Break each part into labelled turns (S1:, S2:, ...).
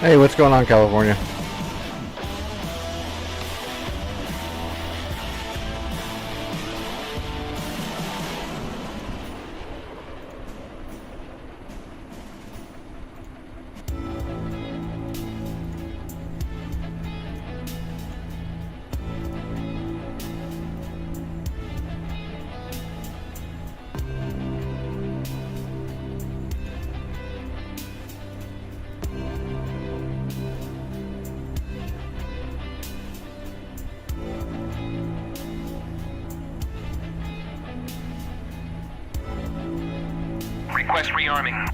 S1: Hey, what's going on, California?
S2: Request rearming.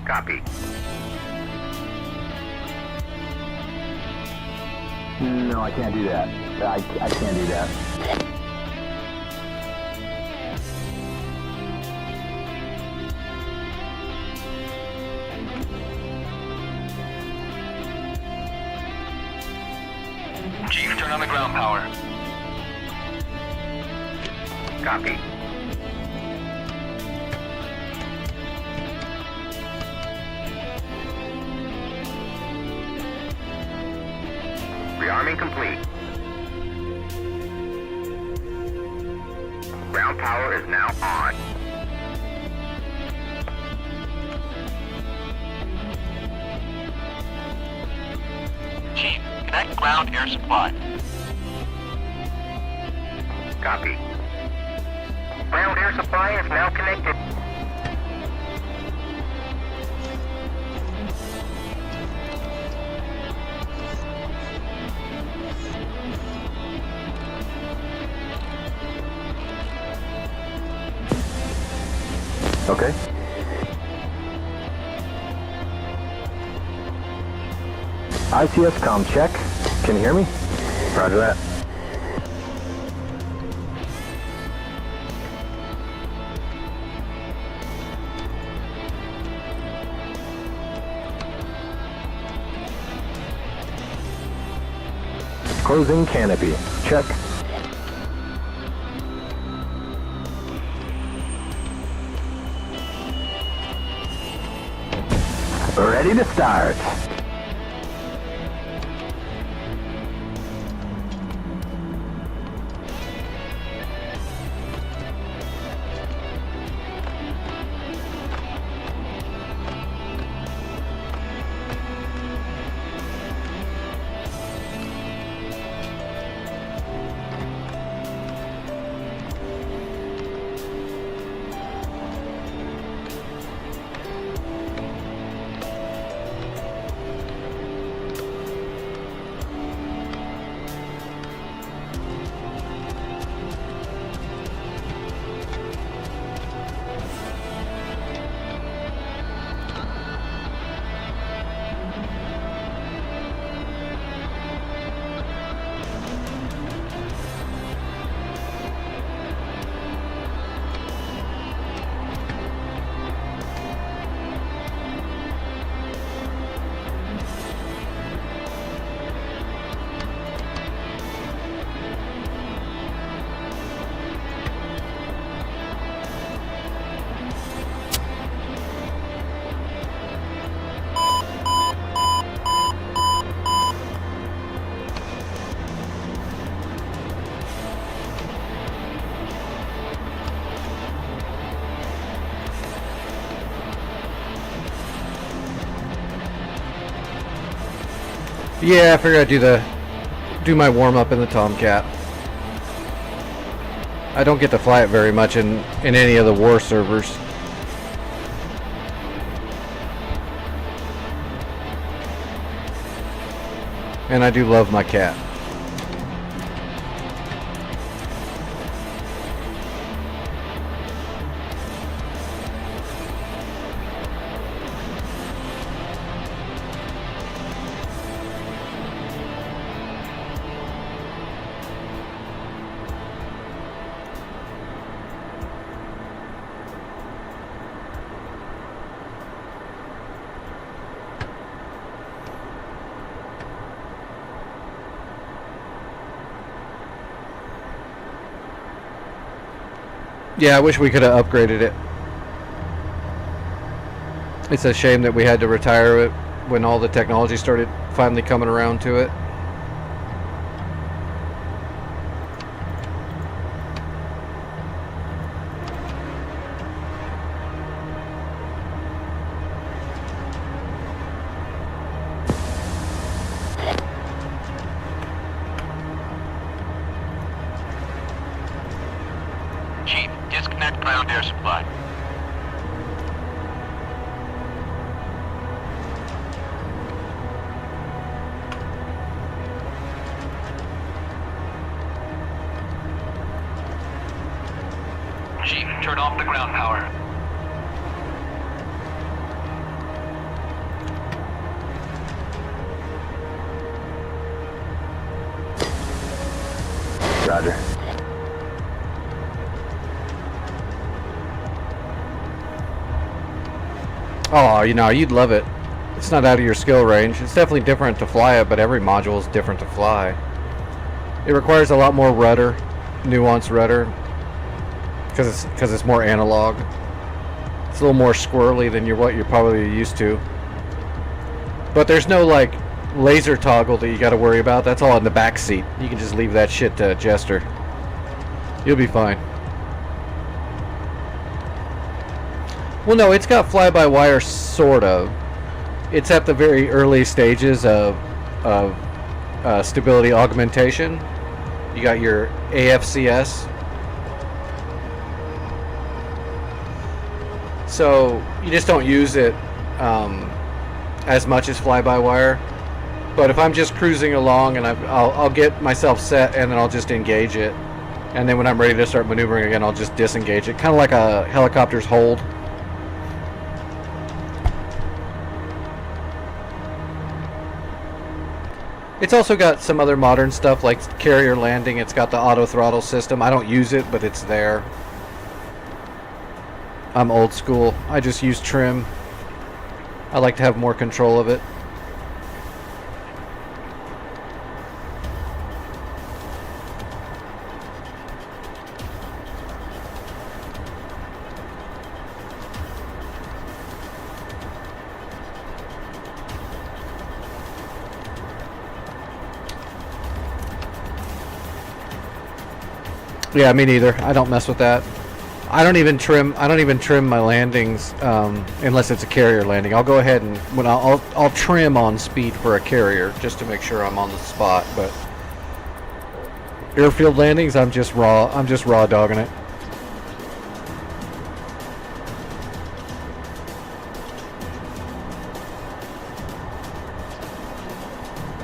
S2: Copy.
S3: No, I can't do that. I can't do that.
S2: Chief, turn on the ground power. Copy. Rearming complete. Ground power is now on. Chief, connect ground air supply. Copy. Ground air supply is now connected.
S3: Okay. ICS comm check. Can you hear me? Roger that. Closing canopy. Check. Ready to start.
S1: Yeah, I figured I'd do my warm up in the Tomcat. I don't get to fly it very much in any of the war servers. And I do love my cat. Yeah, I wish we could have upgraded it. It's a shame that we had to retire it when all the technology started finally coming around to it.
S2: Chief, disconnect ground air supply. Chief, turn off the ground power.
S3: Roger.
S1: Oh, you know, you'd love it. It's not out of your skill range. It's definitely different to fly it, but every module is different to fly. It requires a lot more rudder, nuanced rudder, because it's more analog. It's a little more squirrely than what you're probably used to. But there's no like laser toggle that you got to worry about. That's all in the back seat. You can just leave that shit to Jester. You'll be fine. Well, no, it's got fly-by-wire, sort of. It's at the very early stages of stability augmentation. You got your AFCS. So you just don't use it as much as fly-by-wire. But if I'm just cruising along and I'll get myself set and then I'll just engage it. And then when I'm ready to start maneuvering again, I'll just disengage it. Kind of like a helicopter's hold. It's also got some other modern stuff like carrier landing. It's got the auto throttle system. I don't use it, but it's there. I'm old school. I just use trim. I like to have more control of it. Yeah, me neither. I don't mess with that. I don't even trim my landings unless it's a carrier landing. I'll go ahead and I'll trim on speed for a carrier just to make sure I'm on the spot. But airfield landings, I'm just raw dogging it.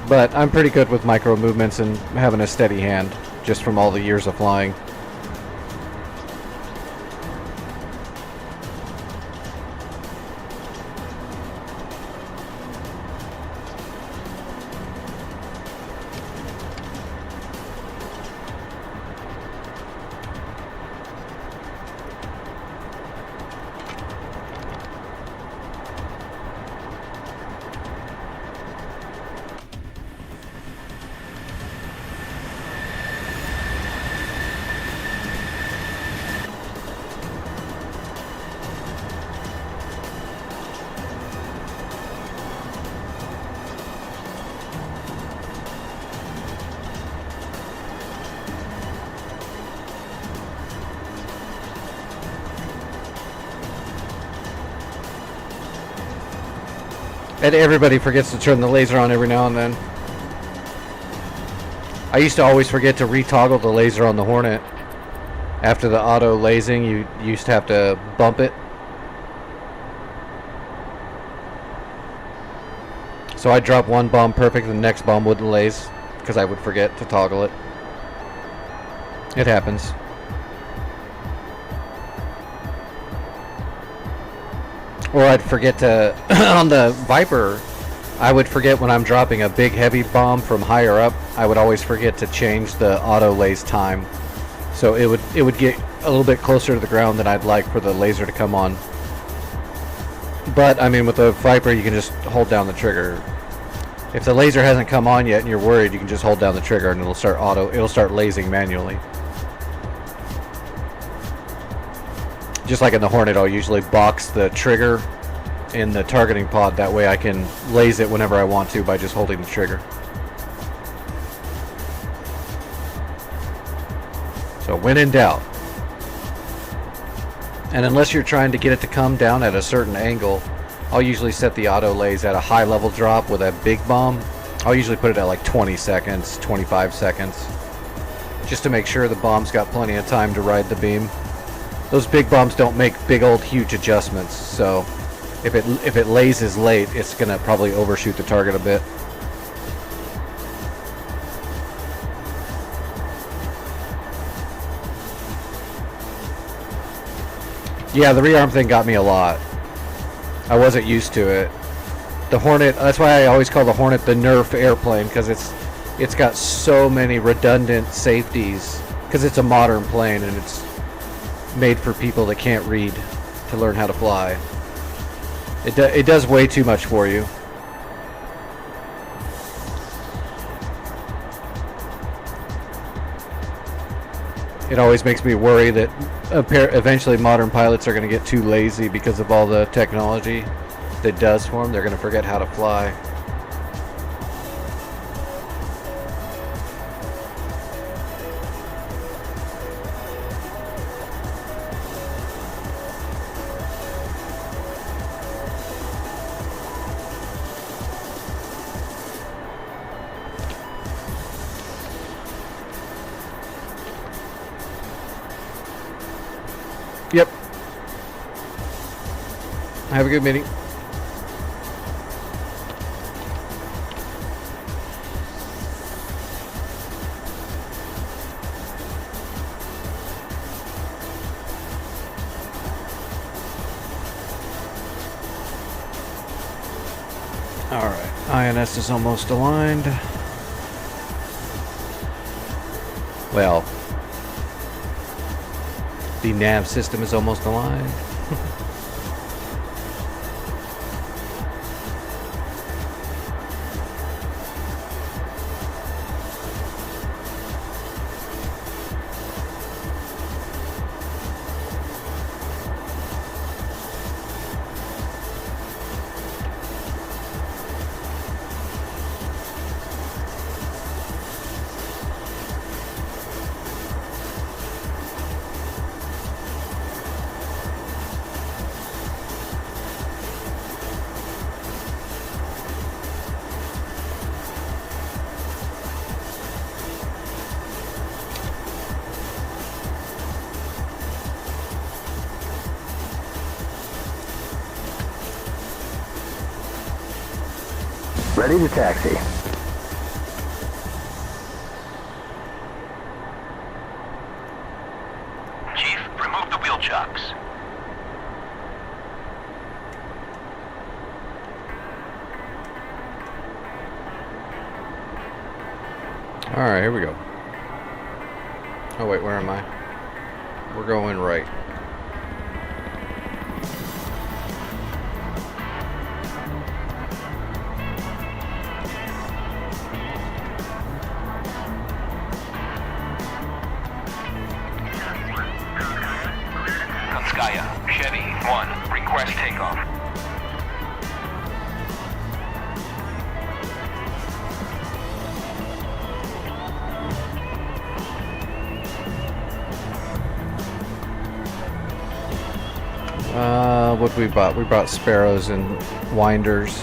S1: But I'm pretty good with micro movements and having a steady hand just from all the years of flying. And everybody forgets to turn the laser on every now and then. I used to always forget to retoggle the laser on the Hornet. After the auto lasing, you used to have to bump it. So I'd drop one bomb perfect, and the next bomb wouldn't laze, because I would forget to toggle it. It happens. Or I'd forget to, on the Viper, I would forget when I'm dropping a big heavy bomb from higher up, I would always forget to change the auto laze time. So it would get a little bit closer to the ground than I'd like for the laser to come on. But, I mean, with the Viper, you can just hold down the trigger. If the laser hasn't come on yet and you're worried, you can just hold down the trigger and it'll start lasing manually. Just like in the Hornet, I'll usually box the trigger in the targeting pod. That way I can laze it whenever I want to by just holding the trigger. So when in doubt. And unless you're trying to get it to come down at a certain angle, I'll usually set the auto laze at a high level drop with a big bomb. I'll usually put it at like 20 seconds, 25 seconds, just to make sure the bomb's got plenty of time to ride the beam. Those big bombs don't make big old huge adjustments, so if it lazes late, it's gonna probably overshoot the target a bit. Yeah, the rearm thing got me a lot. I wasn't used to it. The Hornet, that's why I always call the Hornet the Nerf airplane, because it's got so many redundant safeties, because it's a modern plane and it's made for people that can't read to learn how to fly. It does way too much for you. It always makes me worry that eventually modern pilots are going to get too lazy because of all the technology that does for them. They're going to forget how to fly. Yep. Have a good meeting. Alright, INS is almost aligned. Well, the nav system is almost aligned.
S3: Ready to taxi.
S2: Chief, remove the wheel chocks.
S1: Alright, here we go. Oh wait, where am I? We're going right.
S2: Konskaya, Chevy, 1, request takeoff.
S1: What we bought? We brought sparrows and winders.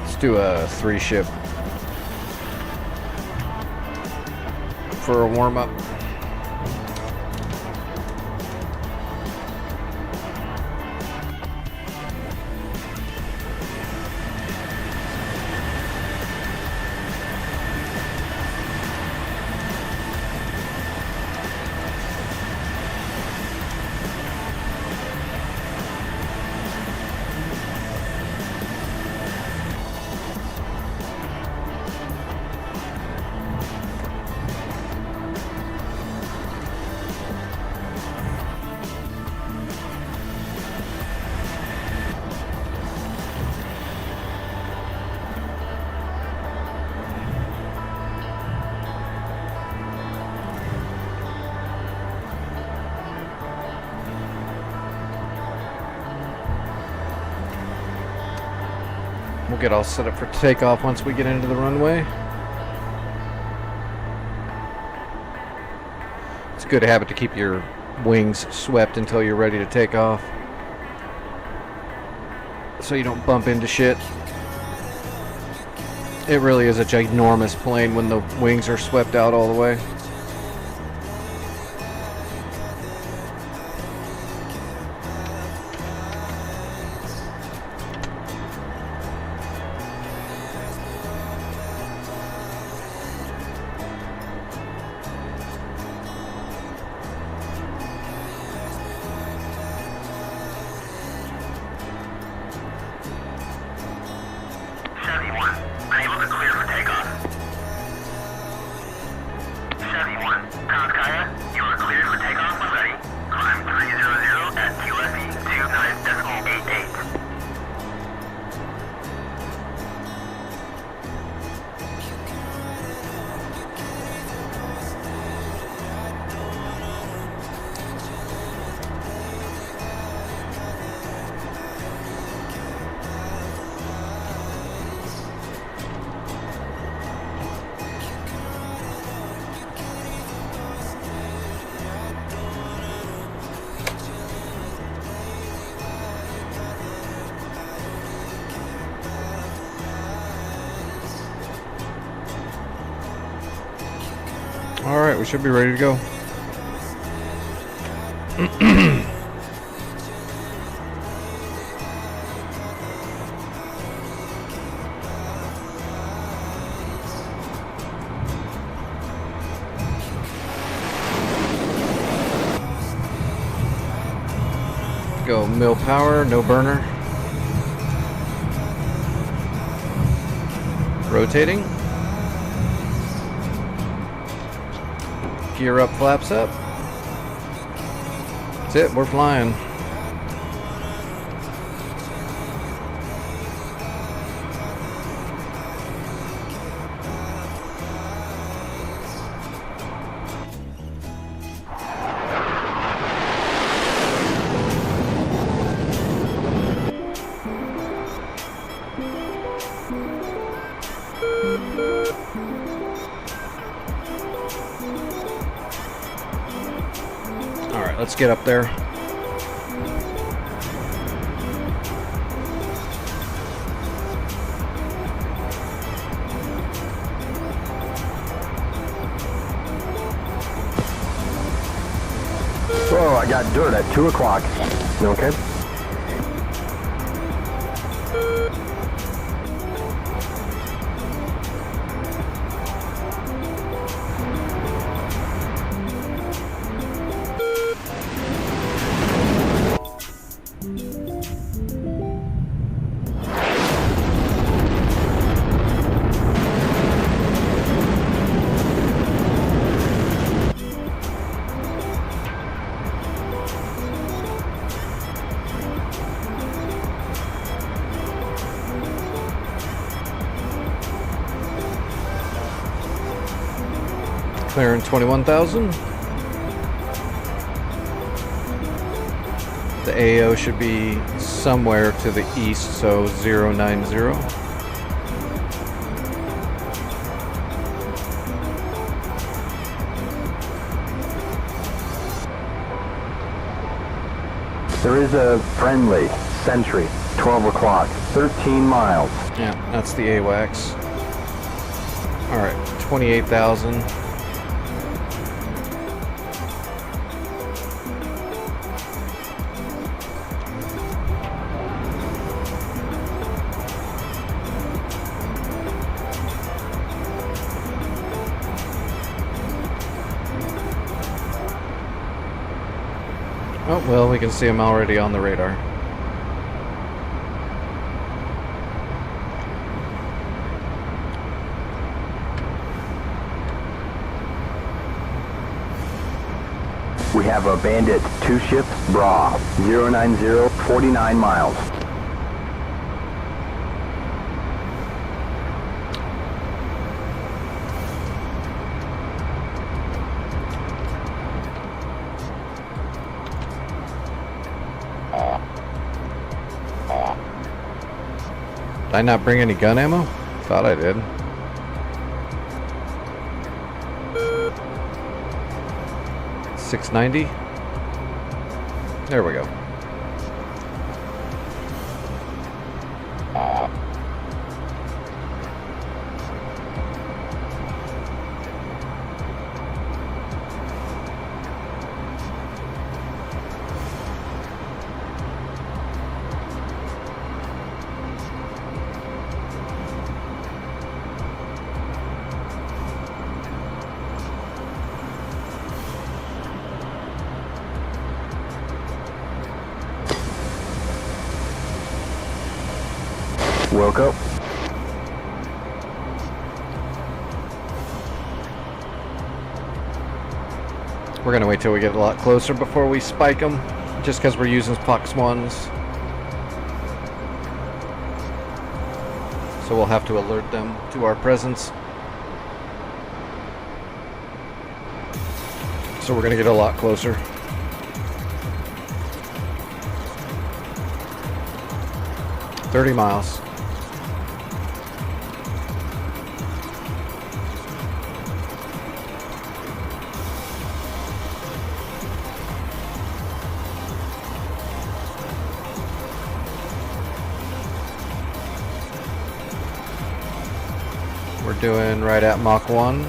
S1: Let's do a 3-ship for a warm-up. We'll get all set up for takeoff once we get into the runway. It's a good habit to keep your wings swept until you're ready to take off, so you don't bump into shit. It really is a ginormous plane when the wings are swept out all the way. Alright, we should be ready to go. Go mill power, no burner. Rotating. Gear up, flaps up. That's it, we're flying. Alright, let's get up there.
S3: Whoa, I got dirt at 2 o'clock. You okay?
S1: Clearing 21,000. The AO should be somewhere to the east, so 090.
S3: There is a friendly Sentry, 12 o'clock, 13 miles.
S1: Yeah, that's the AWACS. Alright, 28,000. Oh, well, we can see him already on the radar.
S3: We have a Bandit 2-ship Bra, 090, 49 miles.
S1: Did I not bring any gun ammo? Thought I did. $6.90. There we go.
S3: Wilco.
S1: We're gonna wait till we get a lot closer before we spike them, just because we're using Fox 1s. So we'll have to alert them to our presence. So we're gonna get a lot closer. $30 miles. We're doing right at Mach 1.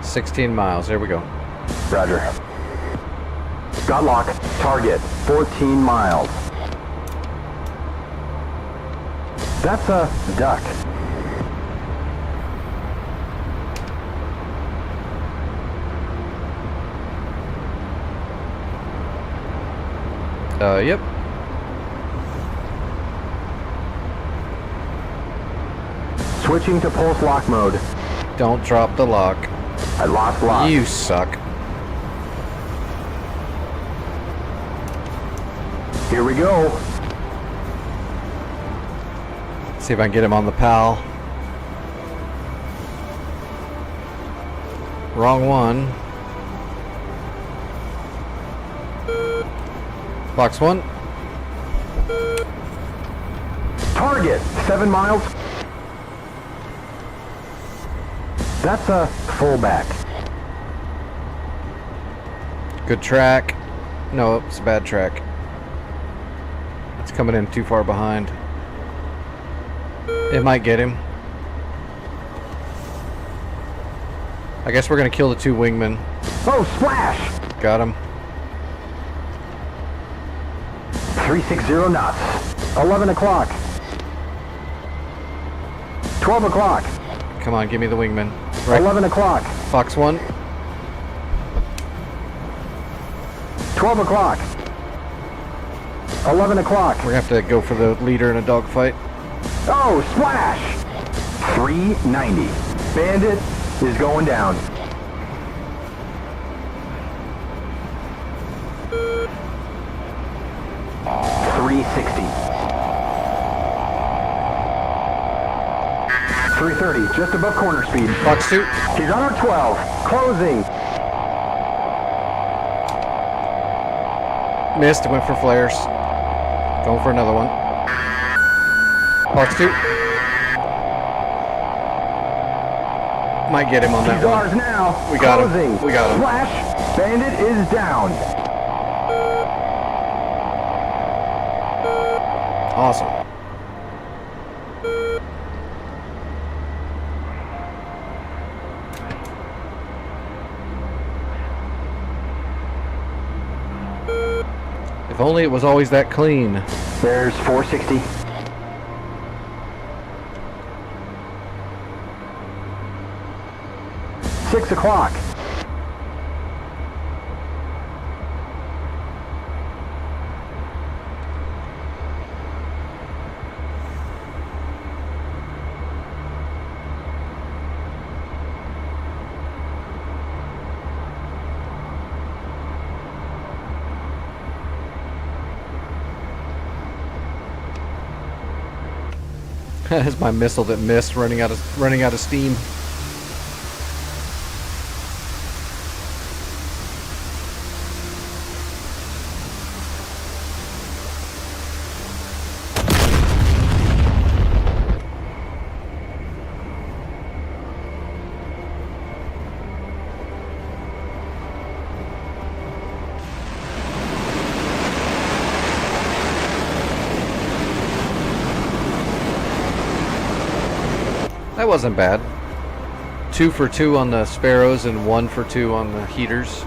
S1: $16 miles. There we go.
S3: Roger. Got lock. Target 14 miles. That's a duck.
S1: Yep.
S3: Switching to pulse lock mode.
S1: Don't drop the lock.
S3: I lost lock.
S1: You suck.
S3: Here we go.
S1: See if I can get him on the PAL. Wrong one. Box 1.
S3: Target 7 miles. That's a fullback.
S1: Good track. No, it's a bad track. It's coming in too far behind. It might get him. I guess we're gonna kill the 2 wingmen.
S3: Oh, splash!
S1: Got him.
S3: 360 knots. 11 o'clock. 12 o'clock.
S1: Come on, give me the wingman. Right.
S3: 11 o'clock.
S1: Fox 1.
S3: 12 o'clock. 11 o'clock.
S1: We're gonna have to go for the leader in a dogfight.
S3: Oh, splash! 390. Bandit is going down. $360. 330, just above corner speed.
S1: Fox 2.
S3: He's on our 12. Closing.
S1: Missed. Went for flares. Going for another one. Fox 2. Might get him on that
S3: He's
S1: one.
S3: ours now.
S1: We got him.
S3: Closing.
S1: We got him.
S3: Flash. Bandit is down.
S1: Awesome. If only it was always that clean.
S3: There's 460. Six o'clock.
S1: That's my missile that missed, running out of steam. That wasn't bad. 2 for 2 on the Sparrows and 1 for 2 on the heaters.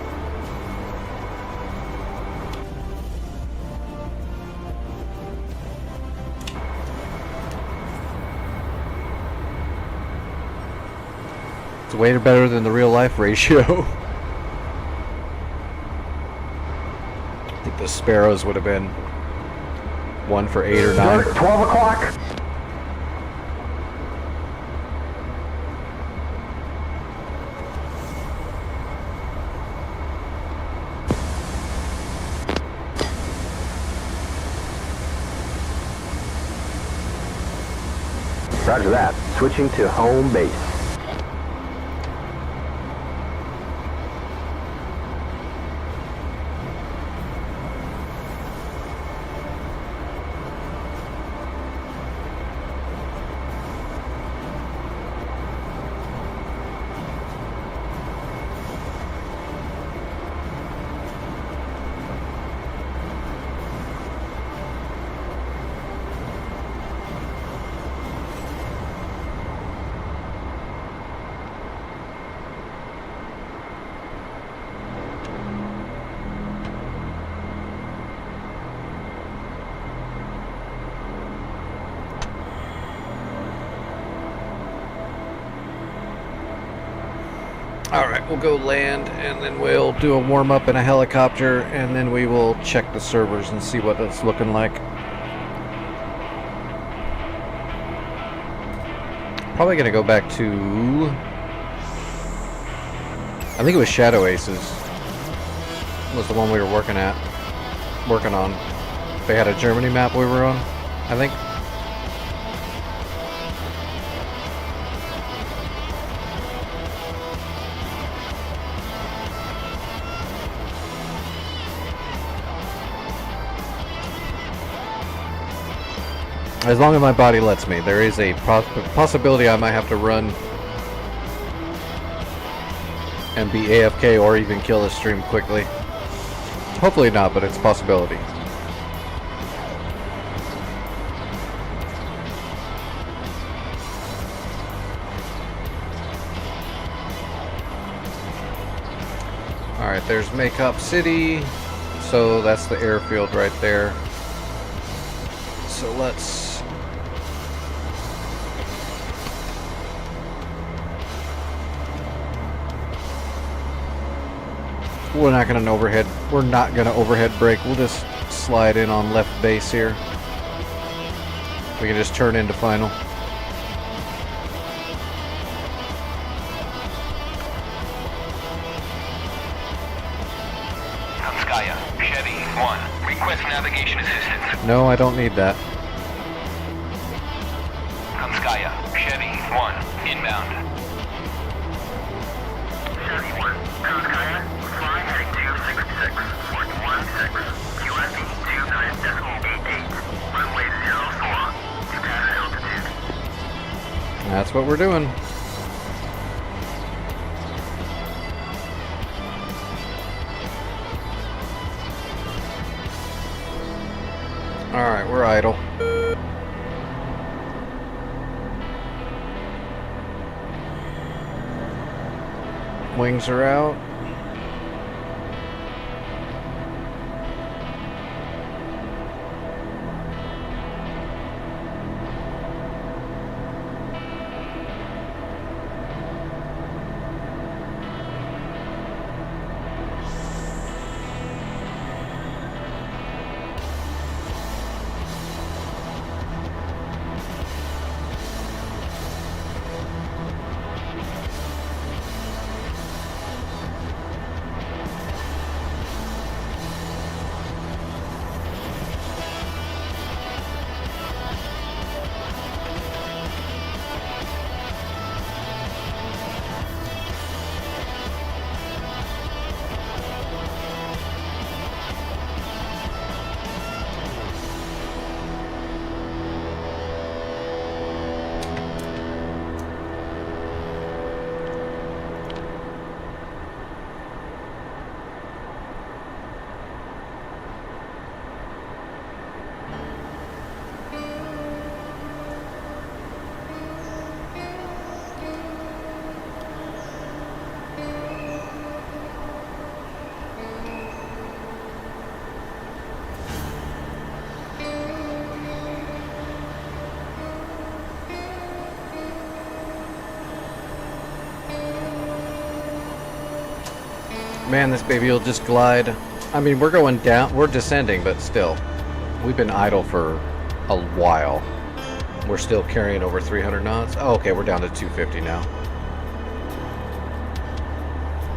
S1: It's way better than the real life ratio. I think the Sparrows would have been 1 for 8 or 9.
S3: 12 o'clock. Roger that. Switching to home base.
S1: Alright, we'll go land, and then we'll do a warm-up in a helicopter, and then we will check the servers and see what it's looking like. Probably going to go back to... I think it was Shadow Aces. Was the one we were working on. They had a Germany map we were on, I think. As long as my body lets me. There is a possibility I might have to run and be AFK or even kill the stream quickly. Hopefully not, but it's a possibility. Alright, there's Makeup City. So that's the airfield right there. So let's... We're not gonna overhead brake. We'll just slide in on left base here. We can just turn into final.
S2: Kanskaya, Chevy 1, request navigation assistance.
S1: No, I don't need that.
S2: Kanskaya, Chevy 1, inbound. Chevy 1, Kanskaya, fly heading 266, 416, QFE 29.88, runway 04, to pattern altitude.
S1: That's what we're doing. Alright, we're idle. Wings are out. Man, this baby will just glide. I mean, we're going down, we're descending, but still. We've been idle for a while. We're still carrying over 300 knots. Oh, okay, we're down to 250 now.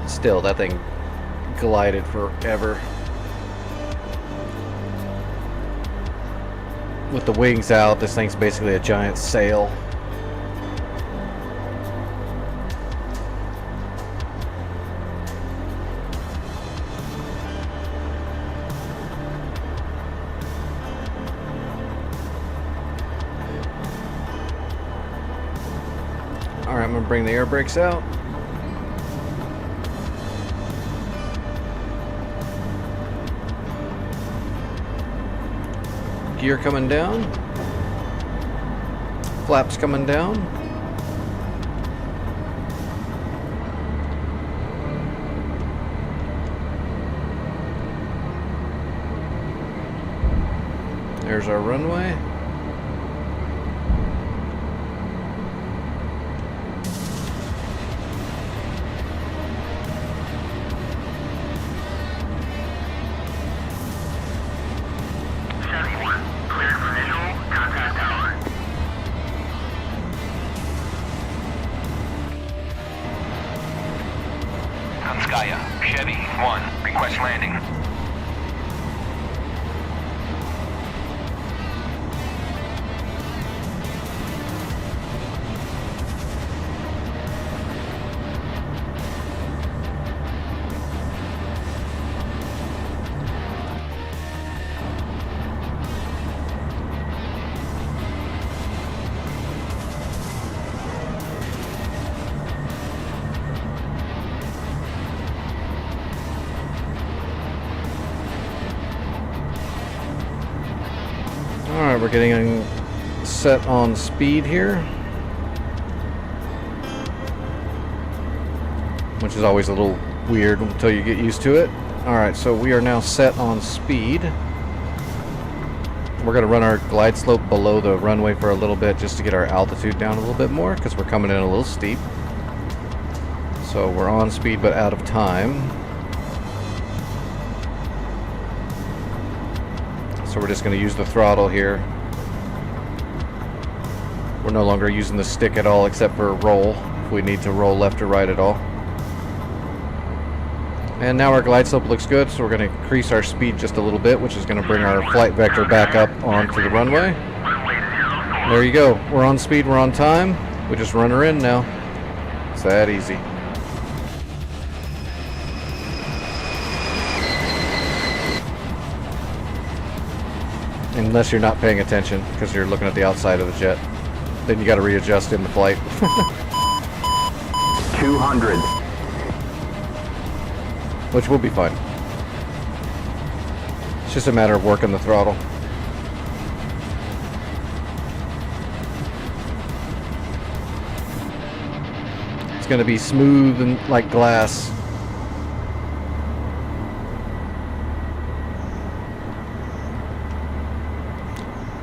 S1: Still, that thing glided forever. With the wings out, this thing's basically a giant sail. Alright, I'm going to bring the air brakes out. Gear coming down. Flaps coming down. There's our runway.
S2: Chevy 1, request landing.
S1: Alright, we're getting set on speed here, which is always a little weird until you get used to it. Alright, so we are now set on speed. We're going to run our glide slope below the runway for a little bit just to get our altitude down a little bit more because we're coming in a little steep. So we're on speed but out of time. So we're just going to use the throttle here. We're no longer using the stick at all except for roll, if we need to roll left or right at all. And now our glide slope looks good, so we're going to increase our speed just a little bit, which is going to bring our flight vector back up onto the runway. There you go. We're on speed, we're on time. We just run her in now. It's that easy. Unless you're not paying attention because you're looking at the outside of the jet. Then you got to readjust in the flight.
S3: 200.
S1: Which will be fine. It's just a matter of working the throttle. going to be smooth and like glass.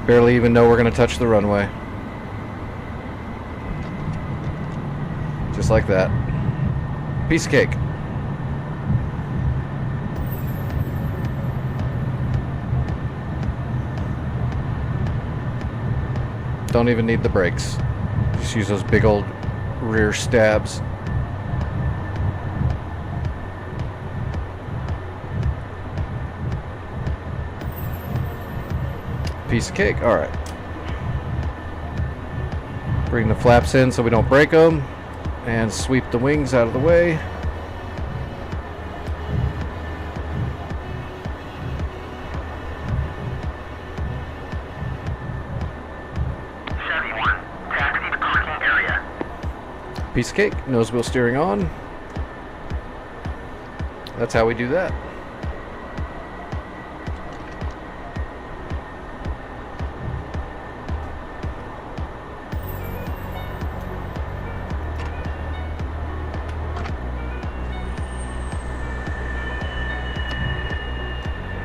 S1: Barely even know we're going to touch the runway. Just like that. Piece of cake. Don't even need the brakes. Just use those big old rear stabs. Piece of cake. All right. Bring the flaps in so we don't break them, and sweep the wings out of the way. Piece of cake. Nose wheel steering on. That's how we do that.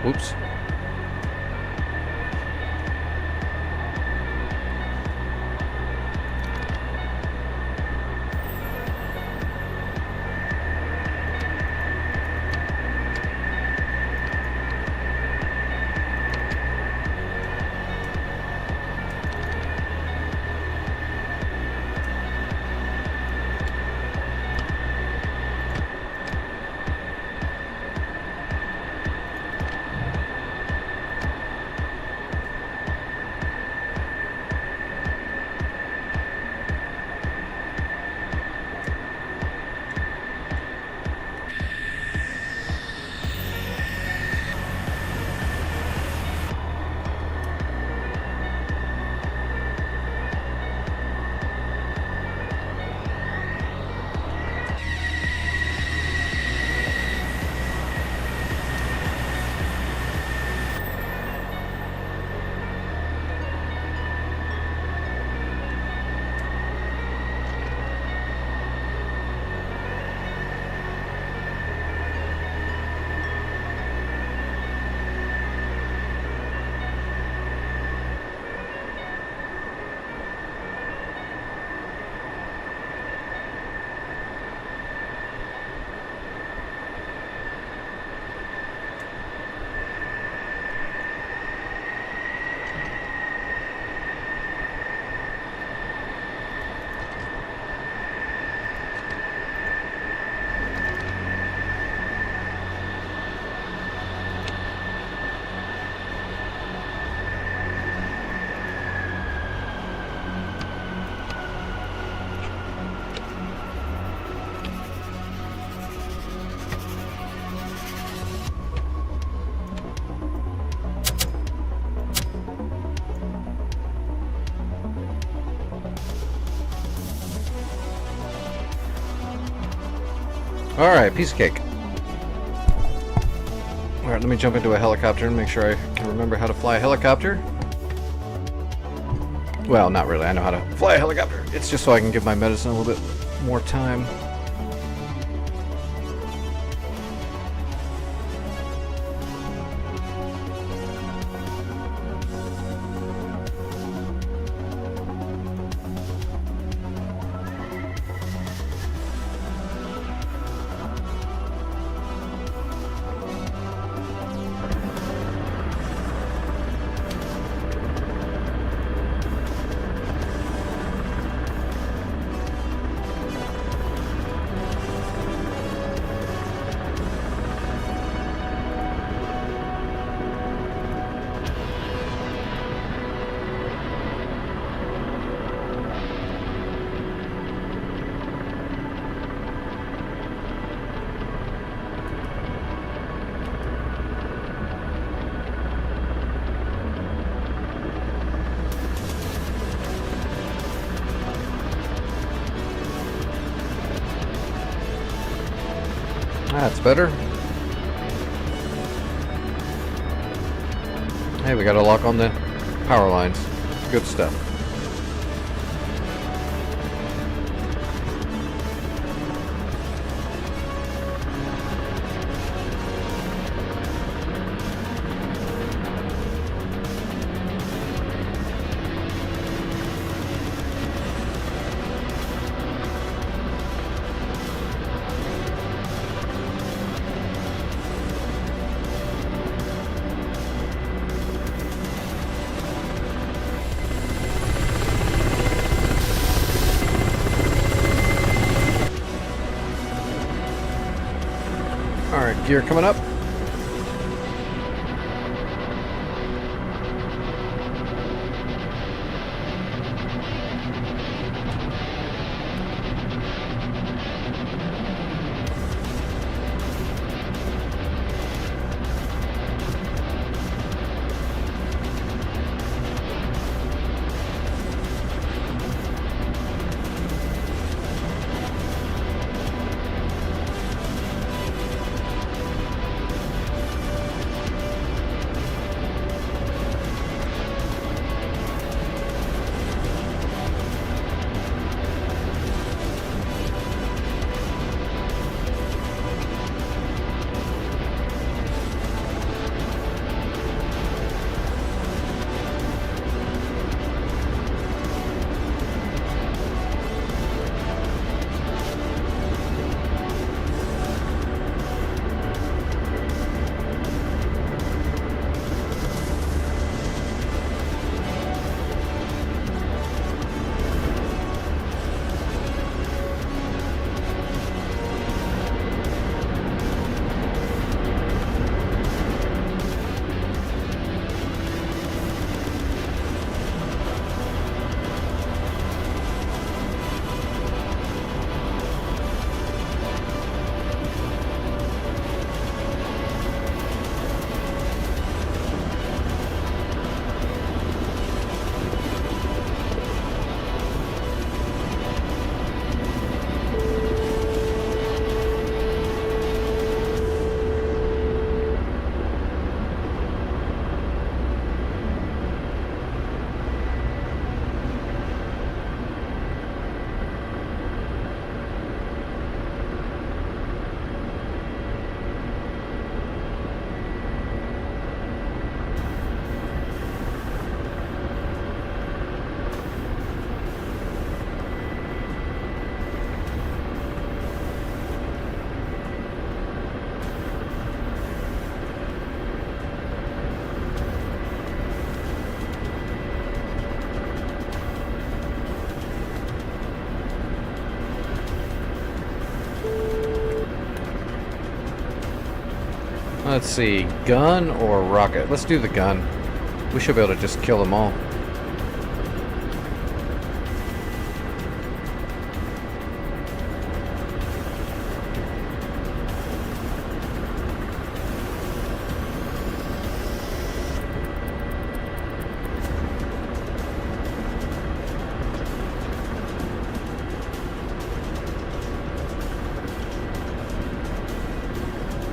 S1: Oops. Alright, piece of cake. Alright, let me jump into a helicopter and make sure I can remember how to fly a helicopter. Well, not really. I know how to fly a helicopter. It's just so I can give my medicine a little bit more time. That's better. Hey, we got to lock on the power lines. Good stuff. gear coming up. Let's see, gun or rocket? Let's do the gun. We should be able to just kill them all.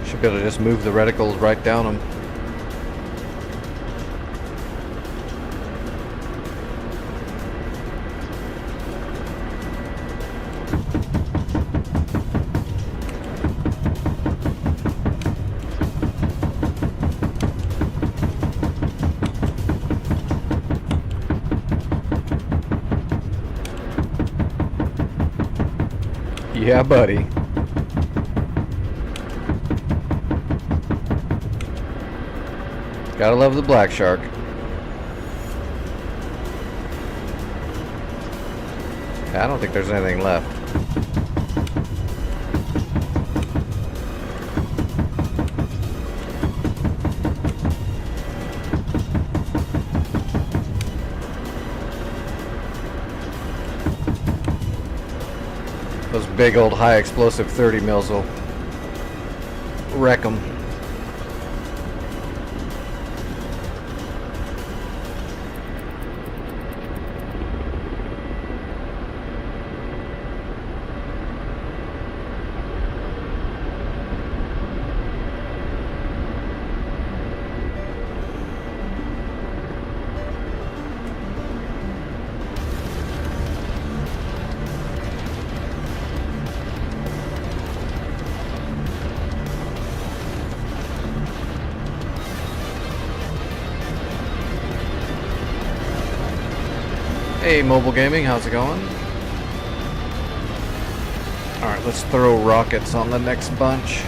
S1: Should be able to just move the reticles right down them. Yeah, buddy. Gotta love the black shark. I don't think there's anything left. Those big old high explosive 30 mils will wreck them. Hey, Mobile Gaming, how's it going? Alright, let's throw rockets on the next bunch.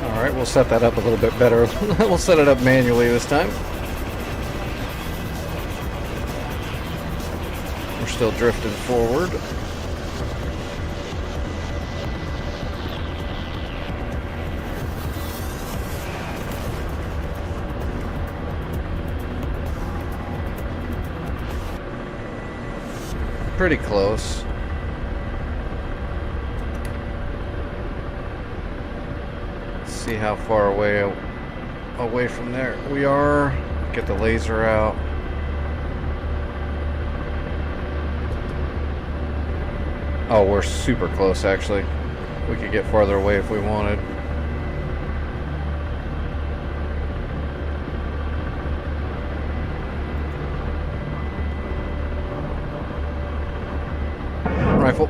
S1: Alright, we'll set that up a little bit better. We'll set it up manually this time. We're still drifting forward. Pretty close. See how far away from there we are. Get the laser out. Oh, we're super close actually. We could get farther away if we wanted. Rifle.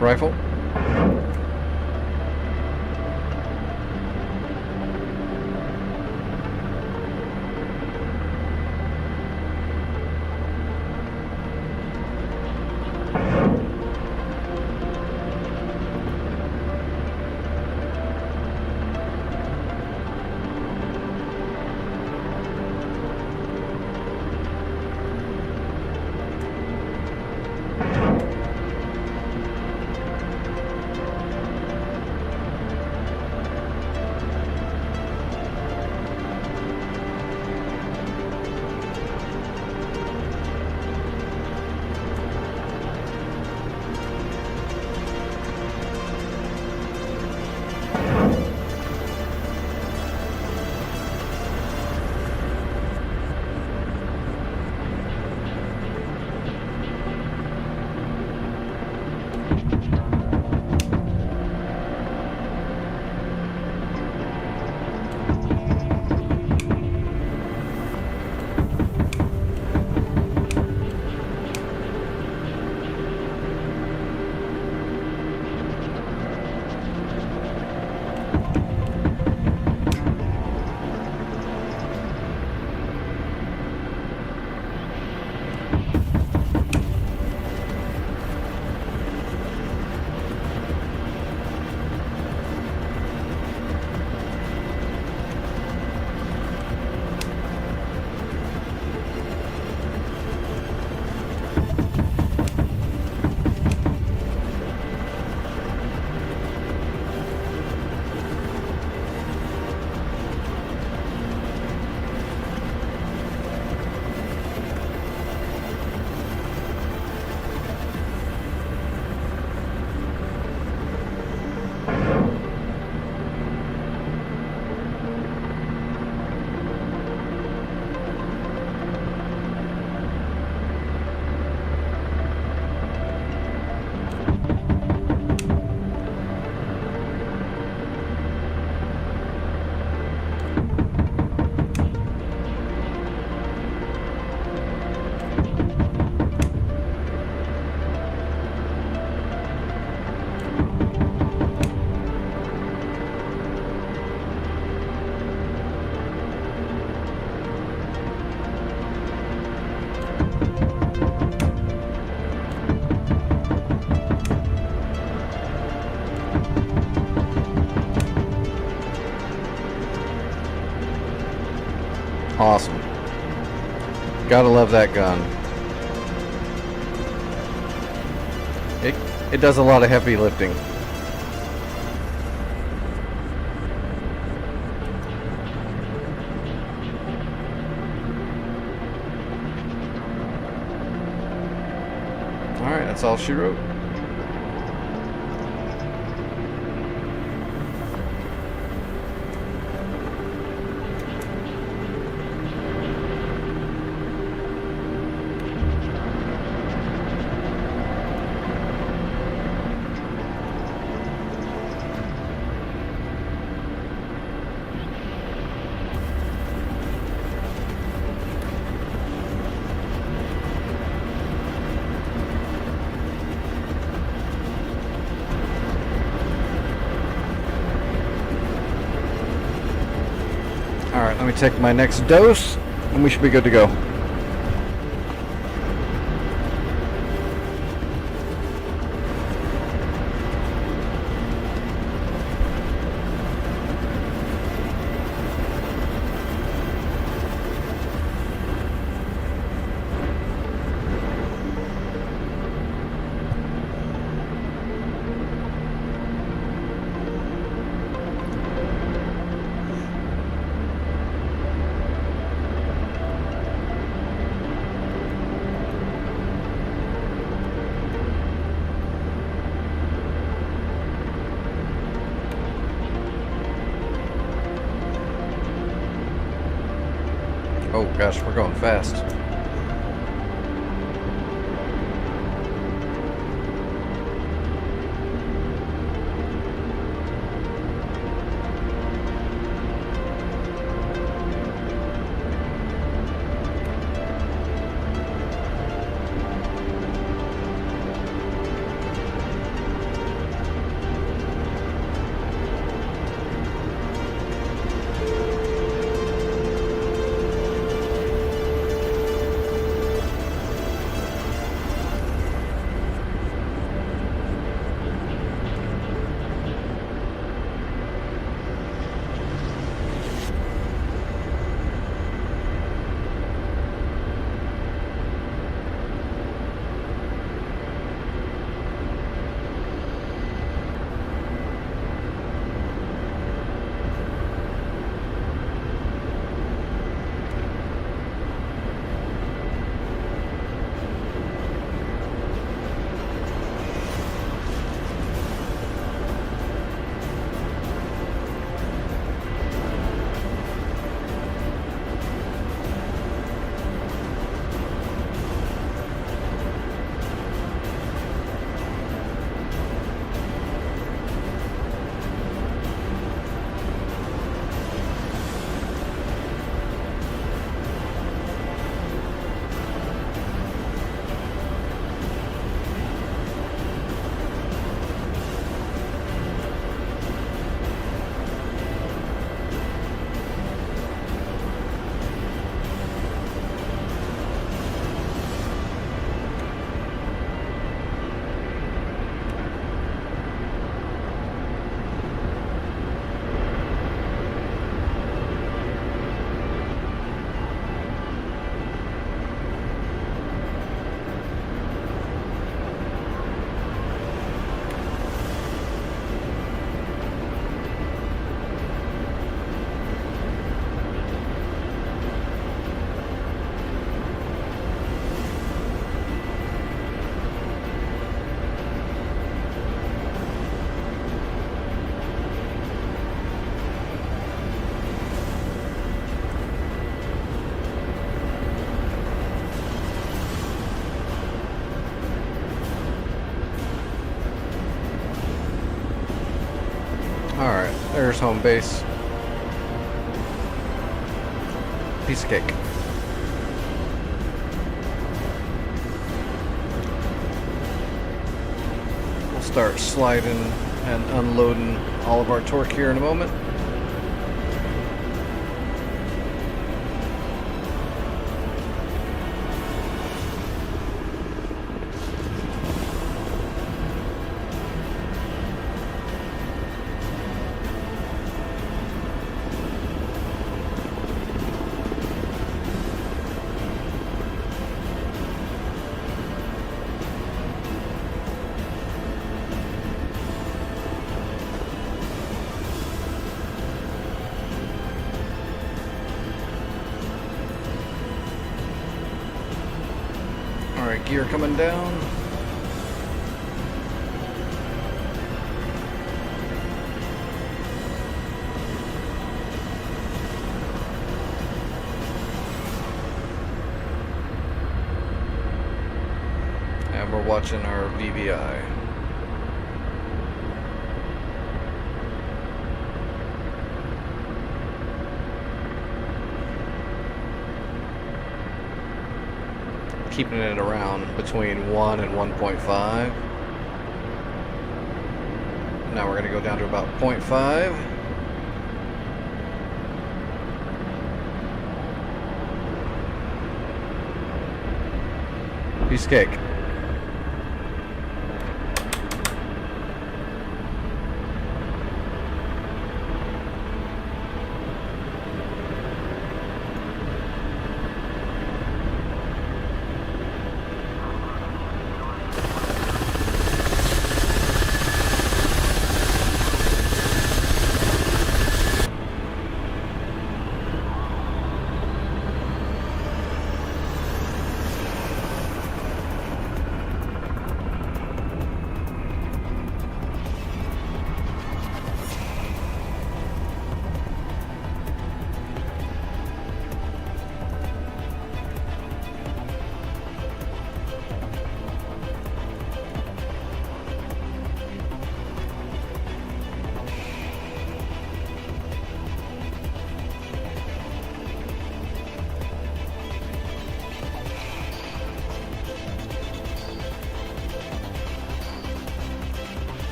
S1: Rifle. awesome. Gotta love that gun. It does a lot of heavy lifting. Alright, that's all she wrote. Alright, let me take my next dose, and we should be good to go. Oh gosh, we're going fast. Alright, there's home base. Piece of cake. We'll start sliding and unloading all of our torque here in a moment. Alright, gear coming down. And we're watching our VVI. Keeping it around between 1 and 1.5. Now we're going to go down to about 0.5. Piece of cake.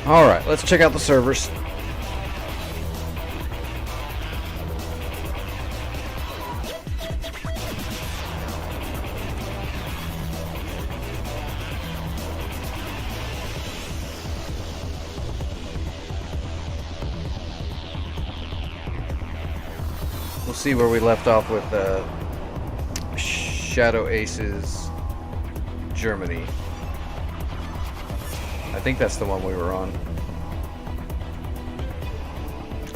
S1: Alright, let's check out the servers. We'll see where we left off with Shadow Aces Germany. I think that's the one we were on.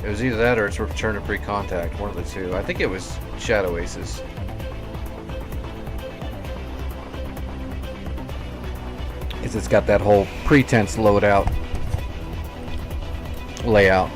S1: It was either that or it's return to pre-contact, one of the two. I think it was Shadow Aces. Because it's got that whole pretense loadout layout.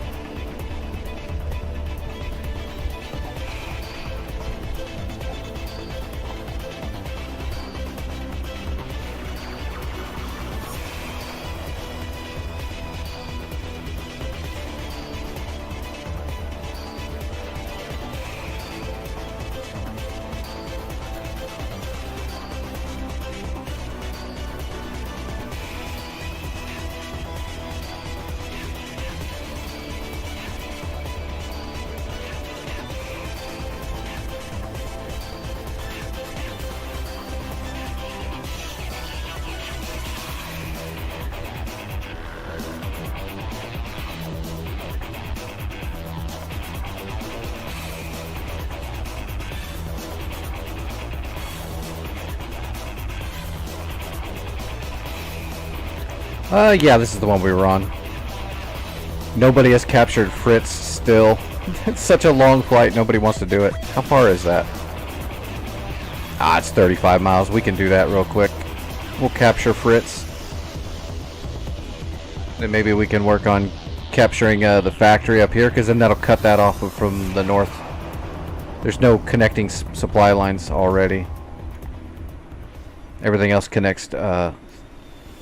S1: Yeah, this is the one we were on. Nobody has captured Fritz still. It's such a long flight, nobody wants to do it. How far is that? Ah, it's 35 miles. We can do that real quick. We'll capture Fritz. Then maybe we can work on capturing the factory up here, because then that'll cut that off from the north. There's no connecting supply lines already. Everything else connects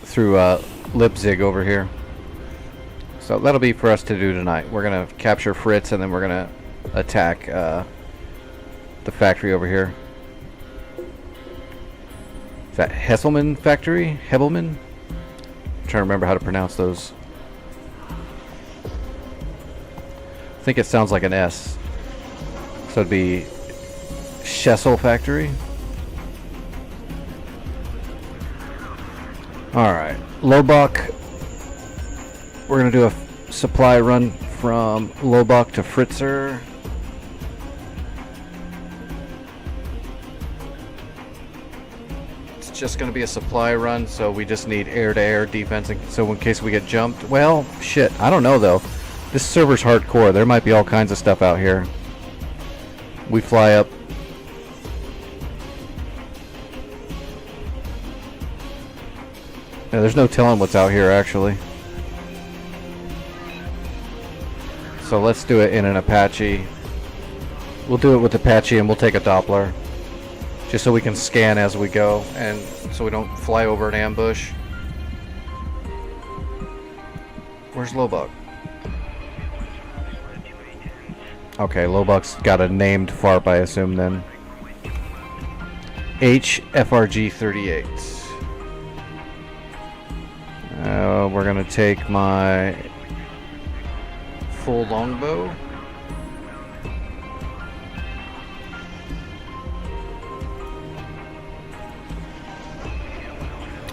S1: through Leipzig over here. So that'll be for us to do tonight. We're going to capture Fritz, and then we're going to attack the factory over here. that Hesselman factory? Hebelman? I'm trying to remember how to pronounce those. I think it sounds like an S. So it'd be Schessel factory. Alright, Lobach. We're going to do a supply run from Lobach to Fritzer. It's just going to be a supply run, so we just need air-to-air defense, so in case we get jumped. Well, shit, I don't know though. This server's hardcore. There might be all kinds of stuff out here. We fly up. Yeah, there's no telling what's out here, actually. So let's do it in an Apache. We'll do it with Apache and we'll take a Doppler. Just so we can scan as we go and so we don't fly over an ambush. Where's Lobach? Okay, Lobach's got a named FARP, I assume then. HFRG 38. We're gonna take my full longbow.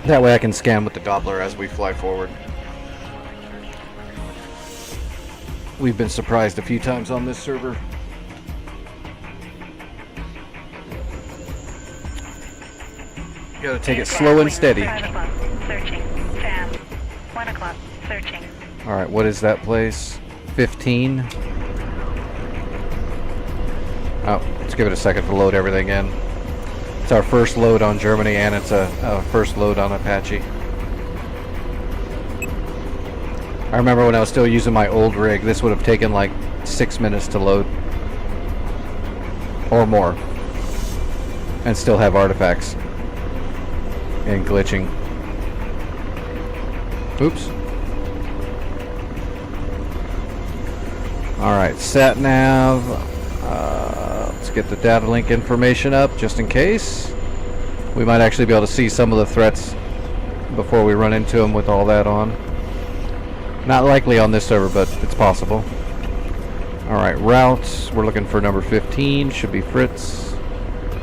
S1: That way I can scan with the Doppler as we fly forward. We've been surprised a few times on this server. You gotta take it slow and steady.
S4: 5 o'clock, searching. Fast. 1 o'clock, searching.
S1: Alright, what is that place? 15. Oh, let's give it a second to load everything in. It's our first load on Germany and it's a first load on Apache. I remember when I was still using my old rig, this would have taken like 6 minutes to load. Or more. And still have artifacts. And glitching. Oops. Alright, sat nav. Let's get the data link information up just in case. We might actually be able to see some of the threats before we run into them with all that on. Not likely on this server, but it's possible. Alright, routes. We're looking for number 15. Should be Fritz.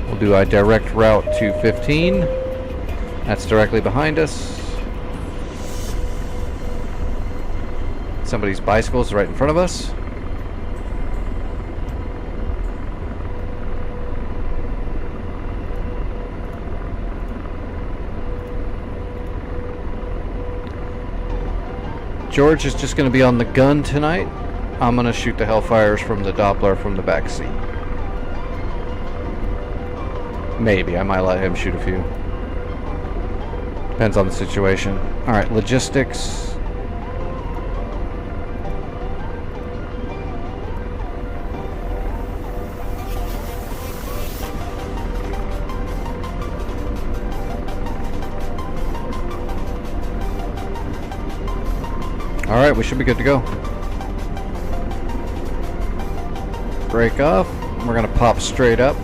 S1: We'll do a direct route to 15. That's directly behind us. Somebody's bicycle is right in front of us. George is just going to be on the gun tonight. I'm going to shoot the Hellfires from the Doppler from the back seat. Maybe. I might let him shoot a few. Depends on the situation. Alright, logistics. Alright, we should be good to go. Break off. We're going to pop straight up.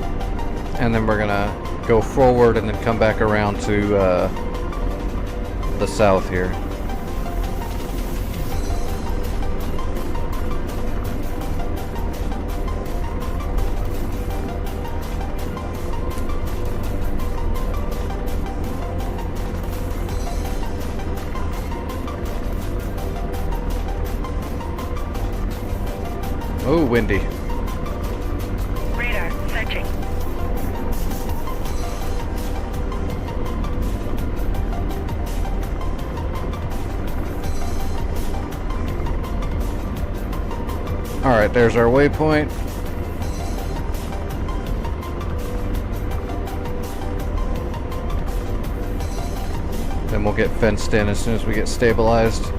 S1: And then we're going to go forward and then come back around to the south here. Oh, windy.
S4: Radar, searching.
S1: Alright, there's our waypoint. Then we'll get fenced in as soon as we get stabilized.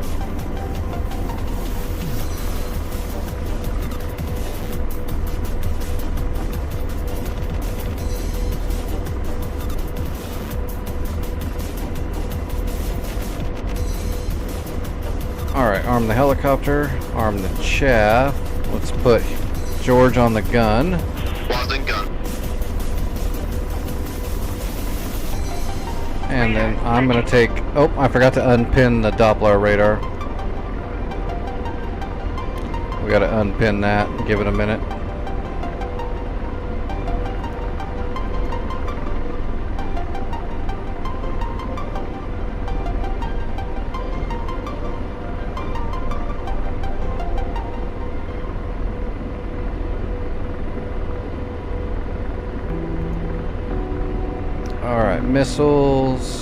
S1: Alright, arm the helicopter, arm the chaff. Let's put George on the gun.
S5: Lost in gun.
S1: And then I'm going to take... Oh, I forgot to unpin the Doppler radar. We got to unpin that and give it a minute. Alright, missiles.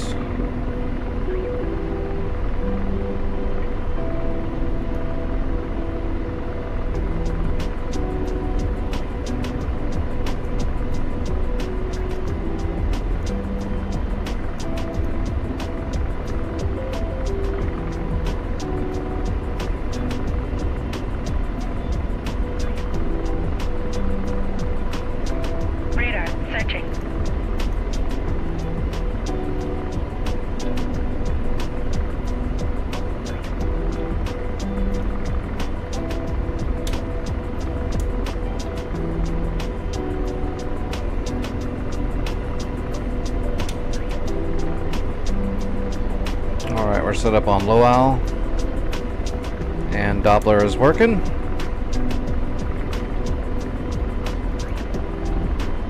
S4: Radar searching.
S1: Alright, we're set up on low owl. And Doppler is working.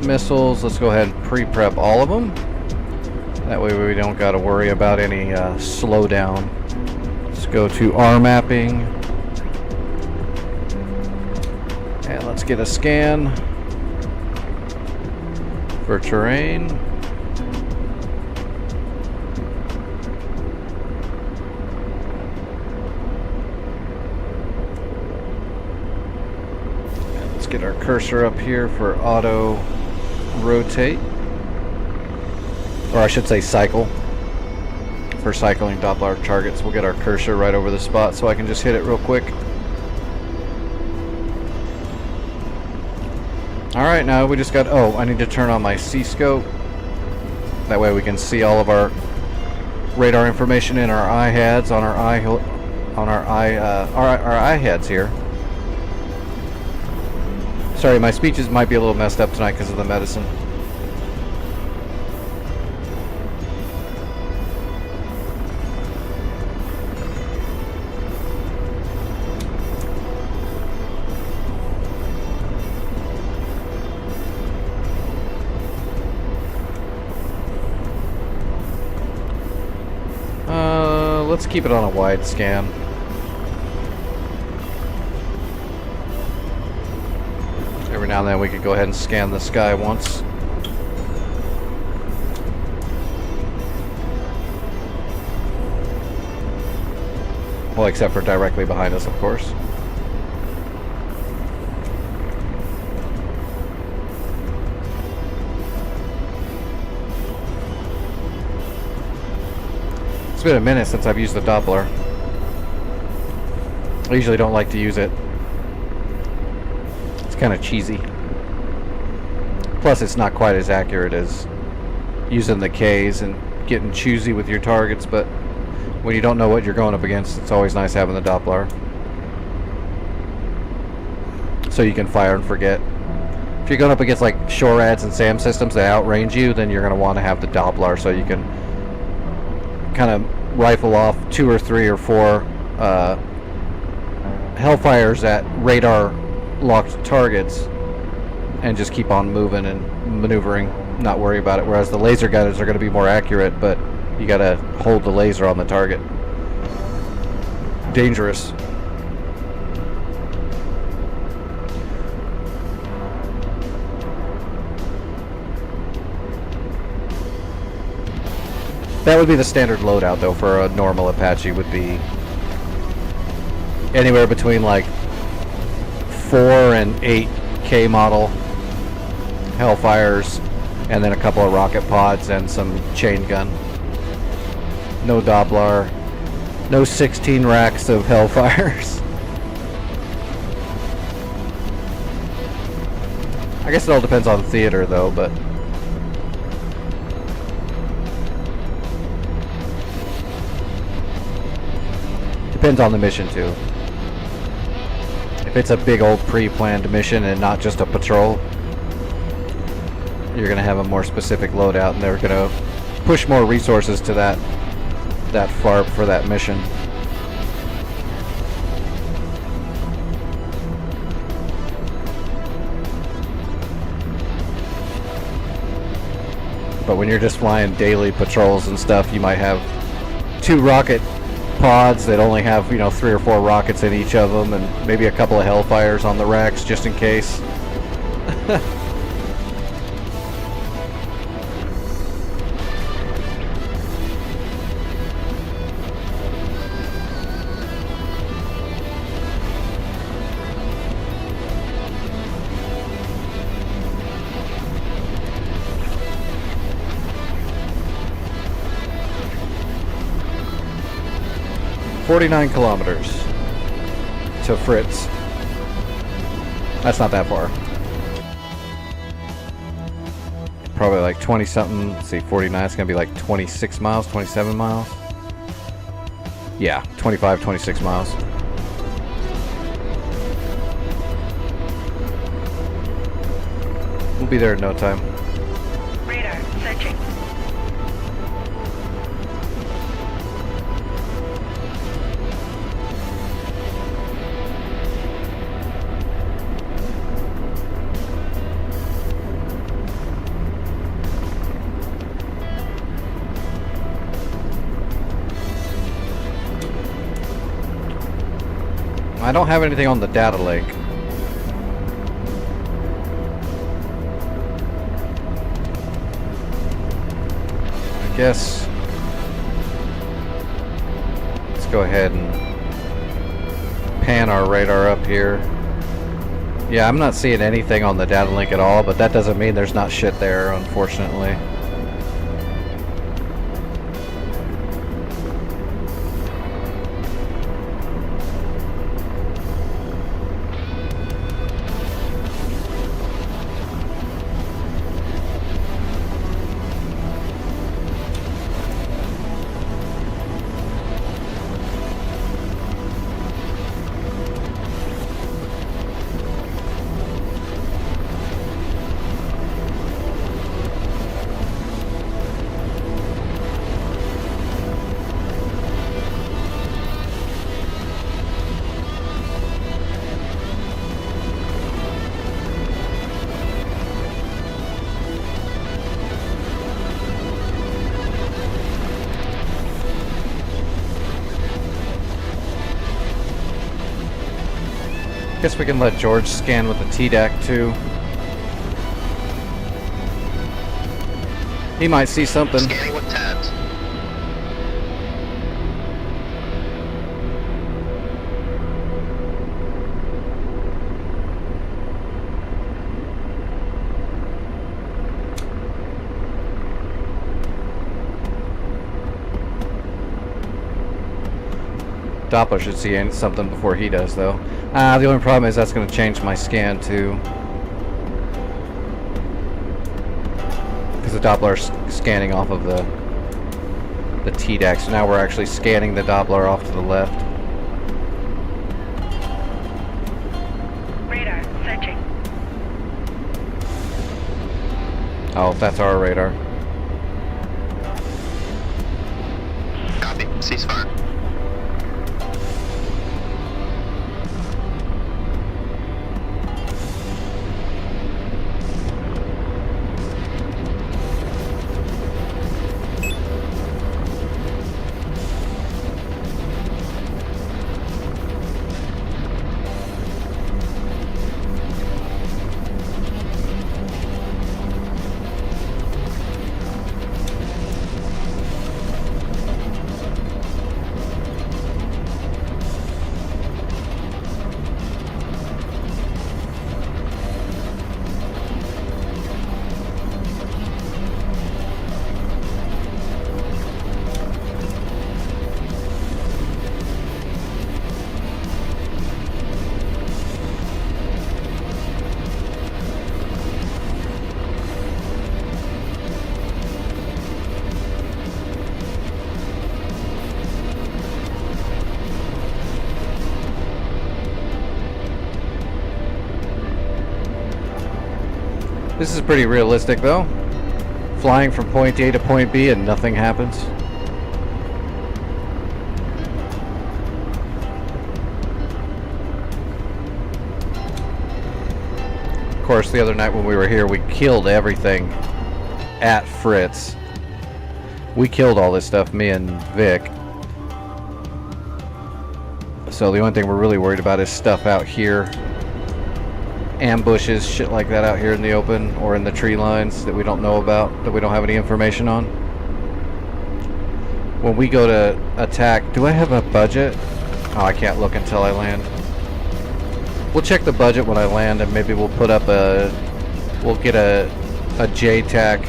S1: Missiles, let's go ahead and pre-prep all of them. That way we don't got to worry about any slowdown. Let's go to R mapping. And let's get a scan for terrain. And let's get our cursor up here for auto rotate. Or I should say cycle. For cycling Doppler targets, we'll get our cursor right over the spot so I can just hit it real quick. Alright, now we just got... Oh, I need to turn on my C-scope. That way we can see all of our radar information in our eye heads, on our eye heads here. Sorry, my speeches might be a little messed up tonight because of the medicine. Let's keep it on a wide scan. Every now and then we could go ahead and scan the sky once. Well, except for directly behind us, of course. It's been a minute since I've used the Doppler. I usually don't like to use it. It's kind of cheesy. Plus, it's not quite as accurate as using the Ks and getting choosy with your targets, but when you don't know what you're going up against, it's always nice having the Doppler. So you can fire and forget. If you're going up against like SHORADs and SAM systems that outrange you, then you're going to want to have the Doppler so you can kind of rifle off 2 or 3 or 4 Hellfires at radar locked targets and just keep on moving and maneuvering, not worry about it. Whereas the laser gunners are going to be more accurate, but you got to hold the laser on the target. Dangerous. That would be the standard loadout, though, for a normal Apache. Would be anywhere between like 4 and 8K model Hellfires, and then a couple of rocket pods and some chain gun. No Doppler, no 16 racks of Hellfires. I guess it all depends on the theater, though, but depends on the mission too. If it's a big old pre-planned mission and not just a patrol, you're gonna have a more specific loadout, and they're gonna push more resources to that FARP for that mission. But when you're just flying daily patrols and stuff, you might have 2 rocket pods that only have, you know, 3 or 4 rockets in each of them, and maybe a couple of Hellfires on the racks just in case. 49 kilometers to Fritz. That's not that far. Probably like 20 something. Let's see, 49. It's gonna be like 26 miles, 27 miles. Yeah, 25, 26 miles. We'll be there in no time.
S4: Radar searching.
S1: I don't have anything on the data lake. I guess let's go ahead and pan our radar up here. Yeah, I'm not seeing anything on the data link at all, but that doesn't mean there's not shit there, unfortunately. Guess we can let George scan with the TDAC too. He might see something.
S5: Scanning with tabs.
S1: Doppler should see something before he does, though. The only problem is that's going to change my scan too, because the Doppler's scanning off of the TDAC. So now we're actually scanning the Doppler off to the left.
S4: Radar searching.
S1: Oh, that's our radar.
S5: Copy. Ceasefire. This is pretty realistic, though.
S1: flying from point A to point B and nothing happens. Of course, the other night when we were here, we killed everything at Fritz. We killed all this stuff, me and Vic. So the only thing we're really worried about is stuff out here. Ambushes, shit like that out here in the open or in the tree lines that we don't know about, that we don't have any information on. When we go to attack, do I have a budget? Oh, I can't look until I land. We'll check the budget when I land, and maybe we'll put up we'll get a JTAC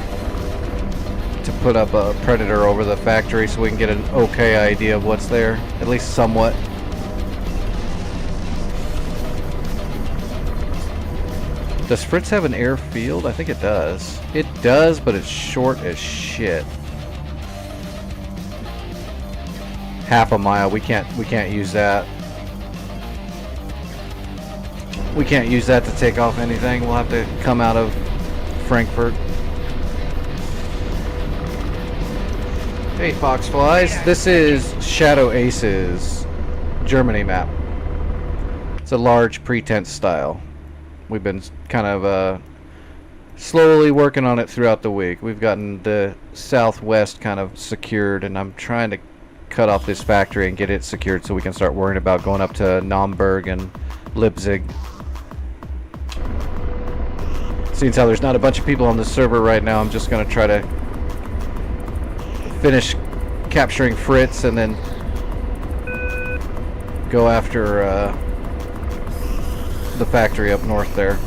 S1: to put up a Predator over the factory so we can get an okay idea of what's there, at least somewhat. Does Fritz have an airfield? I think it does. It does, but it's short as shit. Half a mile. We can't use that. We can't use that to take off anything. We'll have to come out of Frankfurt. Hey, Foxflies. This is Shadow Ace's Germany map. It's a large pretense style. We've been kind of slowly working on it throughout the week. We've gotten the southwest kind of secured, and I'm trying to cut off this factory and get it secured so we can start worrying about going up to Naumburg and Leipzig. Seeing how there's not a bunch of people on the server right now, I'm just going to try to finish capturing Fritz and then go after the factory up north there.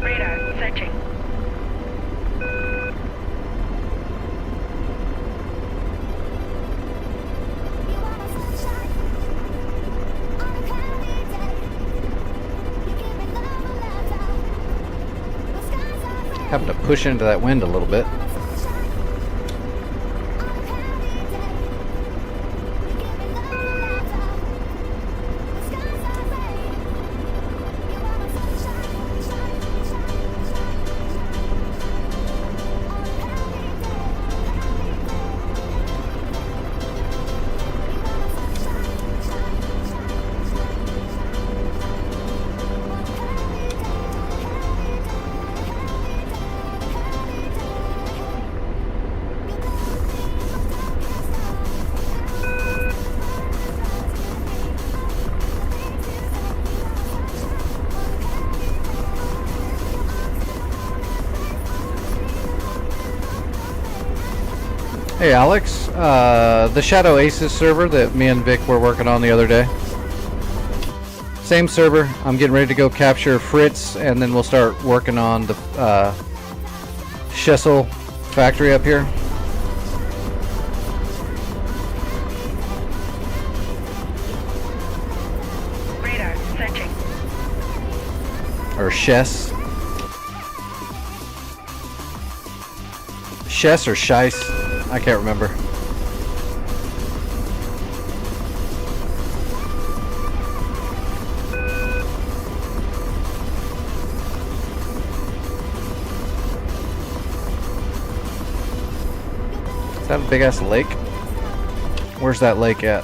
S4: Radar searching.
S1: Having to push into that wind a little bit. Hey Alex, the Shadow Aces server that me and Vic were working on the other day. Same server. I'm getting ready to go capture Fritz, and then we'll start working on the Schessel factory up here.
S4: Radar searching.
S1: Or Schess. Schess or Scheiss? I can't remember. Is that a big ass lake? Where's that lake at?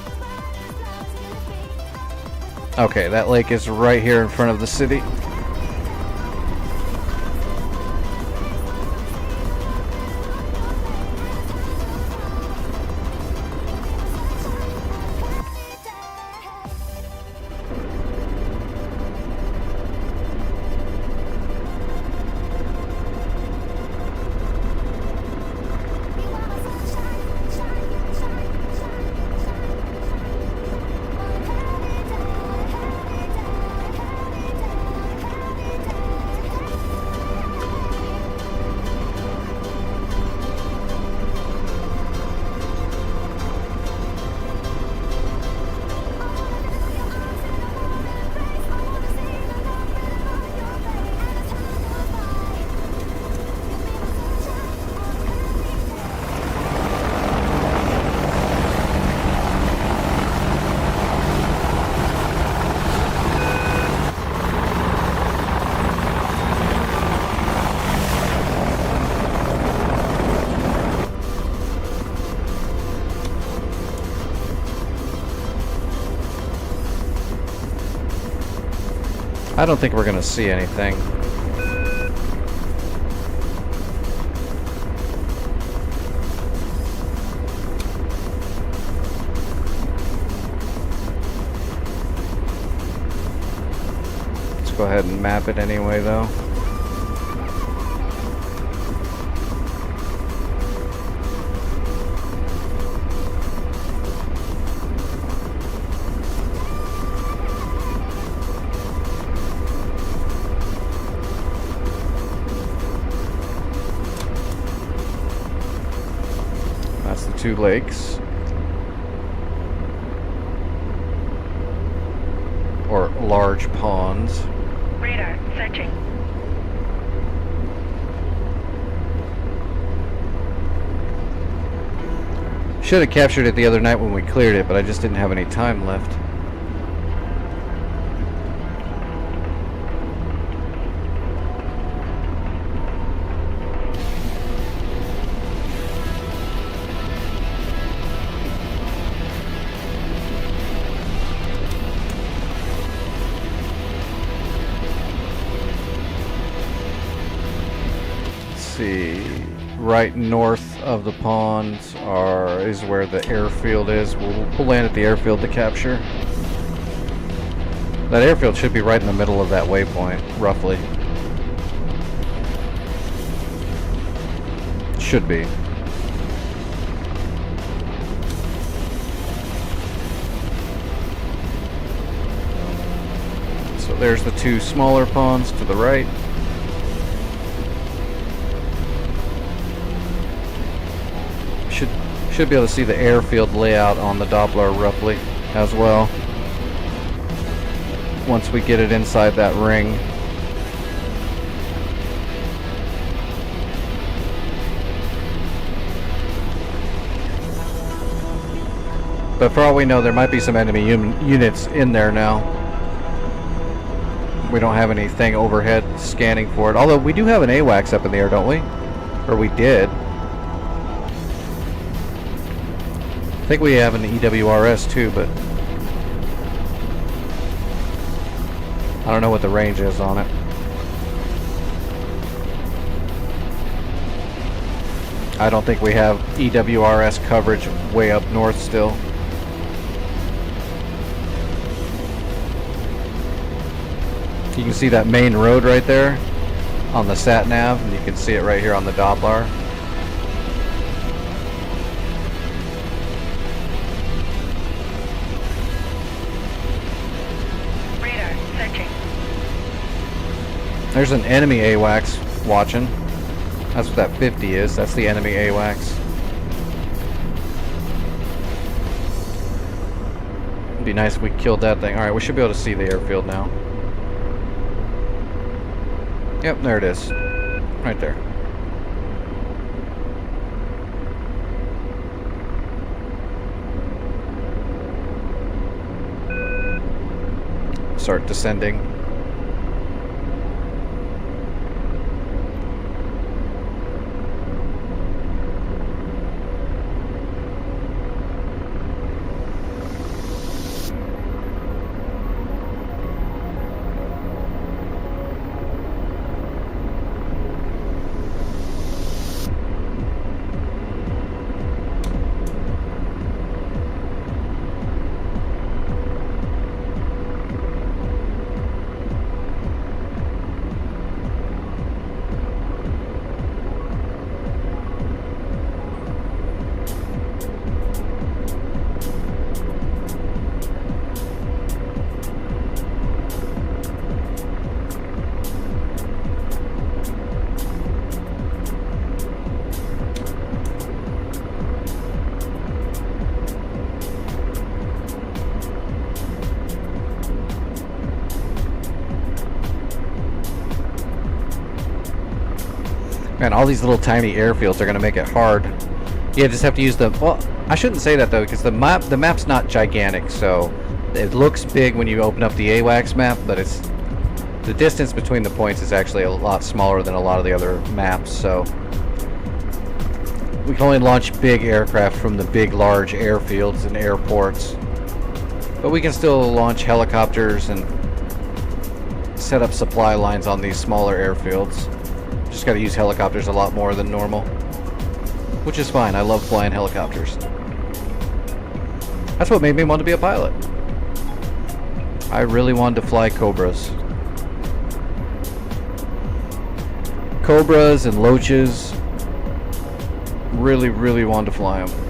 S1: Okay, that lake is right here in front of the city. I don't think we're gonna see anything. Let's go ahead and map it anyway, though. That's the two lakes. Or large ponds.
S4: Radar searching.
S1: Should have captured it the other night when we cleared it, but I just didn't have any time left. See, right north of the ponds is where the airfield is. We'll land at the airfield to capture. That airfield should be right in the middle of that waypoint, roughly. Should be. So there's the two smaller ponds to the right. Should be able to see the airfield layout on the Doppler roughly as well once we get it inside that ring. But for all we know, there might be some enemy units in there now. We don't have anything overhead scanning for it, although we do have an AWACS up in the air, don't we? Or we did. I think we have an EWRS too, but I don't know what the range is on it. I don't think we have EWRS coverage way up north still. You can see that main road right there on the sat nav, and you can see it right here on the Doppler. There's an enemy AWACS watching. That's what that 50 is. That's the enemy AWACS. It'd be nice if we killed that thing. Alright, we should be able to see the airfield now. Yep, there it is. Right there. Start descending. Man, all these little tiny airfields are going to make it hard. You just have to use the... Well, I shouldn't say that, though, because the map's not gigantic, so it looks big when you open up the AWACS map, but it's... The distance between the points is actually a lot smaller than a lot of the other maps, so... We can only launch big aircraft from the big, large airfields and airports. But we can still launch helicopters and set up supply lines on these smaller airfields. Just got to use helicopters a lot more than normal, which is fine. I love flying helicopters. That's what made me want to be a pilot. I really wanted to fly Cobras. Cobras and Loaches. Really, really wanted to fly them.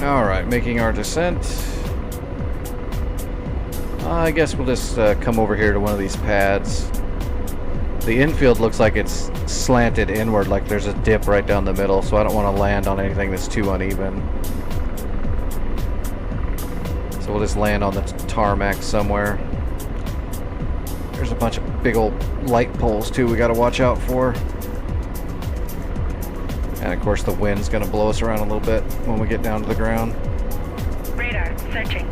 S1: Alright, making our descent. I guess we'll just come over here to one of these pads. The infield looks like it's slanted inward, like there's a dip right down the middle, so I don't want to land on anything that's too uneven. So we'll just land on the tarmac somewhere. There's a bunch of big old light poles too we gotta watch out for. And of course the wind's gonna blow us around a little bit when we get down to the ground.
S4: Radar searching.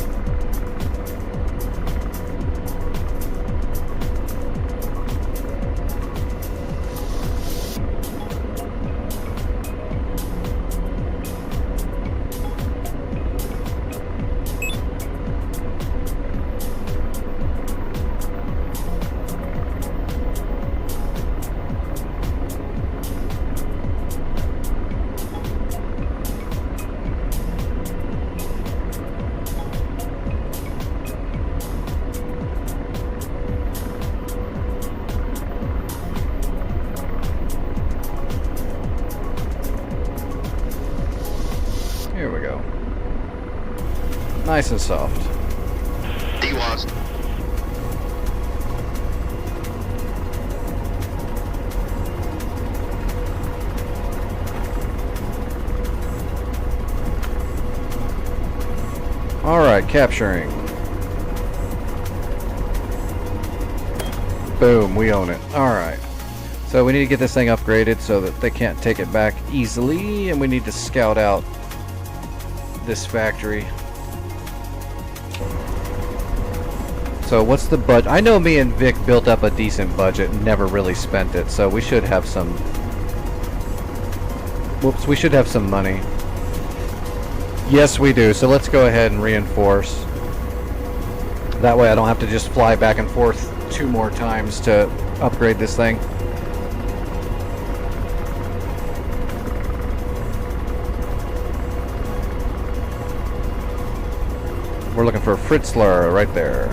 S1: Here we go. Nice and soft.
S5: DWAS.
S1: Alright, capturing. Boom, we own it. Alright. So we need to get this thing upgraded so that they can't take it back easily, and we need to scout out this factory. So what's the budget? I know me and Vic built up a decent budget and never really spent it, so we should have some... Whoops, we should have some money. Yes, we do. So let's go ahead and reinforce. That way I don't have to just fly back and forth 2 more times to upgrade this thing. We're looking for Fritzler right there.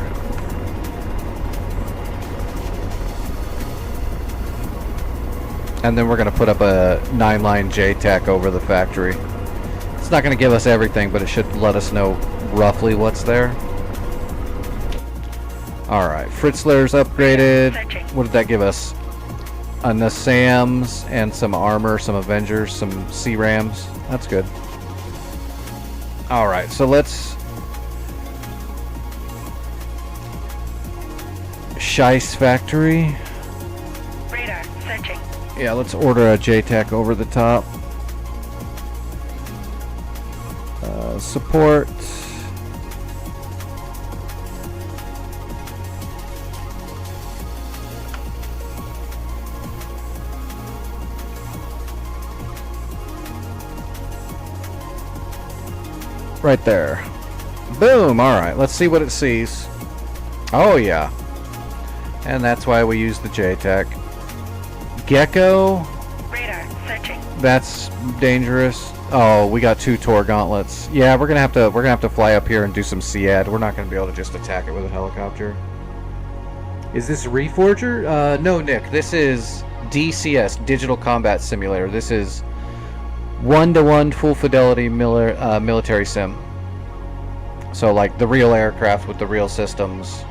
S1: And then we're going to put up a 9-line JTAC over the factory. It's not going to give us everything, but it should let us know roughly what's there. Alright, Fritzler's upgraded. What did that give us? A Nassams and some armor, some Avengers, some C-Rams. That's good. Alright, so let's... Scheiss factory.
S4: Radar searching.
S1: Yeah, let's order a JTAC over the top. Support. Right there. Boom! Alright, let's see what it sees. Oh yeah. And that's why we use the JTAC. Gecko.
S4: Radar searching.
S1: That's dangerous. Oh, we got 2 Tor gauntlets. Yeah, we're gonna have to fly up here and do some SEAD. We're not gonna be able to just attack it with a helicopter. Is this Reforger? No, Nick. This is DCS, Digital Combat Simulator. This is 1-to-1 full fidelity military sim. So like the real aircraft with the real systems.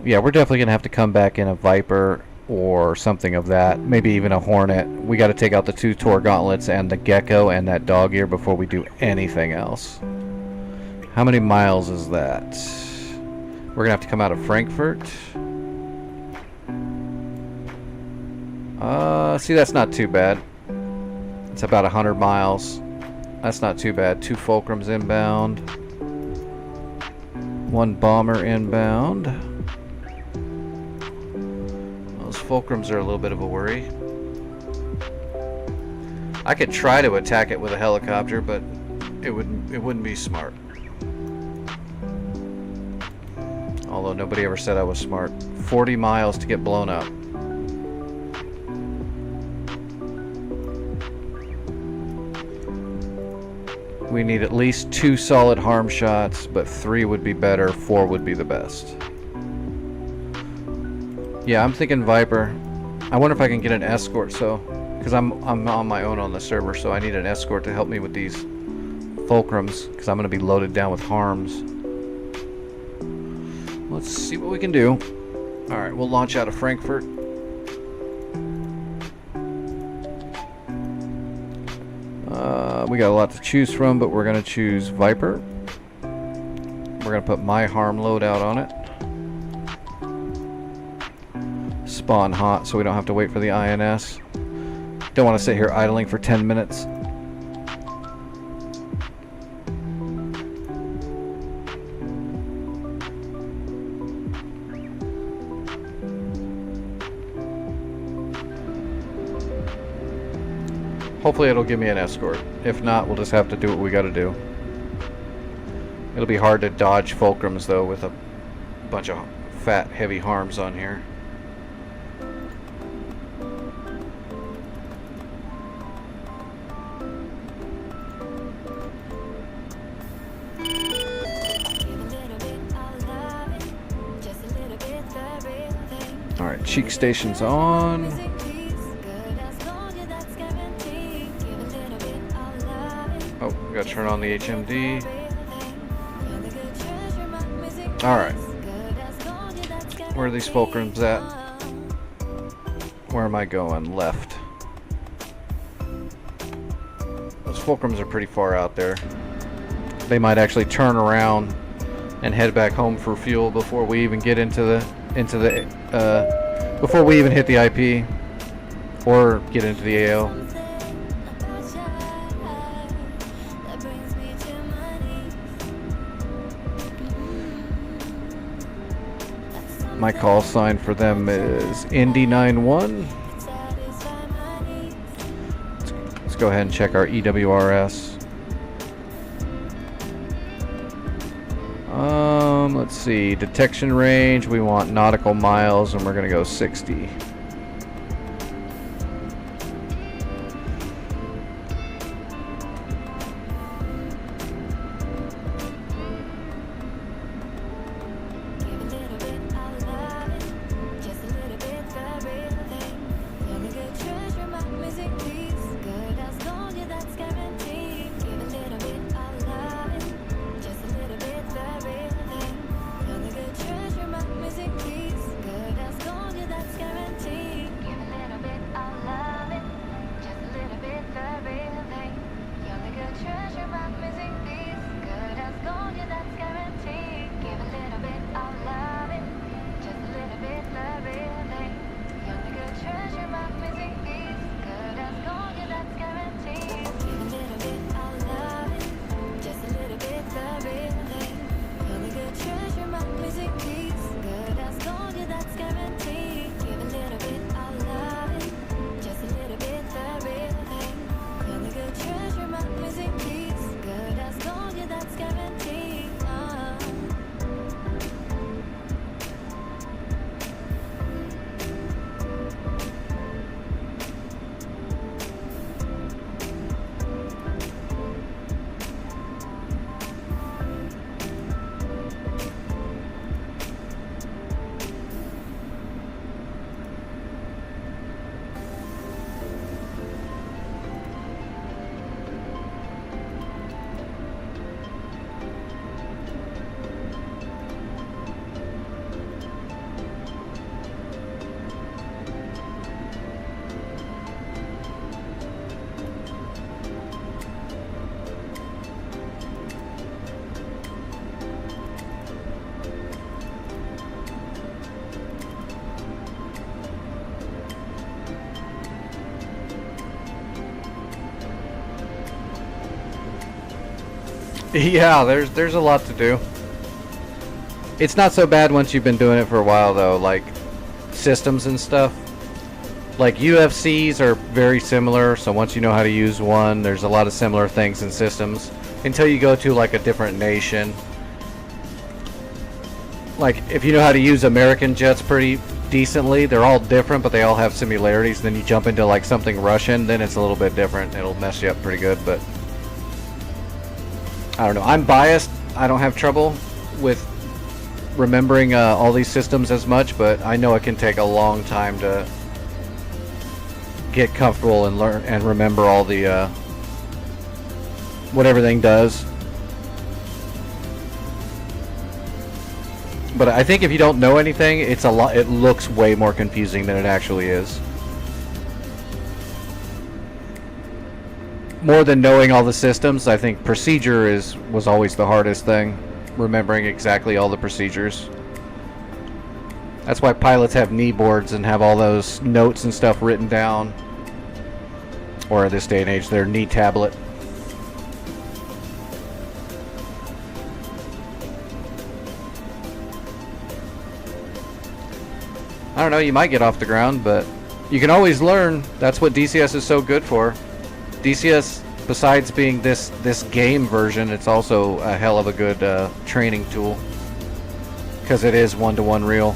S1: Yeah, we're definitely gonna have to come back in a Viper or something of that. Maybe even a Hornet. We got to take out the 2 Tor gauntlets and the Gecko and that dog ear before we do anything else. How many miles is that? We're gonna have to come out of Frankfurt. See, that's not too bad. It's about 100 miles. That's not too bad. 2 fulcrums inbound. 1 bomber inbound. Those fulcrums are a little bit of a worry. I could try to attack it with a helicopter, but it wouldn't be smart. Although nobody ever said I was smart. 40 miles to get blown up. We need at least 2 solid harm shots, but 3 would be better, 4 would be the best. Yeah, I'm thinking Viper. I wonder if I can get an escort, because I'm on my own on the server, so I need an escort to help me with these fulcrums, because I'm going to be loaded down with harms. Let's see what we can do. Alright, we'll launch out of Frankfurt. We got a lot to choose from, but we're going to choose Viper. We're going to put my harm load out on it. Spawn hot so we don't have to wait for the INS. Don't want to sit here idling for 10 minutes. Hopefully it'll give me an escort. If not, we'll just have to do what we gotta do. It'll be hard to dodge fulcrums though with a bunch of fat, heavy harms on here. Alright, cheek station's on. Oh, we gotta turn on the HMD. Alright. Where are these fulcrums at? Where am I going? Left. Those fulcrums are pretty far out there. They might actually turn around and head back home for fuel before we even get before we even hit the IP or get into the AO. My call sign for them is Indy 91. Let's go ahead and check our EWRS. Let's see, detection range, we want nautical miles, and we're gonna go 60. Yeah, there's a lot to do. It's not so bad once you've been doing it for a while though, like systems and stuff. Like UFCs are very similar, so once you know how to use one, there's a lot of similar things in systems until you go to like a different nation. Like if you know how to use American jets pretty decently, they're all different, but they all have similarities. Then you jump into like something Russian, then it's a little bit different. It'll mess you up pretty good, but I don't know. I'm biased. I don't have trouble with remembering all these systems as much, but I know it can take a long time to get comfortable and learn and remember all the what everything does. But I think if you don't know anything, it's a lot. It looks way more confusing than it actually is. More than knowing all the systems, I think procedure was always the hardest thing. Remembering exactly all the procedures. That's why pilots have knee boards and have all those notes and stuff written down. Or in this day and age, their knee tablet. I don't know, you might get off the ground, but you can always learn. That's what DCS is so good for. DCS, besides being this game version, it's also a hell of a good training tool. Because it is one-to-one real.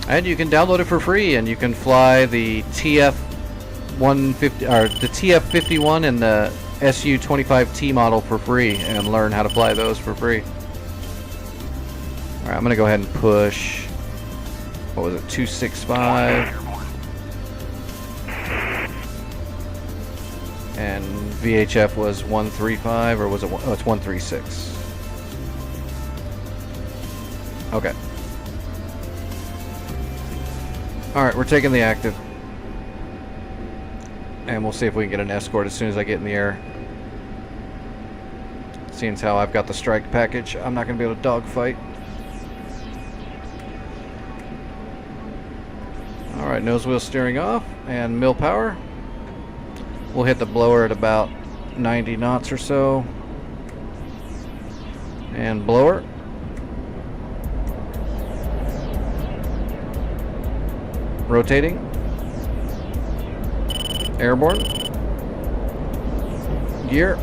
S1: And you can download it for free, and you can fly the TF-150 or the TF-51 and the SU-25T model for free, and learn how to fly those for free. All right, I'm gonna go ahead and push. What was it? 265. And VHF was 135, or was it? Oh, it's 136. Okay. Alright, we're taking the active. And we'll see if we can get an escort as soon as I get in the air. Seeing as how I've got the strike package, I'm not going to be able to dogfight. Alright, nose wheel steering off, and mill power. We'll hit the blower at about 90 knots or so. And blower. Rotating. Airborne. Gear.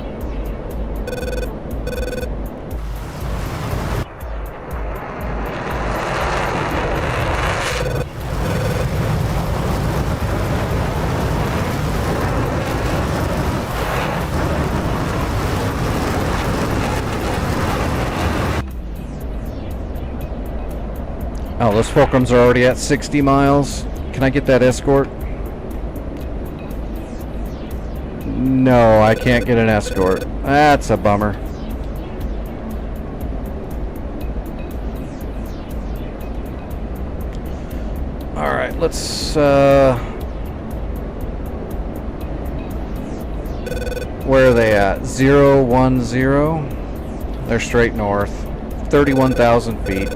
S1: Oh, those fulcrums are already at 60 miles. Can I get that escort? No, I can't get an escort. That's a bummer. Alright, let's where are they at? 010. They're straight north. 31,000 feet.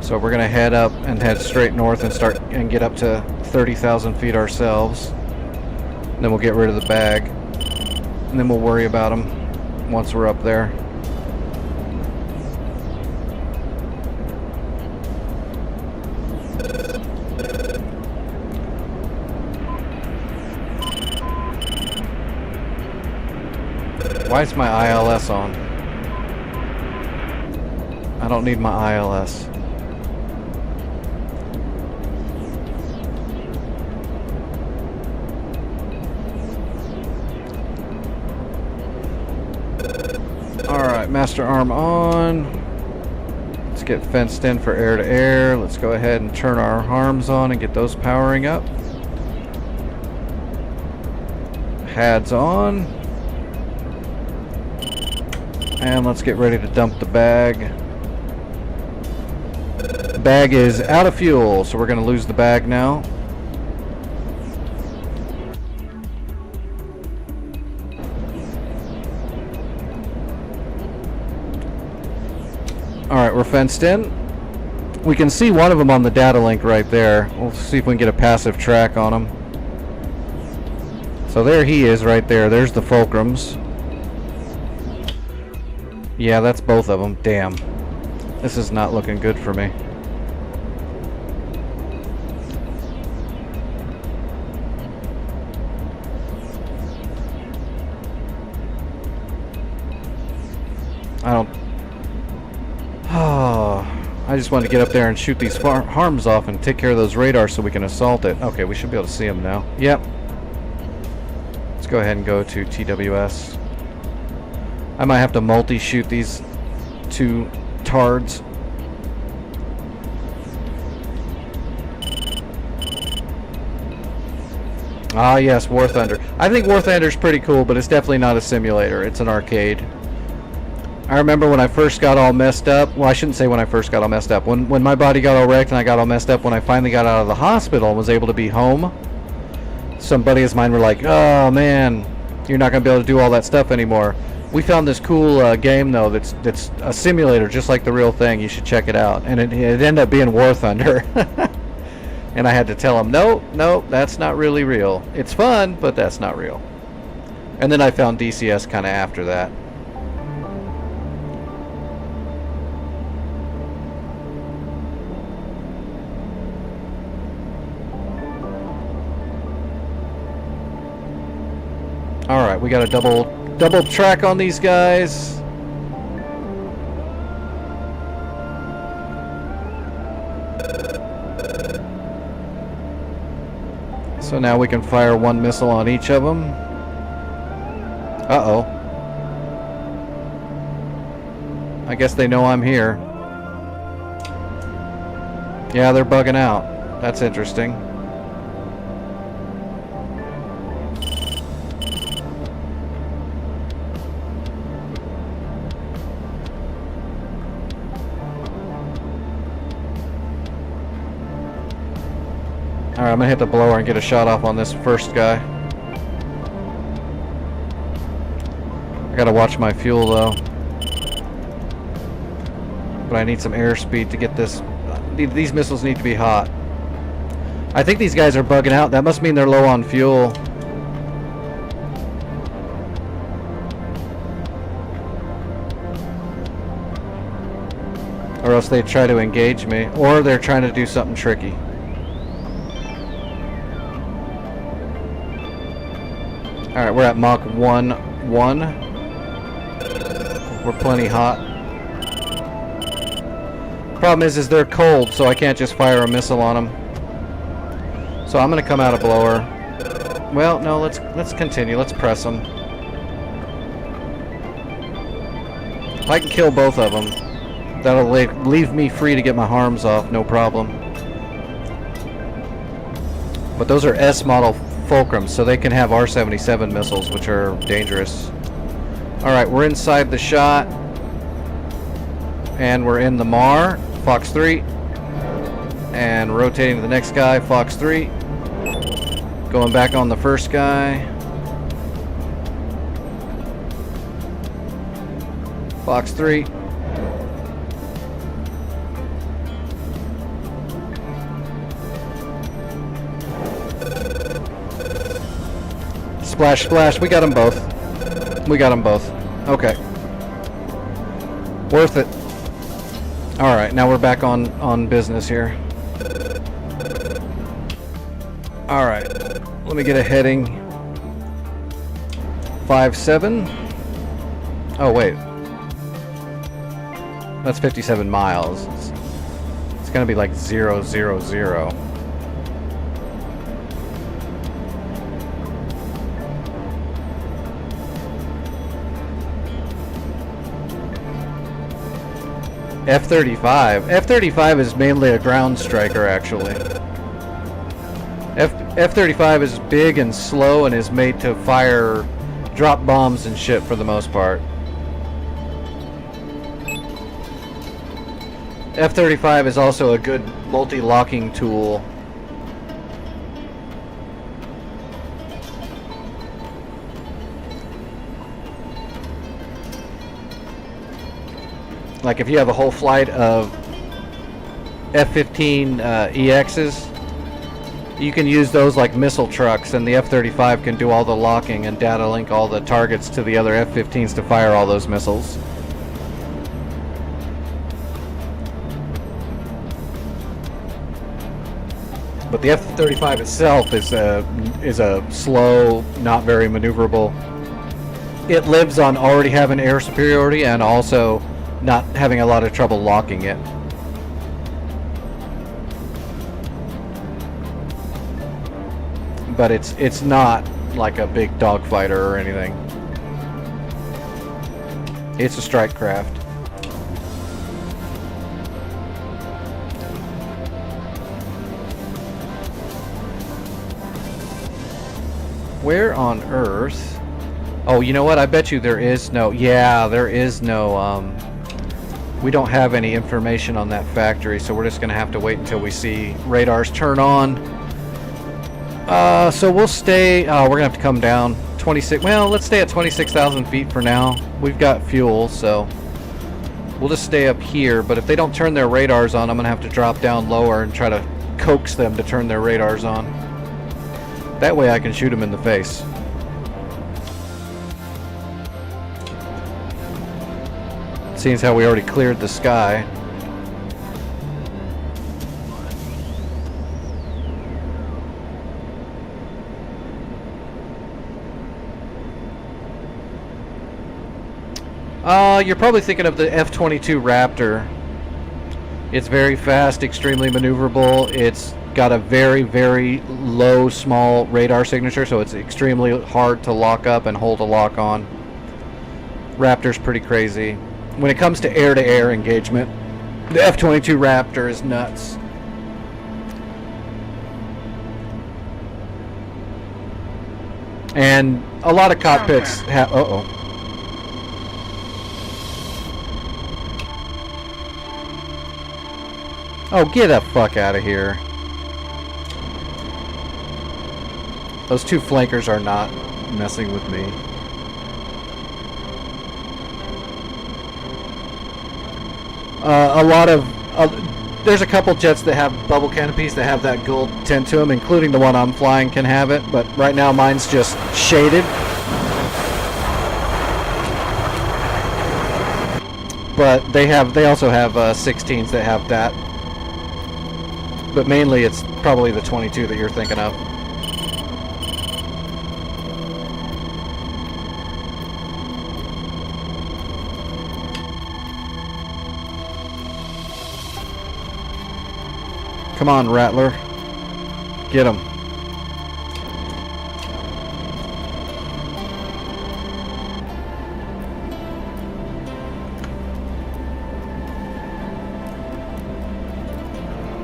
S1: So we're gonna head up and head straight north and start and get up to 30,000 feet ourselves. And then we'll get rid of the bag, and then we'll worry about them once we're up there. Why is my ILS on? I don't need my ILS. Alright, master arm on. Let's get fenced in for air to air. Let's go ahead and turn our arms on and get those powering up. Pads on. And let's get ready to dump the bag. The bag is out of fuel, so we're going to lose the bag now. Alright, we're fenced in. We can see one of them on the data link right there. We'll see if we can get a passive track on them. It's So there he is right there. There's the fulcrums. Yeah, that's both of them. Damn. This is not looking good for me. I don't... Oh, I just wanted to get up there and shoot these harms off and take care of those radars so we can assault it. Okay, we should be able to see them now. Yep. Let's go ahead and go to TWS. I might have to multi-shoot these two tards. Ah, yes, War Thunder. I think War Thunder's pretty cool, but it's definitely not a simulator. It's an arcade. I remember when I first got all messed up. Well, I shouldn't say when I first got all messed up. When my body got all wrecked and I got all messed up, when I finally got out of the hospital and was able to be home, some buddies of mine were like, "Oh man, you're not gonna be able to do all that stuff anymore." We found this cool game though that's a simulator just like the real thing. You should check it out. And it ended up being War Thunder. And I had to tell them, no, that's not really real. It's fun, but that's not real. And then I found DCS kind of after that. Alright, we got a double track on these guys. So now we can fire one missile on each of them. Uh-oh. I guess they know I'm here. Yeah, they're bugging out. That's interesting. Alright, I'm gonna hit the blower and get a shot off on this first guy. I gotta watch my fuel though. But I need some airspeed to get this. These missiles need to be hot. I think these guys are bugging out. That must mean they're low on fuel. Or else they try to engage me. Or they're trying to do something tricky. Alright, we're at Mach 1-1. We're plenty hot. Problem is they're cold, so I can't just fire a missile on them. So I'm gonna come out of blower. Well, no, let's continue. Let's press them. If I can kill both of them, that'll leave me free to get my harms off, no problem. But those are S model fulcrums, so they can have R-77 missiles, which are dangerous. Alright, we're inside the shot. And we're in the MAR, Fox 3. And rotating to the next guy, Fox 3. Going back on the first guy. Fox 3. Splash, splash. We got them both. We got them both. Okay. Worth it. Alright, now we're back on business here. Alright. Let me get a heading. 5-7. Oh, wait. That's 57 miles. It's gonna be like 000. F-35. F-35 is mainly a ground striker, actually. F-35 is big and slow and is made to fire drop bombs and shit for the most part. F-35 is also a good multi-locking tool. Like if you have a whole flight of F-15 EXs, You can use those like missile trucks, and the F-35 can do all the locking and data link all the targets to the other F-15s to fire all those missiles. But the F-35 itself is a slow, not very maneuverable. It lives on already having air superiority and also not having a lot of trouble locking it. But it's not like a big dogfighter or anything. It's a strike craft. Where on earth? Oh, you know what? I bet you there is no... Yeah, there is no... we don't have any information on that factory, so we're just going to have to wait until we see radars turn on. So we'll stay... we're going to have to come down 26... Well, let's stay at 26,000 feet for now. We've got fuel, so... We'll just stay up here, but if they don't turn their radars on, I'm going to have to drop down lower and try to coax them to turn their radars on. That way I can shoot them in the face. Seeing as how we already cleared the sky. You're probably thinking of the F-22 Raptor. It's very fast, extremely maneuverable. It's got a very, very low, small radar signature, so it's extremely hard to lock up and hold a lock on. Raptor's pretty crazy. When it comes to air-to-air engagement, the F-22 Raptor is nuts. And a lot of cockpits have... Uh-oh. Oh, get the fuck out of here. Those two flankers are not messing with me. A lot of... there's a couple jets that have bubble canopies that have that gold tint to them, including the one I'm flying can have it, but right now mine's just shaded. But they also have 16s that have that. But mainly it's probably the 22 that you're thinking of. Come on, Rattler. Get him.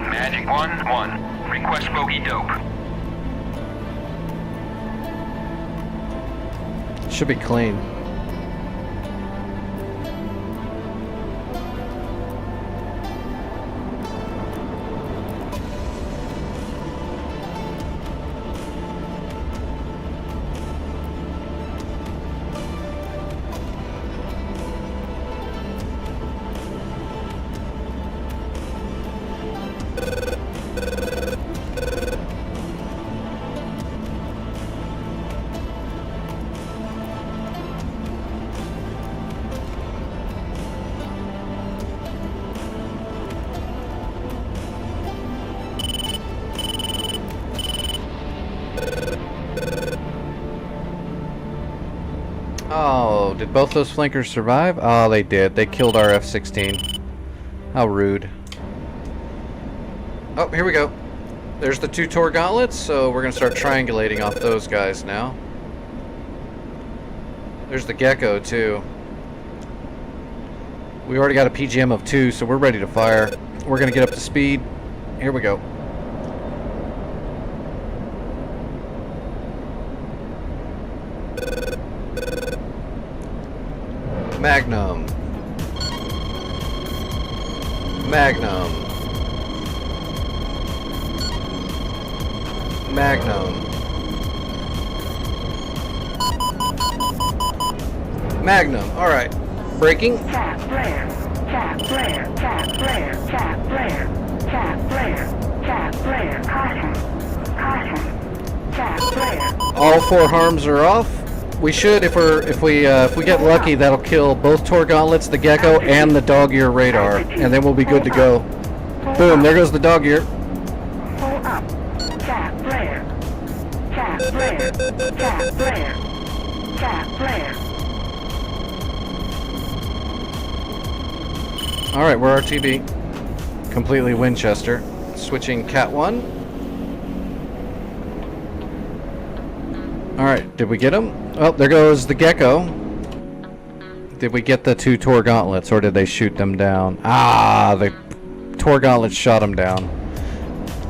S2: Magic 1-1. Request bogey dope.
S1: Should be clean. Oh, did both those flankers survive? Oh, they did. They killed our F-16. How rude. Oh, here we go. There's the two Tor gauntlets, so we're going to start triangulating off those guys now. There's the Gecko, too. We already got a PGM of 2, so we're ready to fire. We're going to get up to speed. Here we go. Magnum. Magnum. Magnum. Magnum. Alright. Braking.
S4: Tap flare. Tap flare. Tap flare. Tap flare. Tap flare. Tap flare. Caution.
S1: All 4 harms are off. We should, if we get lucky, that'll kill both Tor gauntlets, the gecko, and the dog ear radar, and then we'll be good to go. Boom! There goes the dog ear.
S4: Pull up. Tap flare. Tap flare. Tap flare. Tap flare.
S1: All right, we're RTB. Completely Winchester. Switching Cat 1. All right, did we get him? Oh, there goes the gecko. Did we get the 2 Tor gauntlets, or did they shoot them down? Ah, the Tor gauntlets shot them down.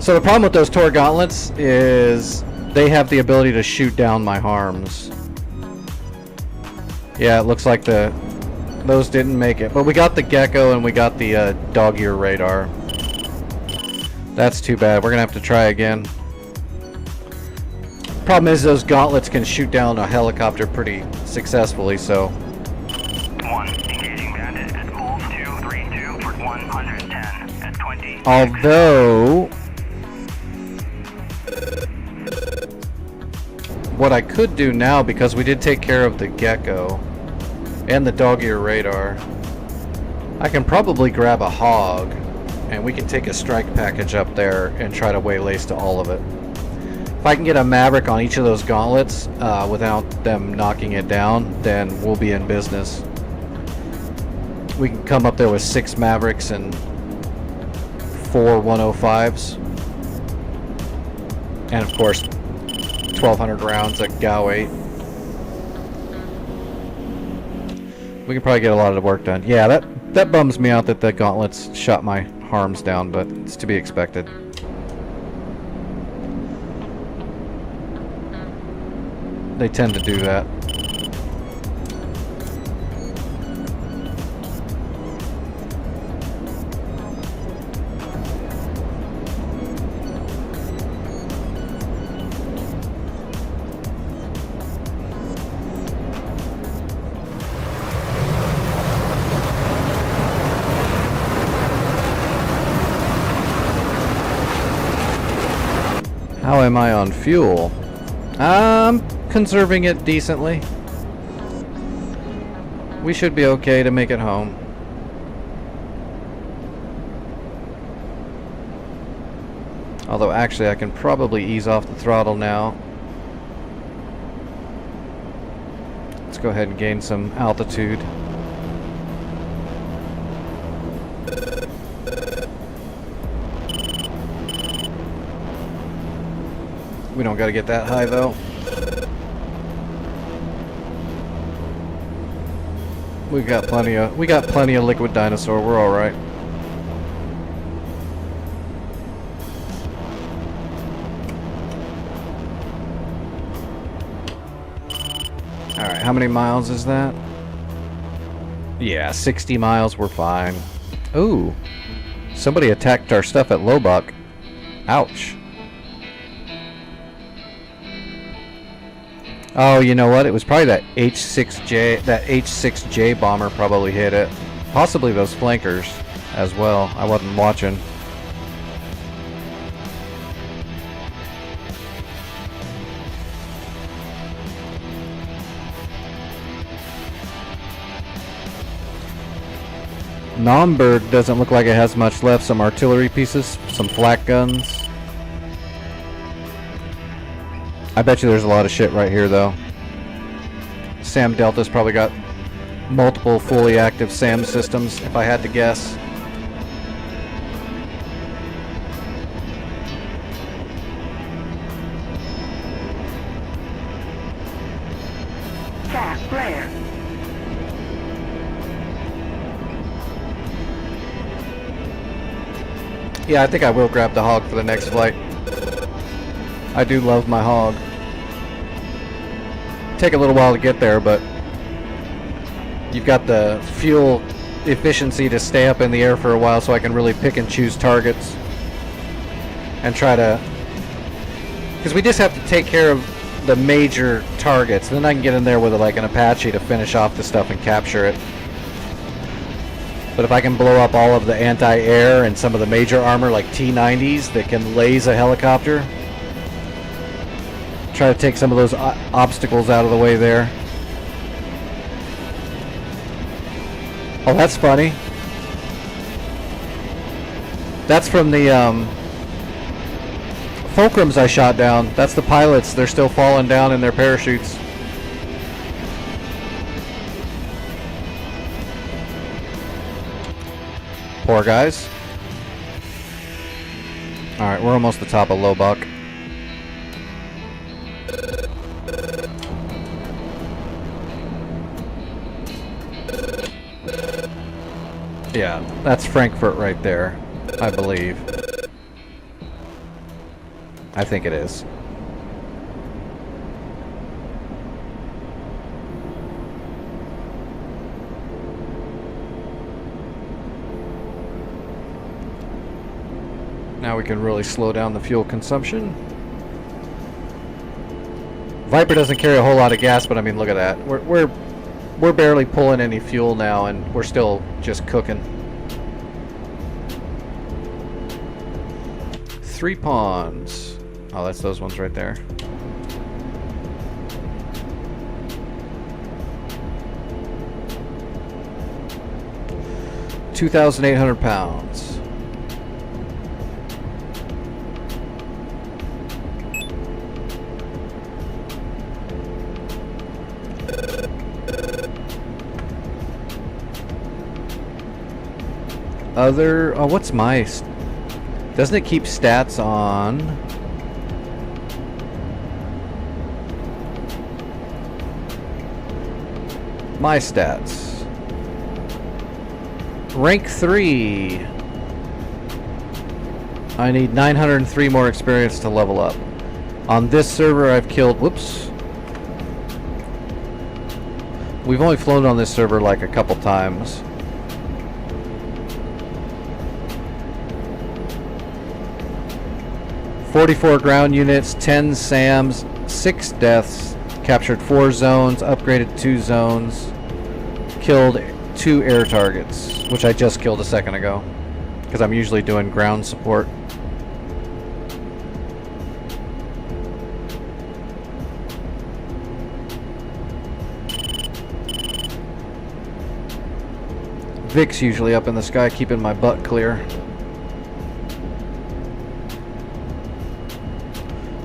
S1: So the problem with those Tor gauntlets is they have the ability to shoot down my harms. Yeah, it looks like those didn't make it. But we got the gecko and we got the dog ear radar. That's too bad. We're going to have to try again. Problem is those gauntlets can shoot down a helicopter pretty successfully, so...
S2: 1, engaging bandit at pool 232 for 110 at 20.
S1: Although... what I could do now, because we did take care of the gecko and the dog ear radar, I can probably grab a hog and we can take a strike package up there and try to waylay to all of it. If I can get a Maverick on each of those gauntlets without them knocking it down, then we'll be in business. We can come up there with 6 Mavericks and 4 105s. And of course, 1,200 rounds at GAU 8. We can probably get a lot of the work done. Yeah, that bums me out that the gauntlets shot my harms down, but it's to be expected. They tend to do that. How am I on fuel? I'm conserving it decently. We should be okay to make it home. Although actually I can probably ease off the throttle now. Let's go ahead and gain some altitude. We don't got to get that high though. We got plenty of liquid dinosaur. We're all right. All right, how many miles is that? Yeah, 60 miles. We're fine. Ooh, somebody attacked our stuff at Lobach. Ouch. Oh, you know what? It was probably that H6J bomber probably hit it. Possibly those flankers as well. I wasn't watching. Naumburg doesn't look like it has much left. Some artillery pieces, some flak guns. I bet you there's a lot of shit right here, though. Sam Delta's probably got multiple fully active SAM systems, if I had to guess.
S4: Tap flare.
S1: Yeah, I think I will grab the hog for the next flight. I do love my hog. Take a little while to get there, but you've got the fuel efficiency to stay up in the air for a while, so I can really pick and choose targets and try to, because we just have to take care of the major targets, then I can get in there with like an Apache to finish off the stuff and capture it. But if I can blow up all of the anti-air and some of the major armor like T-90s that can laze a helicopter, Try to take some of those obstacles out of the way there. Oh, that's funny. That's from the fulcrums I shot down. That's the pilots. They're still falling down in their parachutes. Poor guys. Alright, we're almost the top of Lobach. Yeah, that's Frankfurt right there, I believe. I think it is. Now we can really slow down the fuel consumption. Viper doesn't carry a whole lot of gas, but I mean, look at that. We're barely pulling any fuel now, and we're still just cooking. 3 pawns. Oh, that's those ones right there. £2,800. Other, oh, what's my, doesn't it keep stats on? My stats. Rank 3. I need 903 more experience to level up. On this server I've killed, whoops. We've only flown on this server like a couple times. "44 ground units, 10 SAMs, 6 deaths, captured 4 zones, upgraded 2 zones, killed 2 air targets," which I just killed a second ago, because I'm usually doing ground support. Vic's usually up in the sky keeping my butt clear,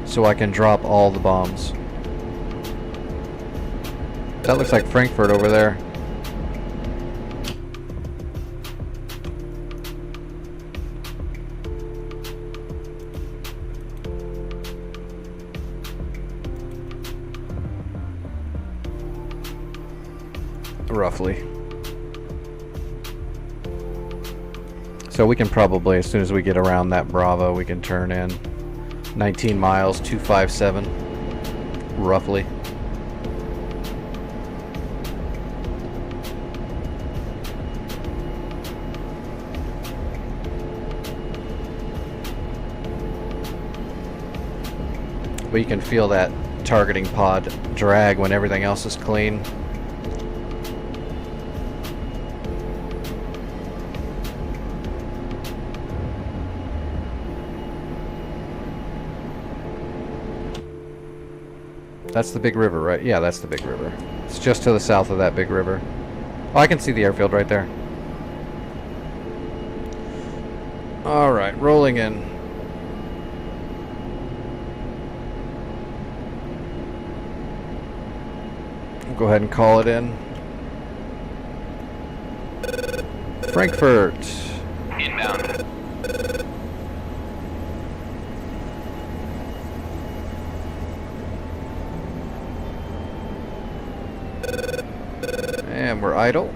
S1: so I can drop all the bombs. That looks like Frankfurt over there. Roughly. So we can probably, as soon as we get around that Bravo, we can turn in 19 miles, 257, roughly. But you can feel that targeting pod drag when everything else is clean. That's the big river, right? Yeah, that's the big river. It's just to the south of that big river. Oh, I can see the airfield right there. Alright, rolling in. We'll go ahead and call it in. Frankfurt.
S2: Inbound.
S1: And we're idle.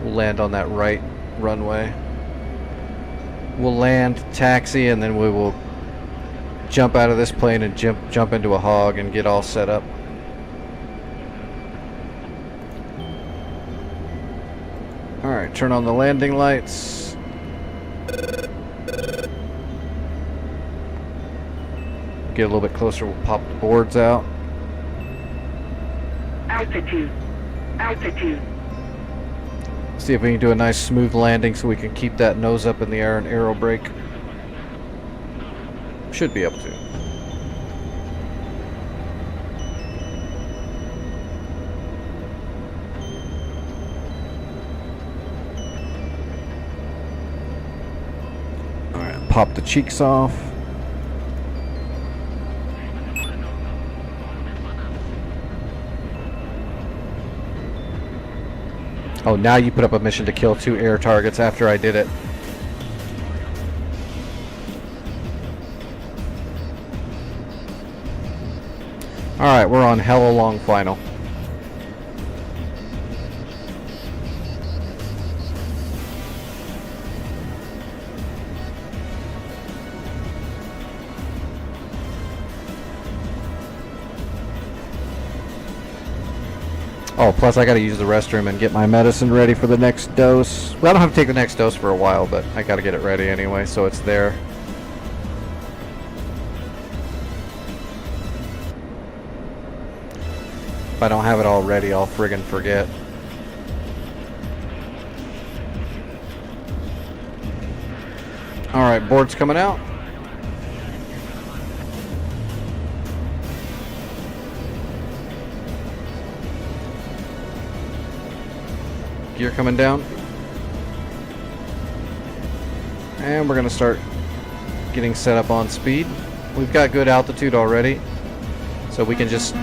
S1: We'll land on that right runway. We'll land, taxi, and then we will jump out of this plane and jump into a hog and get all set up. Alright, turn on the landing lights. Get a little bit closer, we'll pop the boards out.
S4: Altitude. Altitude.
S1: See if we can do a nice smooth landing so we can keep that nose up in the air and aero brake. Should be able to. Alright, pop the cheeks off. Oh, now you put up a mission to kill 2 air targets after I did it. Alright, we're on hella long final. Oh, plus I gotta use the restroom and get my medicine ready for the next dose. Well, I don't have to take the next dose for a while, but I gotta get it ready anyway, so it's there. If I don't have it all ready, I'll friggin' forget. Alright, board's coming out. Gear coming down. And we're gonna start getting set up on speed. We've got good altitude already, so we can just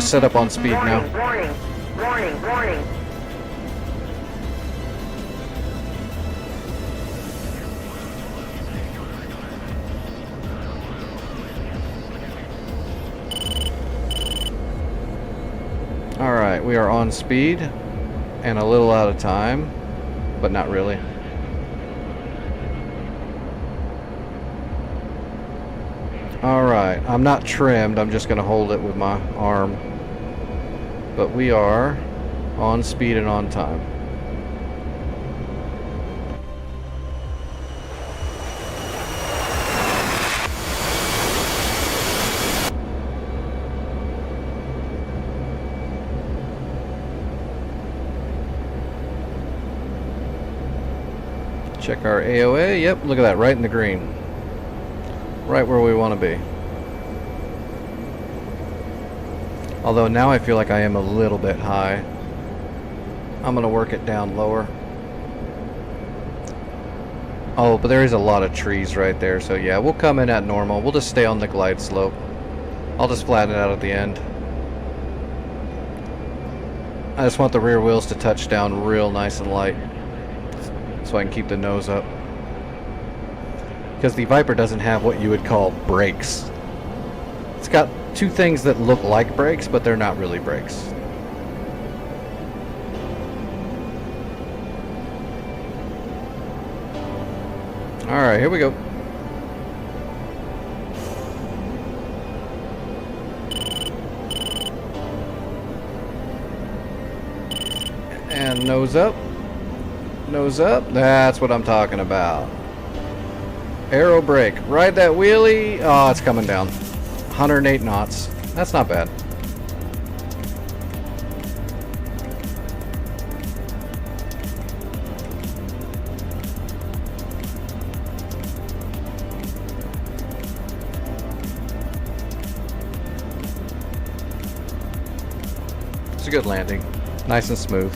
S1: set up on speed now.
S6: Warning, warning, warning.
S1: Alright, we are on speed and a little out of time, but not really. Alright, I'm not trimmed, I'm just going to hold it with my arm. But we are on speed and on time. Check our AOA. Yep, look at that, right in the green. Right where we want to be. Although now I feel like I am a little bit high. I'm going to work it down lower. Oh, but there is a lot of trees right there, so yeah, we'll come in at normal. We'll just stay on the glide slope. I'll just flatten it out at the end. I just want the rear wheels to touch down real nice and light, so I can keep the nose up. Because the Viper doesn't have what you would call brakes. It's got two things that look like brakes, but they're not really brakes. Alright, here we go. And nose up. Nose up. That's what I'm talking about. Aero brake. Ride that wheelie. Oh, it's coming down. 108 knots. That's not bad. It's a good landing. Nice and smooth.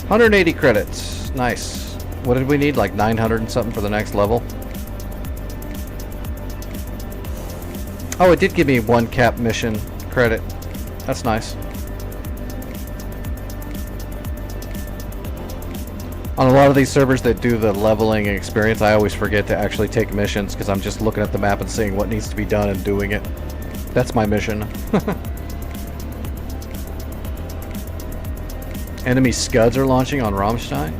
S1: 180 credits. Nice. What did we need? Like 900 and something for the next level? Oh, it did give me one cap mission credit. That's nice. On a lot of these servers that do the leveling experience, I always forget to actually take missions because I'm just looking at the map and seeing what needs to be done and doing it. That's my mission. Enemy Scuds are launching on Rammstein?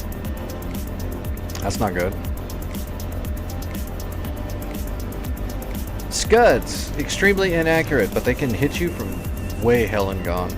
S1: That's not good. Scuds! Extremely inaccurate, but they can hit you from way hell and gone.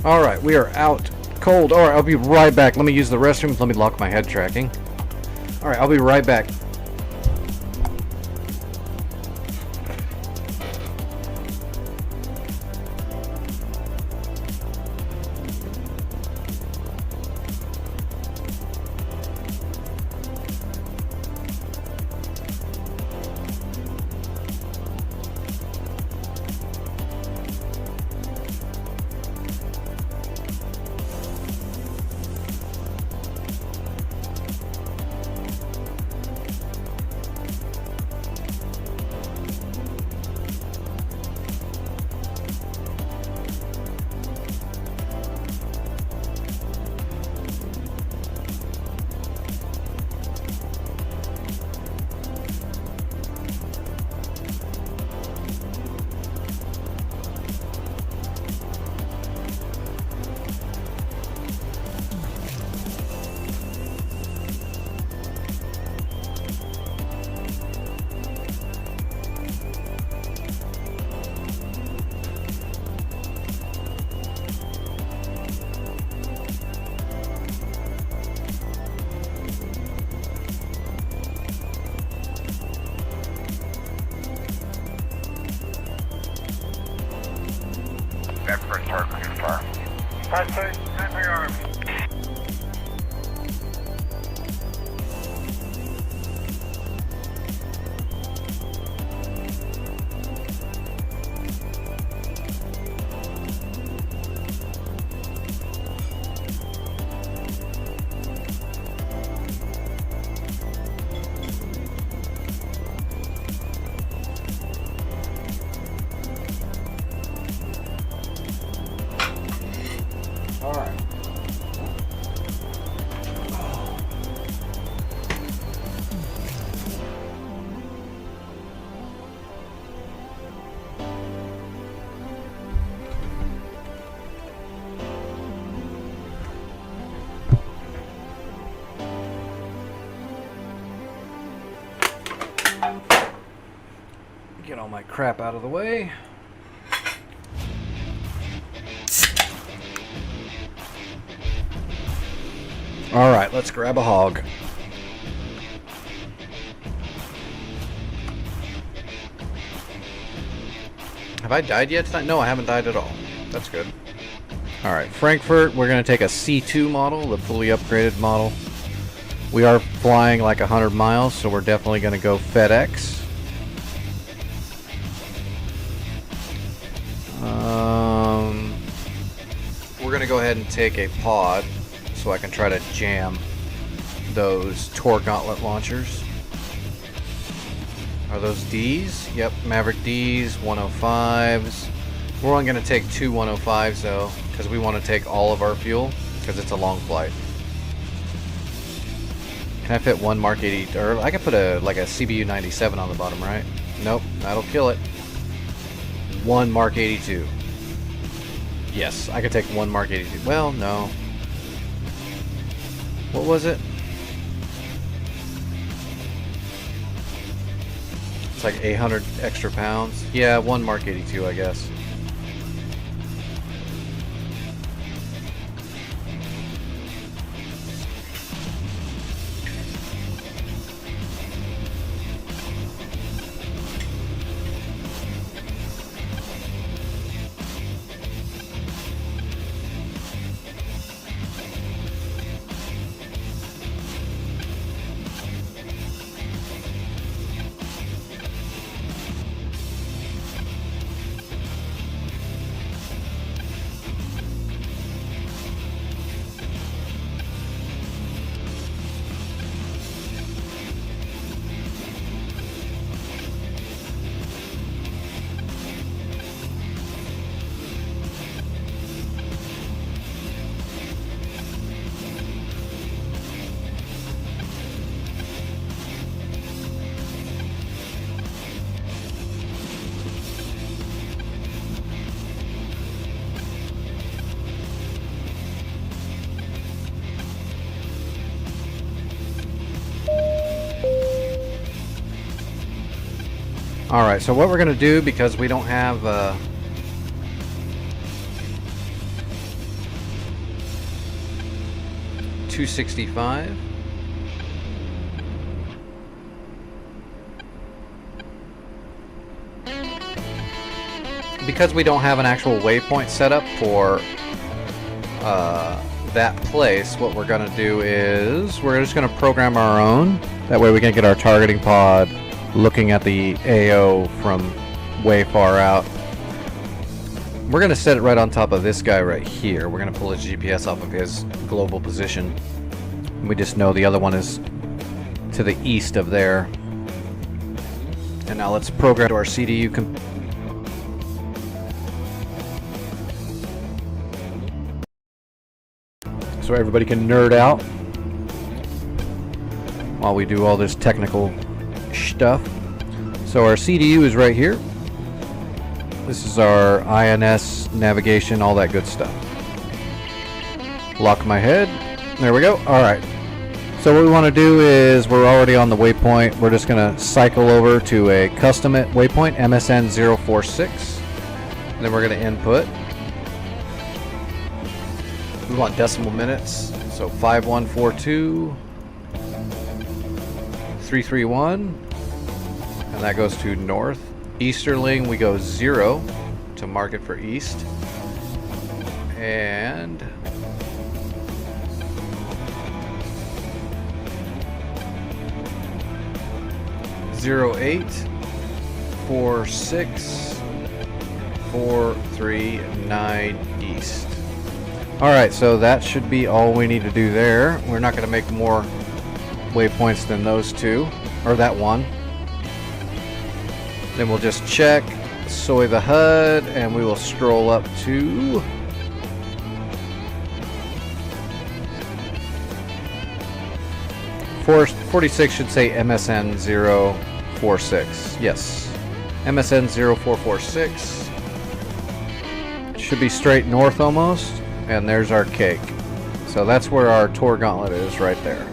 S1: Alright, we are out cold. Alright, I'll be right back. Let me use the restroom. Let me lock my head tracking. Alright, I'll be right back.
S2: Bedford Circle confirmed.
S6: Password, Henry Army.
S1: Alright. Get all my crap out of the way. Alright, let's grab a hog. Have I died yet tonight? No, I haven't died at all. That's good. Alright, Frankfurt, we're going to take a C2 model, the fully upgraded model. We are flying like 100 miles, so we're definitely going to go FedEx. We're going to go ahead and take a pod so I can try to jam those Tor Gauntlet launchers. Are those Ds? Yep, Maverick Ds, 105s. We're only going to take 2 105s though, because we want to take all of our fuel, because it's a long flight. Can I fit one Mark 80, or I could put a CBU 97 on the bottom, right? Nope, that'll kill it. One Mark 82. Yes, I could take one Mark 82. Well, no. What was it? It's like 800 extra pounds. Yeah, one Mark 82, I guess. Alright, so what we're going to do, because we don't have 265. Because we don't have an actual waypoint set up for that place, what we're going to do is we're just going to program our own. That way we can get our targeting pod looking at the AO from way far out. We're going to set it right on top of this guy right here. We're going to pull his GPS off of his global position. We just know the other one is to the east of there. And now let's program to our CDU so everybody can nerd out while we do all this technical stuff. So our CDU is right here. This is our INS navigation, all that good stuff. Lock my head. There we go. All right. So what we want to do is we're already on the waypoint. We're just going to cycle over to a custom waypoint, MSN 046. And then we're going to input. We want decimal minutes. So 5142 331. And that goes to north. Easterling, we go 0 to mark it for east. And 0846-439 east. Alright, so that should be all we need to do there. We're not going to make more waypoints than those two, or that one. Then we'll just check, soy the HUD, and we will scroll up to 46 should say MSN 046. Yes. MSN 0446. Should be straight north almost. And there's our cake. So that's where our tour gauntlet is right there.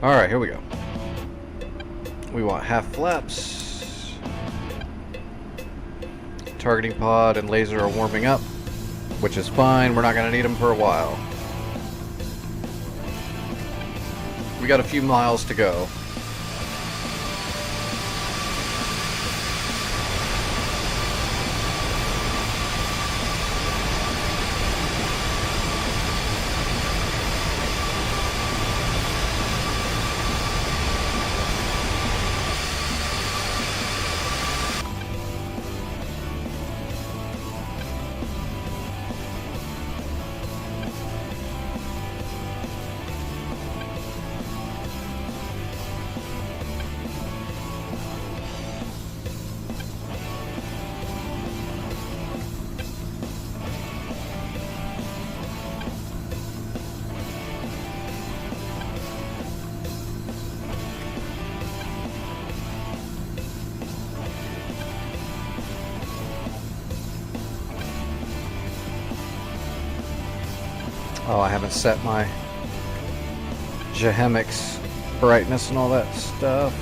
S1: Alright, here we go. We want half flaps. Targeting pod and laser are warming up, which is fine. We're not going to need them for a while. We got a few miles to go. Oh, I haven't set my Jahemic's brightness and all that stuff.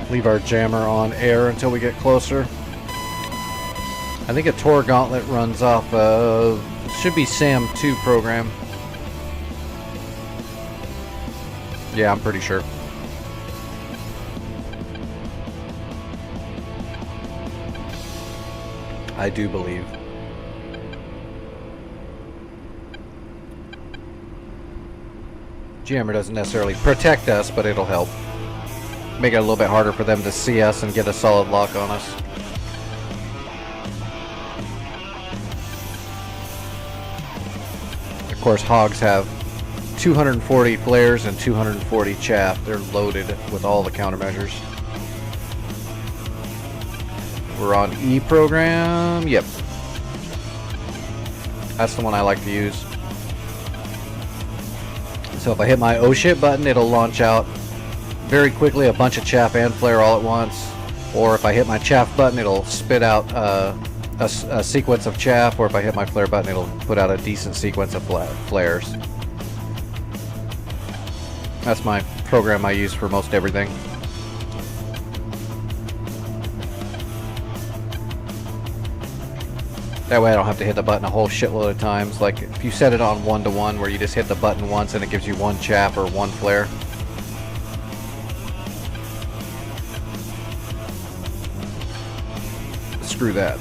S1: Leave our jammer on air until we get closer. I think a tour gauntlet runs off of, should be SAM 2 program. Yeah, I'm pretty sure. I do believe. Jammer doesn't necessarily protect us, but it'll help. Make it a little bit harder for them to see us and get a solid lock on us. Of course, hogs have 240 flares and 240 chaff. They're loaded with all the countermeasures. We're on E program. Yep. That's the one I like to use. So if I hit my oh shit button, it'll launch out very quickly a bunch of chaff and flare all at once, or if I hit my chaff button, it'll spit out a sequence of chaff, or if I hit my flare button, it'll put out a decent sequence of flares. That's my program I use for most everything. That way I don't have to hit the button a whole shitload of times. Like if you set it on 1-to-1 where you just hit the button once and it gives you one chaff or one flare. Screw that.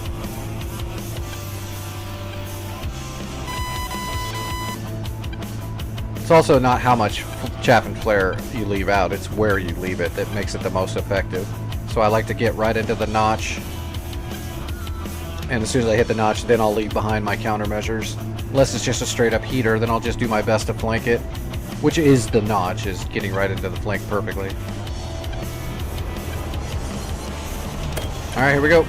S1: It's also not how much chaff and flare you leave out, it's where you leave it that makes it the most effective. So I like to get right into the notch, and as soon as I hit the notch, then I'll leave behind my countermeasures. Unless it's just a straight up heater, then I'll just do my best to flank it, which is the notch, is getting right into the flank perfectly. Alright, here we go.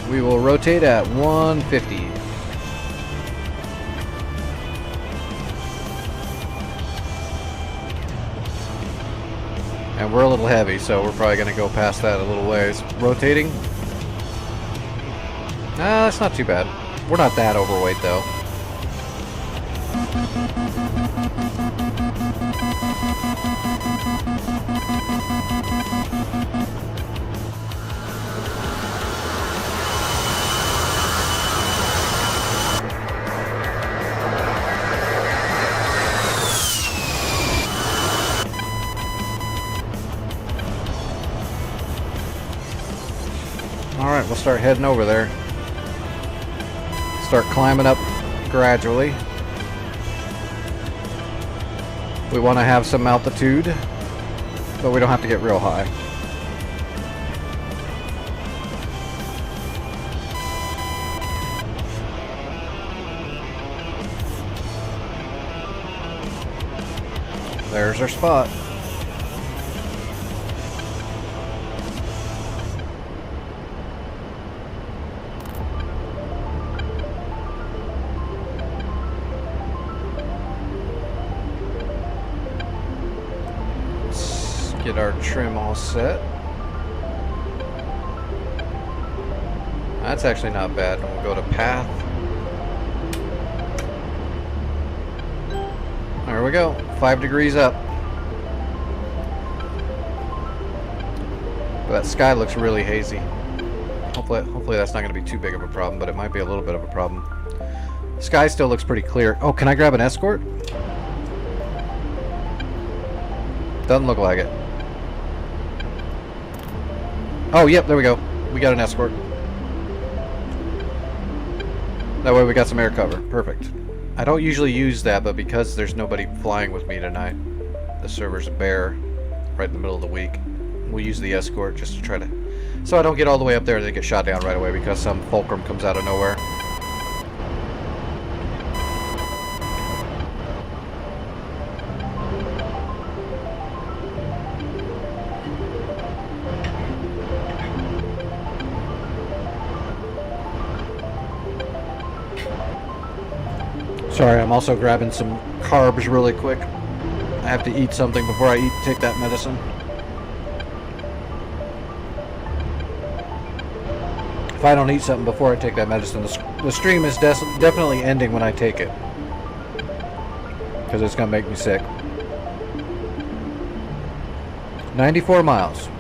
S1: We will rotate at 150. And we're a little heavy, so we're probably going to go past that a little ways. Rotating. Nah, that's not too bad. We're not that overweight, though. Alright, we'll start heading over there. Start climbing up gradually. We want to have some altitude, but we don't have to get real high. There's our spot. Get our trim all set. That's actually not bad. We'll go to path. There we go. 5 degrees up. But that sky looks really hazy. Hopefully that's not going to be too big of a problem, but it might be a little bit of a problem. The sky still looks pretty clear. Oh, can I grab an escort? Doesn't look like it. Oh, yep, there we go. We got an escort. That way we got some air cover. Perfect. I don't usually use that, but because there's nobody flying with me tonight, the server's bare right in the middle of the week, we'll use the escort just to try to... So I don't get all the way up there and then get shot down right away because some fulcrum comes out of nowhere. Sorry, I'm also grabbing some carbs really quick. I have to eat something before I take that medicine. If I don't eat something before I take that medicine, the stream is definitely ending when I take it. Because it's going to make me sick. 94 miles.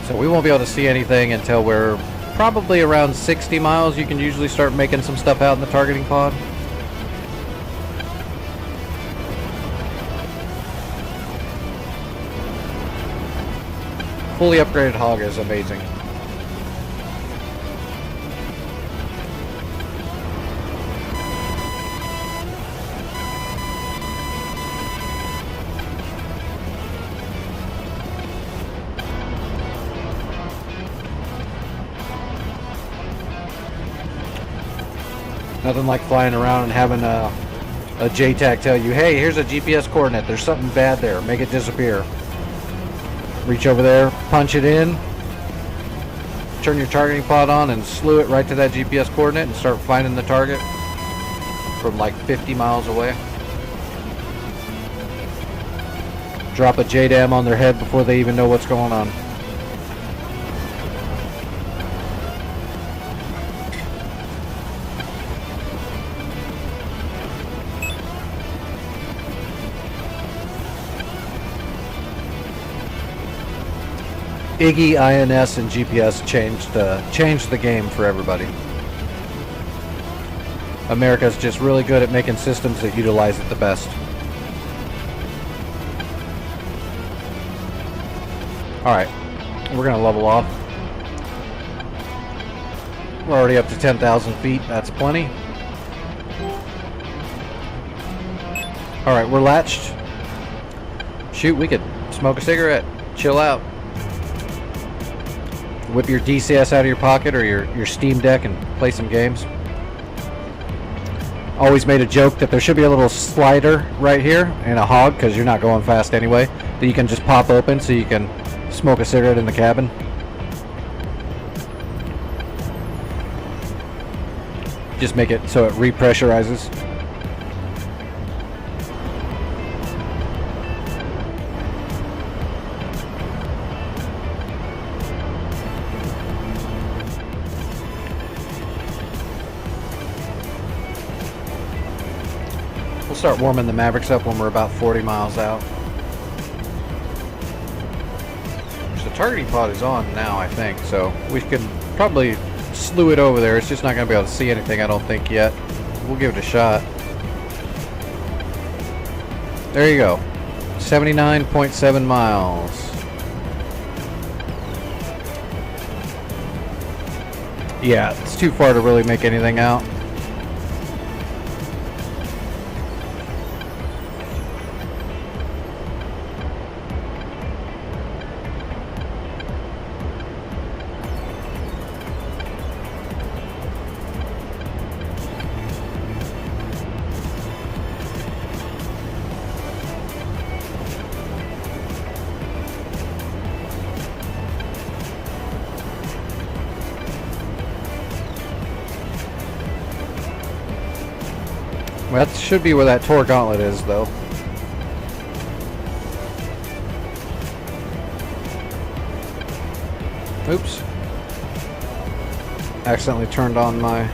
S1: So we won't be able to see anything until we're probably around 60 miles. You can usually start making some stuff out in the targeting pod. Fully upgraded hog is amazing. Nothing like flying around and having a JTAG tell you, hey, here's a GPS coordinate. There's something bad there. Make it disappear. Reach over there, punch it in, turn your targeting pod on, and slew it right to that GPS coordinate and start finding the target from like 50 miles away. Drop a JDAM on their head before they even know what's going on. Iggy, INS, and GPS changed the game for everybody. America's just really good at making systems that utilize it the best. Alright, we're going to level off. We're already up to 10,000 feet. That's plenty. Alright, we're latched. Shoot, we could smoke a cigarette. Chill out. Whip your DCS out of your pocket or your Steam Deck and play some games. Always made a joke that there should be a little slider right here and a hog, because you're not going fast anyway, that you can just pop open so you can smoke a cigarette in the cabin. Just make it so it repressurizes. We'll start warming the Mavericks up when we're about 40 miles out. The targeting pod is on now, I think, so we can probably slew it over there. It's just not going to be able to see anything, I don't think, yet. We'll give it a shot. There you go. 79.7 miles. Yeah, it's too far to really make anything out. Well, that should be where that Tor Gauntlet is, though. Oops. Accidentally turned on my...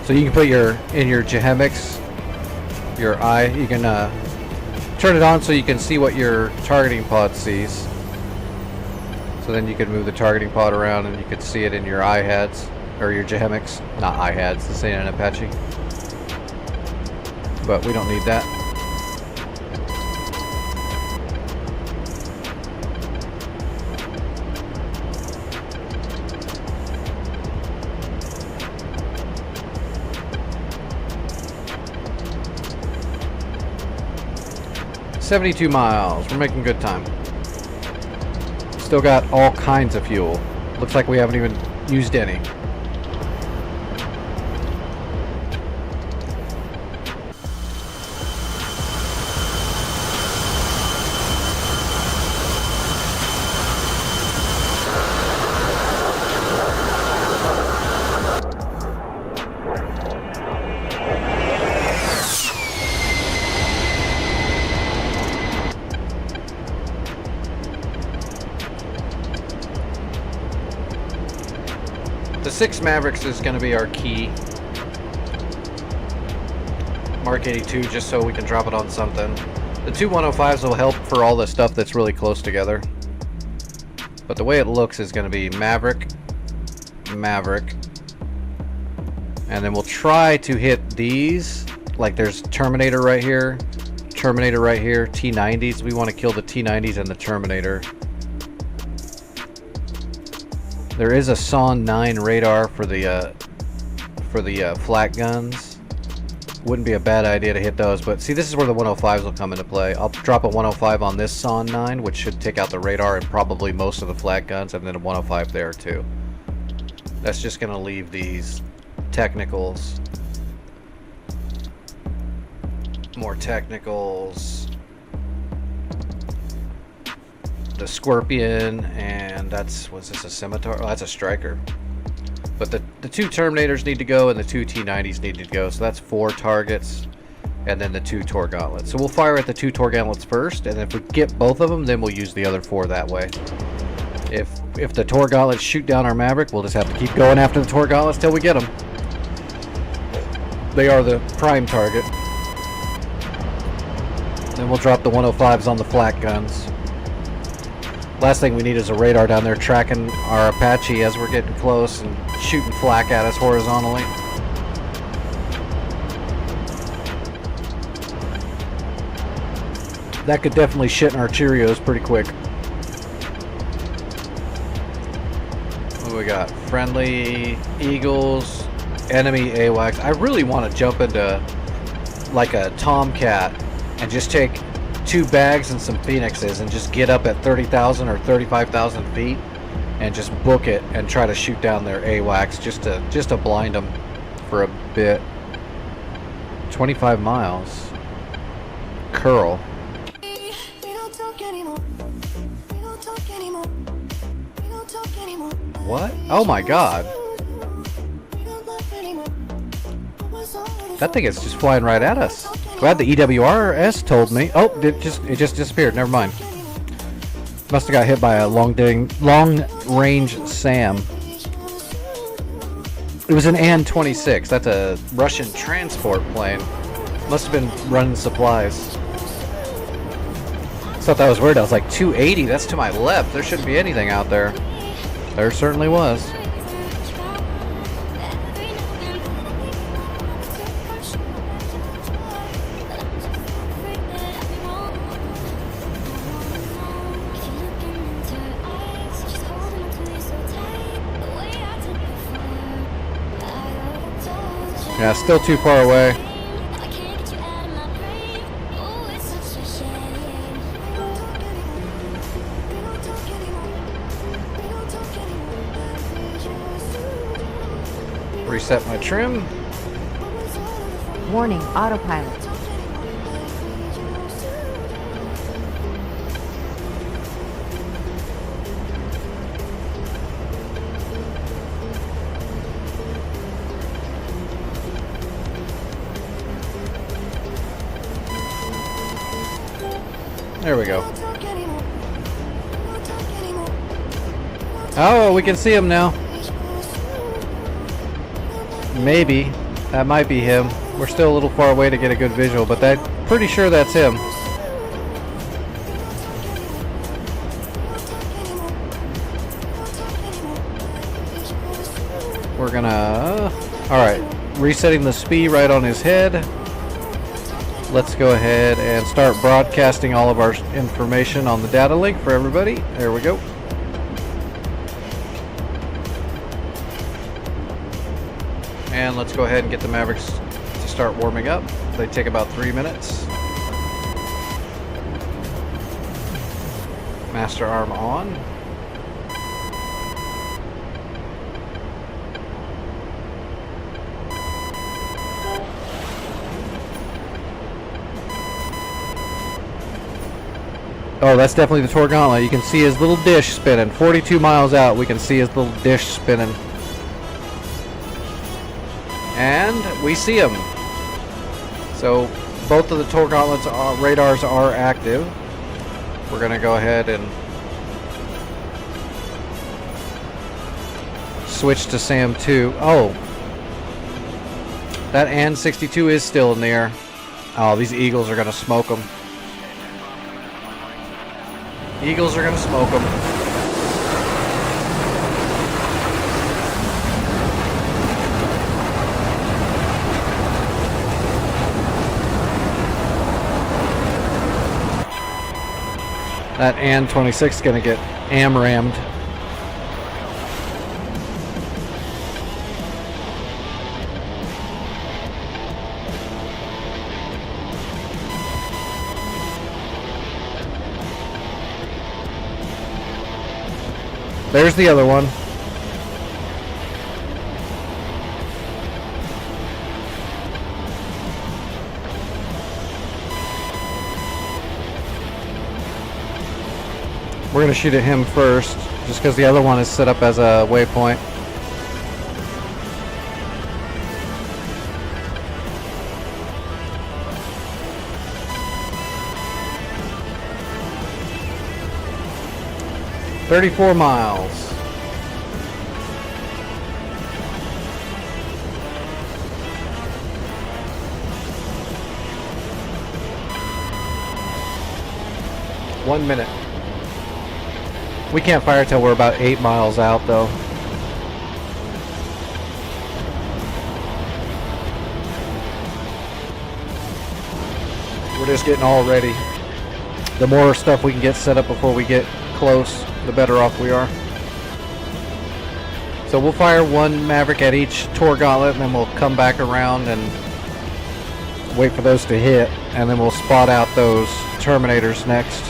S1: So you can put in your Jehemix, your eye, you can turn it on so you can see what your targeting pod sees. So then you can move the targeting pod around and you can see it in your iHads, or your Jehemix. Not iHads, this ain't an Apache. But we don't need that. $72 miles. We're making good time. Still got all kinds of fuel. Looks like we haven't even used any. The 6 Mavericks is going to be our key. Mark 82, just so we can drop it on something. The 2 105s will help for all the stuff that's really close together. But the way it looks is going to be Maverick, Maverick. And then we'll try to hit these. Like there's Terminator right here, Terminator right here, T-90s. We want to kill the T-90s and the Terminator. There is a SON 9 radar for the flak guns. Wouldn't be a bad idea to hit those, but see, this is where the 105s will come into play. I'll drop a 105 on this SON 9, which should take out the radar and probably most of the flak guns, and then a 105 there too. That's just going to leave these technicals more technicals. The Scorpion, and was this a Scimitar? Oh, that's a Striker. But the 2 Terminators need to go, and the 2 T-90s need to go. So that's 4 targets, and then the 2 Tor Gauntlets. So we'll fire at the 2 Tor Gauntlets first, and if we get both of them, then we'll use the other 4 that way. If the Tor Gauntlets shoot down our Maverick, we'll just have to keep going after the Tor Gauntlets till we get them. They are the prime target. Then we'll drop the 105s on the flak guns. Last thing we need is a radar down there tracking our Apache as we're getting close and shooting flak at us horizontally. That could definitely shit in our Cheerios pretty quick. What do we got? Friendly Eagles, enemy AWACS. I really want to jump into like a Tomcat and just take 2 bags and some Phoenixes and just get up at 30,000 or 35,000 feet and just book it and try to shoot down their AWACS just to blind them for a bit. 25 miles. Curl. What? Oh my god. That thing is just flying right at us. Glad the EWRS told me. Oh, it just disappeared. Never mind. Must have got hit by a long-range SAM. It was an An-26. That's a Russian transport plane. Must have been running supplies. I thought that was weird. I was like, 280? That's to my left. There shouldn't be anything out there. There certainly was. Yeah, still too far away. Reset my trim.
S7: Warning, autopilot.
S1: There we go. Oh, we can see him now. Maybe. That might be him. We're still a little far away to get a good visual, but pretty sure that's him. We're gonna... Alright. Resetting the speed right on his head. Let's go ahead and start broadcasting all of our information on the data link for everybody. There we go. And let's go ahead and get the Mavericks to start warming up. They take about 3 minutes. Master arm on. Oh, that's definitely the Tor Gauntlet. You can see his little dish spinning. 42 miles out, we can see his little dish spinning. And we see him. So both of the Tor Gauntlet's radars are active. We're going to go ahead and switch to SAM 2. Oh, that An-62 is still in the air. Oh, these Eagles are going to smoke them. Eagles are going to smoke them. That An-26 is going to get AMRAMmed. There's the other one. We're gonna shoot at him first, just because the other one is set up as a waypoint. "34 miles. "1 minute. We can't fire till we're about 8 miles out, though. We're just getting all ready. The more stuff we can get set up before we get close, the better off we are. So we'll fire one Maverick at each tour gauntlet, and then we'll come back around and wait for those to hit, and then we'll spot out those Terminators next.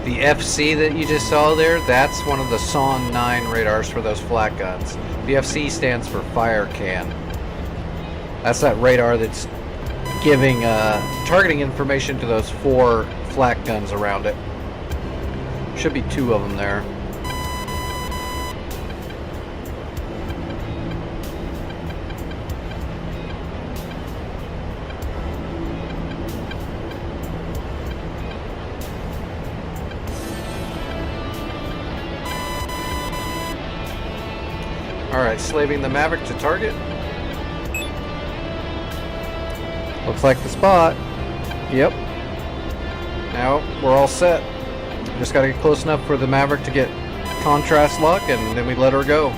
S1: The FC that you just saw there, that's one of the SON 9 radars for those flat guns. The FC stands for fire can. That's that radar that's giving targeting information to those 4 flat guns around it. Should be 2 of them there. Alright, slaving the Maverick to target. Looks like the spot. Yep. Now we're all set. Just gotta get close enough for the Maverick to get contrast lock, and then we let her go.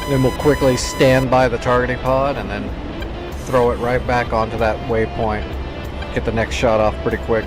S1: Then we'll quickly stand by the targeting pod and then throw it right back onto that waypoint. Get the next shot off pretty quick.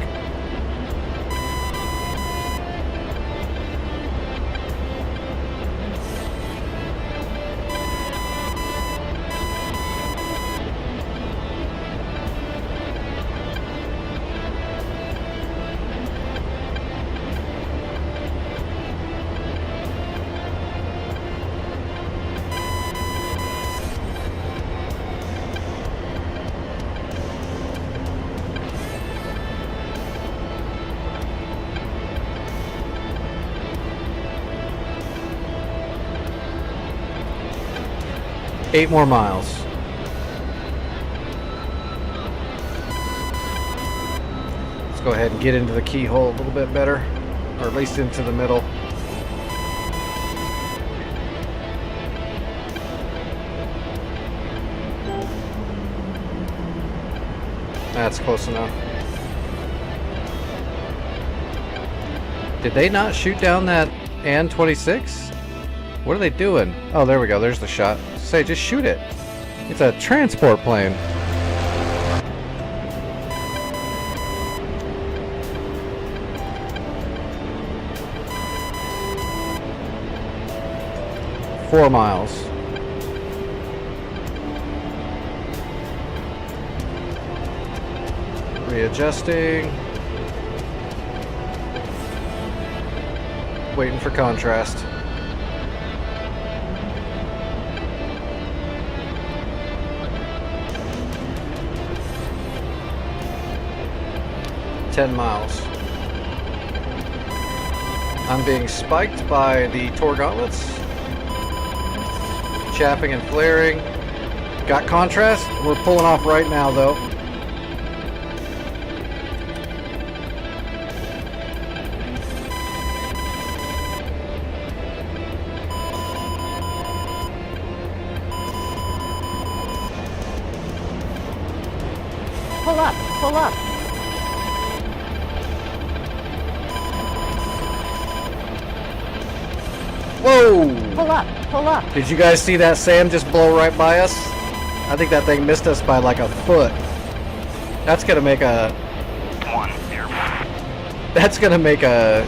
S1: Eight more miles. Let's go ahead and get into the keyhole a little bit better, or at least into the middle. That's close enough. Did they not shoot down that AN-26? What are they doing? Oh, there we go. There's the shot. Say, just shoot it. It's a transport plane. Four miles. Readjusting. Waiting for contrast. Miles. I'm being spiked by the Tor gauntlets. Chapping and flaring. Got contrast? We're pulling off right now, though.
S7: Pull up, pull up.
S1: Whoa!
S7: Pull up, pull up.
S1: Did you guys see that Sam just blow right by us? I think that thing missed us by like a foot. That's gonna make a...
S2: 1 airport.
S1: That's gonna make a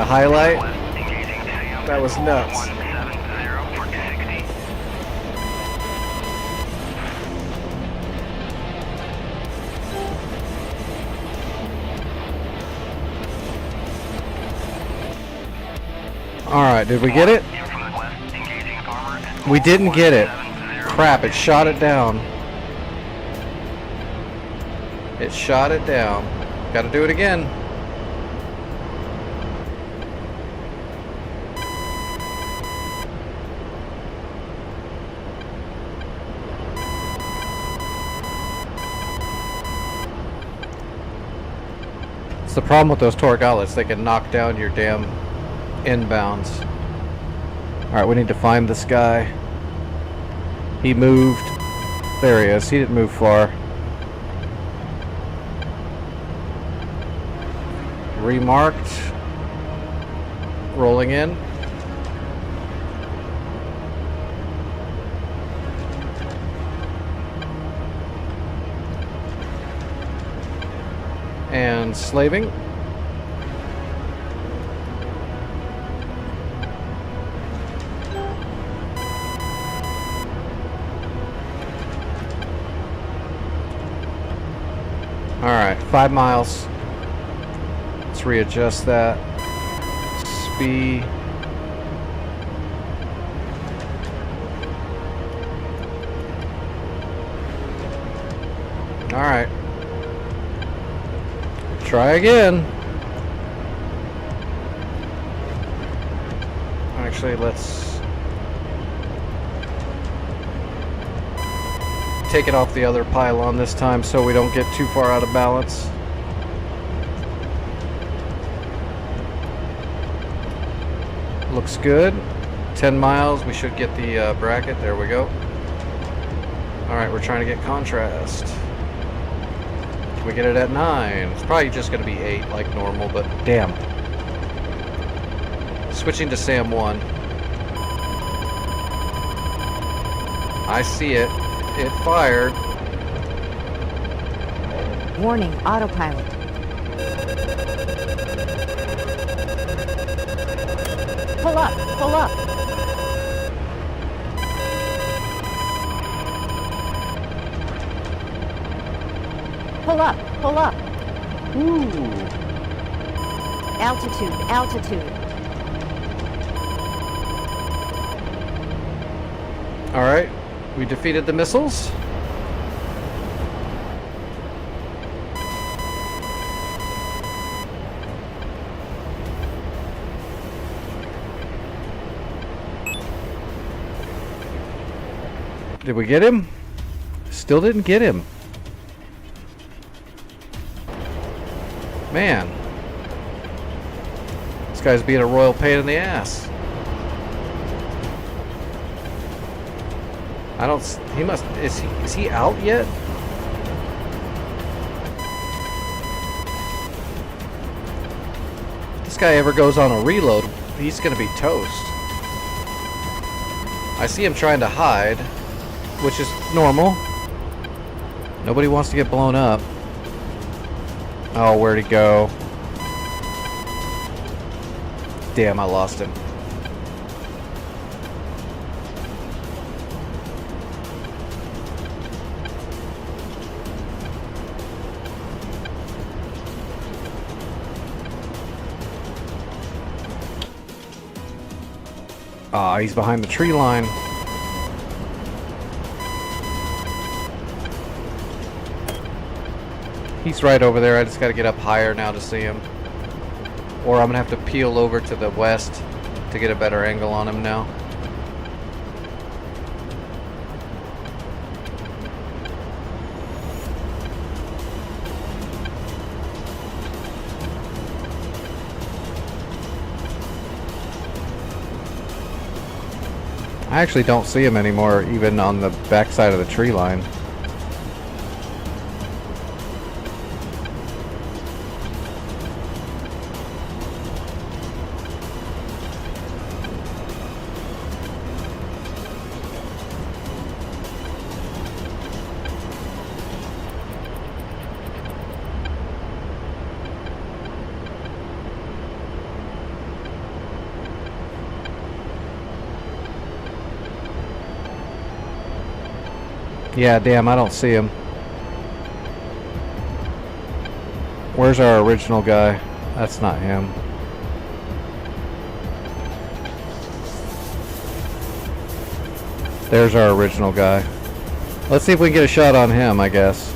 S1: highlight.
S2: West, engaging Sam.
S1: That was nuts.
S2: 170 for 260.
S1: Alright, did we get it?
S2: In from the west, engaging armor at
S1: We didn't get it.
S2: 170.
S1: Crap, it shot it down. It shot it down. Gotta do it again. It's the problem with those torque outlets. They can knock down your damn inbounds. Alright, we need to find this guy. He moved. There he is. He didn't move far. Remarked. Rolling in. And slaving. Alright, 5 miles. Let's readjust that. Speed. Alright. Try again. Actually, let's take it off the other pylon this time so we don't get too far out of balance. Looks good. 10 miles, we should get the bracket. There we go. Alright, we're trying to get contrast. Can we get it at 9? It's probably just going to be 8 like normal, but damn. Switching to SAM 1. I see it. It fired.
S7: Warning, autopilot. Pull up, pull up. Pull up, pull up.
S1: Ooh.
S7: Altitude, altitude.
S1: Alright. We defeated the missiles. Did we get him? Still didn't get him. Man. This guy's being a royal pain in the ass. I don't. He must. Is he out yet? If this guy ever goes on a reload, he's gonna be toast. I see him trying to hide, which is normal. Nobody wants to get blown up. Oh, where'd he go? Damn, I lost him. Ah, he's behind the tree line. He's right over there. I just got to get up higher now to see him. Or I'm going to have to peel over to the west to get a better angle on him now. I actually don't see him anymore, even on the backside of the tree line. Yeah, damn, I don't see him. Where's our original guy? That's not him. There's our original guy. Let's see if we can get a shot on him, I guess.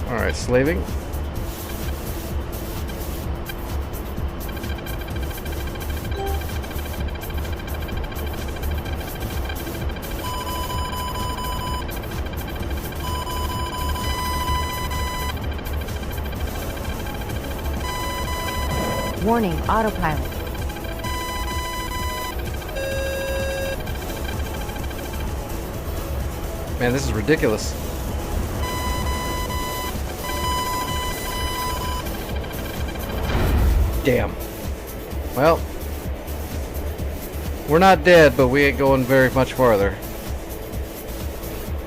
S1: Alright, slaving.
S7: Warning, autopilot.
S1: Man, this is ridiculous. Damn. Well, we're not dead, but we ain't going very much farther.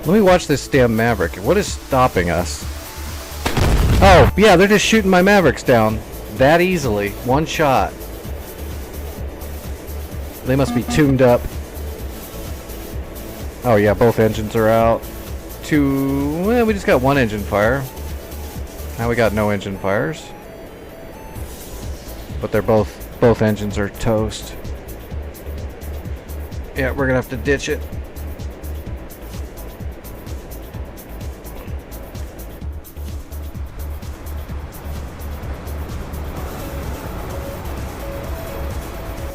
S1: Let me watch this damn Maverick. What is stopping us? Oh, yeah, they're just shooting my Mavericks down that easily. One shot. They must be tuned up. Oh, yeah, both engines are out. Well, we just got one engine fire. Now we got no engine fires. But they're both engines are toast. Yeah, we're gonna have to ditch it.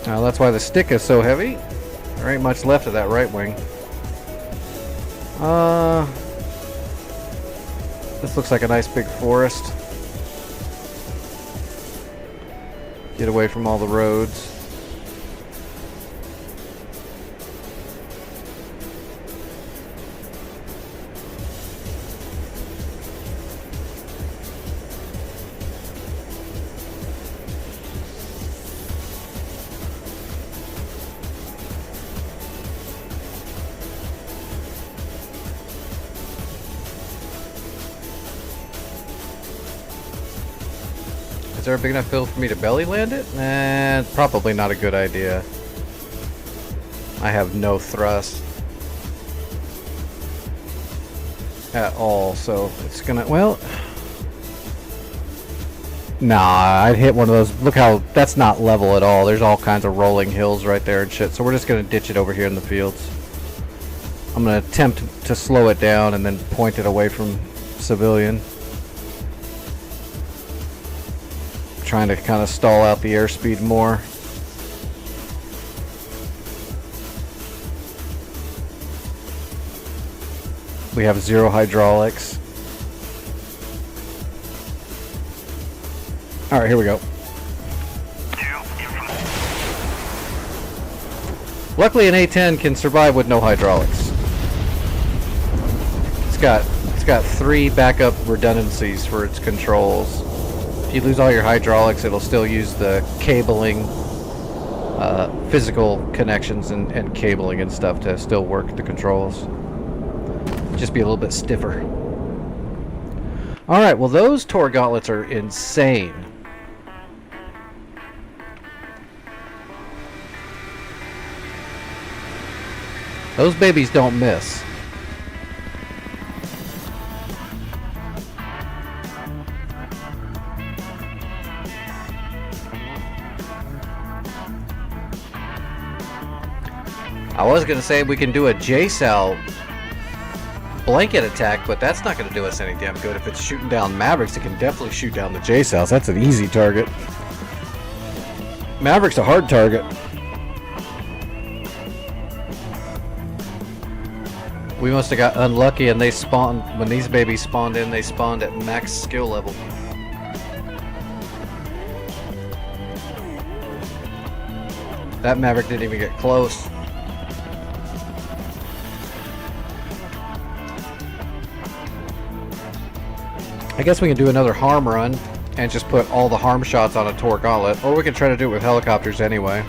S1: Now that's why the stick is so heavy. There ain't much left of that right wing. This looks like a nice big forest. Get away from all the roads. Is there a big enough field for me to belly land it? Probably not a good idea. I have no thrust at all, so it's gonna, well, nah, I'd hit one of those. Look how, that's not level at all. There's all kinds of rolling hills right there and shit, so we're just gonna ditch it over here in the fields. I'm gonna attempt to slow it down and then point it away from civilian. Trying to kind of stall out the airspeed more. We have 0 hydraulics. All right, here we go. Luckily, an A10 can survive with no hydraulics. It's got 3 backup redundancies for its controls. If you lose all your hydraulics, it'll still use the cabling, physical connections and cabling and stuff to still work the controls. Just be a little bit stiffer. Alright, well those Tor gauntlets are insane. Those babies don't miss. I was gonna say we can do a JSAL blanket attack, but that's not going to do us any damn good. If it's shooting down Mavericks, it can definitely shoot down the J-Cells. That's an easy target. Maverick's a hard target. We must have got unlucky and they spawned, when these babies spawned in, they spawned at max skill level. That Maverick didn't even get close. I guess we can do another harm run and just put all the harm shots on a Tor Gauntlet, or we can try to do it with helicopters anyway.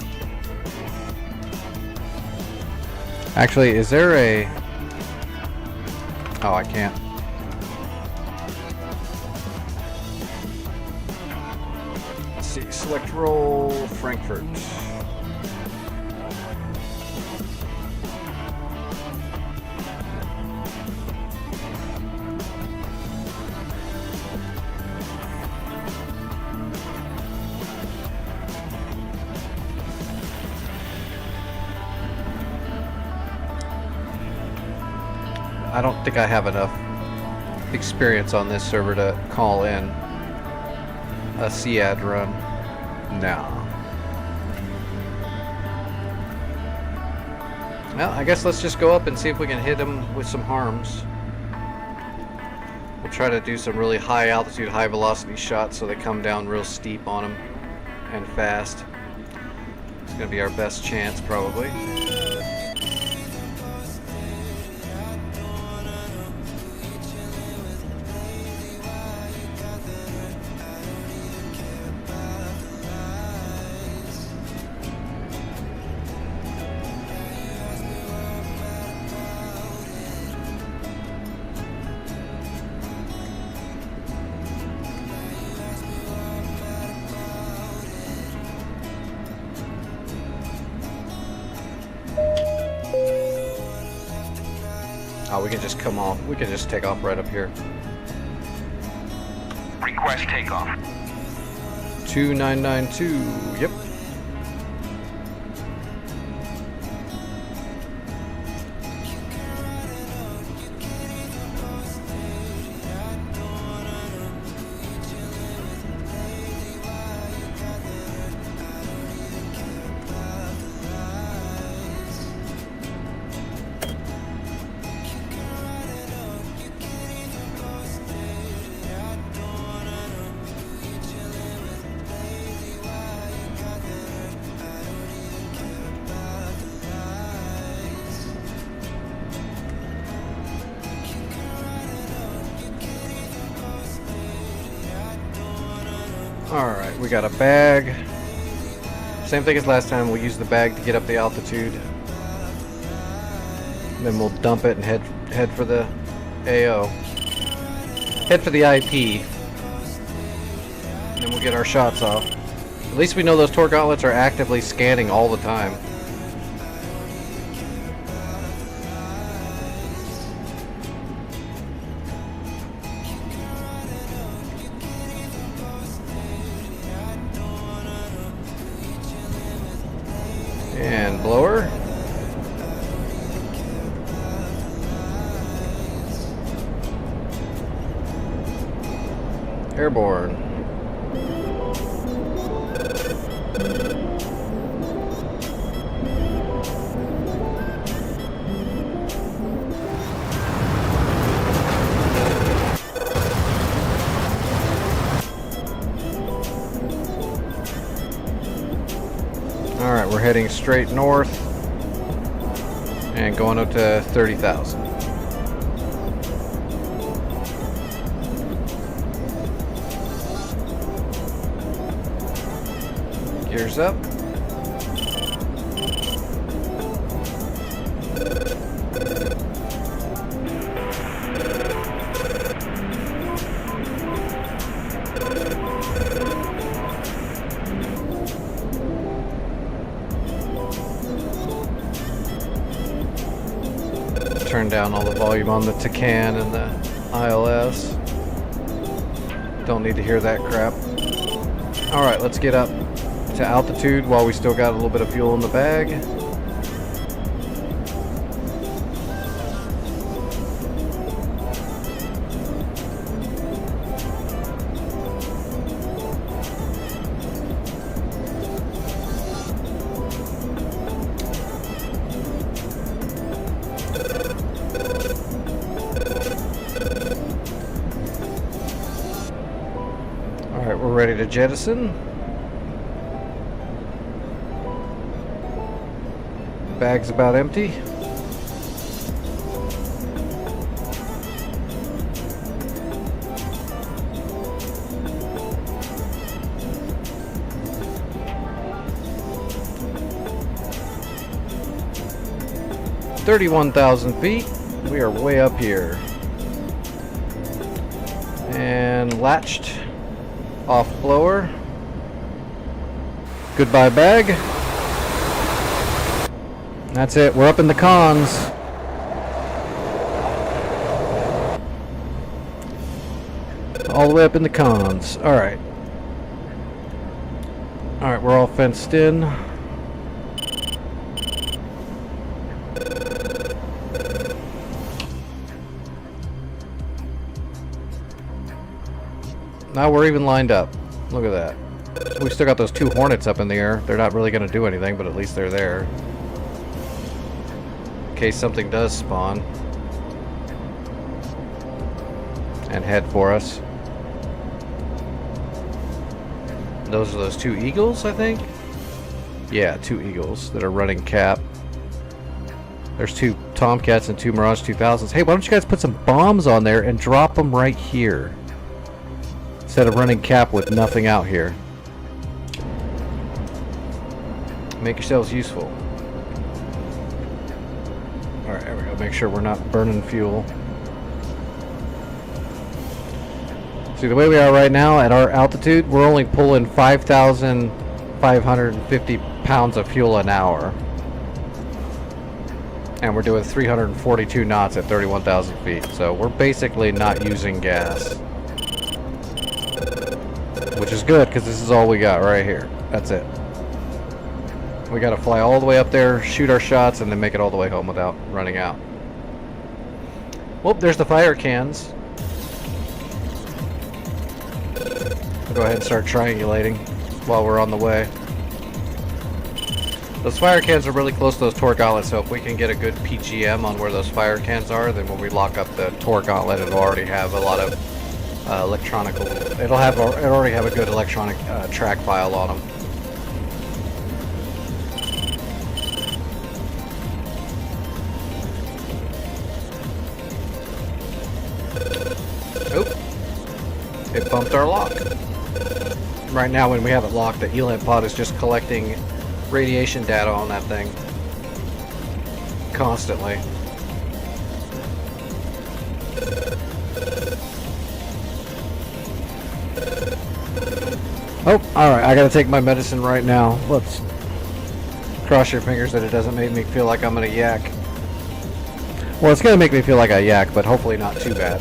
S1: Actually, is there a... Oh, I can't. Let's see, select roll, Frankfurt. I don't think I have enough experience on this server to call in a SEAD run. No. Well, I guess let's just go up and see if we can hit him with some harms. We'll try to do some really high altitude, high velocity shots so they come down real steep on him and fast. It's going to be our best chance, probably. Oh, we can just come off. We can just take off right up here.
S2: Request takeoff.
S1: 2992. Yep. Alright, we got a bag. Same thing as last time, we'll use the bag to get up the altitude. Then we'll dump it and head for the AO. Head for the IP. And then we'll get our shots off. At least we know those Tor Gauntlets are actively scanning all the time. And blower. Airborne. Alright, we're heading straight north and going up to 30,000. Gears up. Turn down all the volume on the Tacan and the ILS. Don't need to hear that crap. Alright, let's get up to altitude while we still got a little bit of fuel in the bag. to jettison. Bag's about empty. $31,000 feet. We are way up here. And latched. Off blower. Goodbye bag. That's it. We're up in the cons. All the way up in the cons. Alright. Alright, we're all fenced in. Now we're even lined up. Look at that. We still got those 2 Hornets up in the air. They're not really going to do anything, but at least they're there. In case something does spawn. And head for us. Those are those 2 Eagles, I think? Yeah, 2 Eagles that are running cap. There's 2 Tomcats and 2 Mirage 2000s. Hey, why don't you guys put some bombs on there and drop them right here? Instead of running cap with nothing out here. Make yourselves useful. Alright, there we go. Make sure we're not burning fuel. See, the way we are right now at our altitude, we're only pulling 5,550 pounds of fuel an hour. And we're doing 342 knots at 31,000 feet. So we're basically not using gas. Which is good, because this is all we got right here. That's it. We gotta fly all the way up there, shoot our shots, and then make it all the way home without running out. Well, there's the fire cans. We'll go ahead and start triangulating while we're on the way. Those fire cans are really close to those Tor gauntlets, so if we can get a good PGM on where those fire cans are, then when we lock up the Tor gauntlet, it'll already have a lot of electronical. It'll already have a good electronic track file on them. Oop! It bumped our lock. Right now, when we have it locked, the ELANT pod is just collecting radiation data on that thing constantly. Oh, alright, I gotta take my medicine right now. Let's cross your fingers that it doesn't make me feel like I'm gonna yak. Well, it's gonna make me feel like I yak, but hopefully not too bad.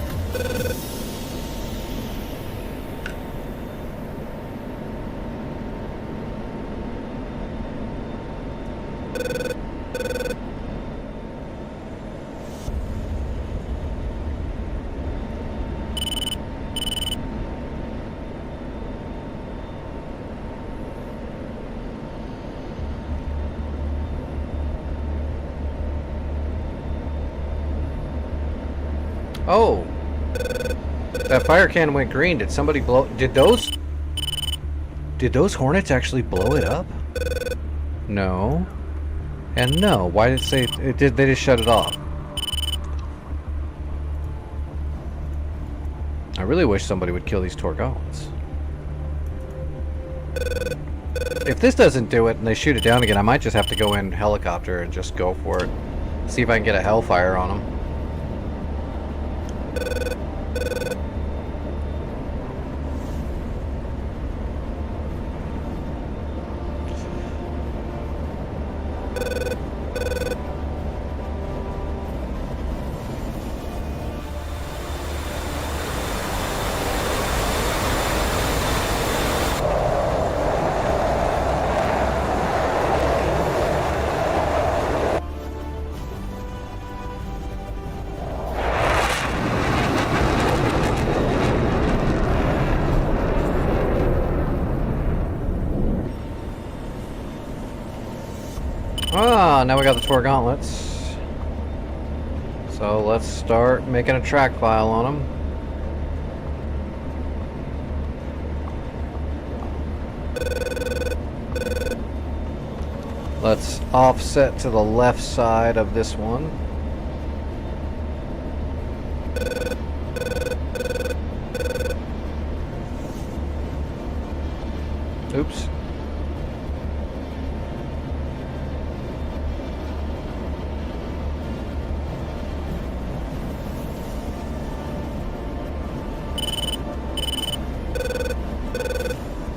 S1: Oh, that fire can went green. Did somebody blow? Did those Hornets actually blow it up? No. And no. Why did it say it did? They just shut it off. I really wish somebody would kill these Tor gauntlets. If this doesn't do it and they shoot it down again, I might just have to go in helicopter and just go for it. See if I can get a hellfire on them. Ah, now we got the Tor gauntlets. So let's start making a track file on them. Let's offset to the left side of this one. Oops.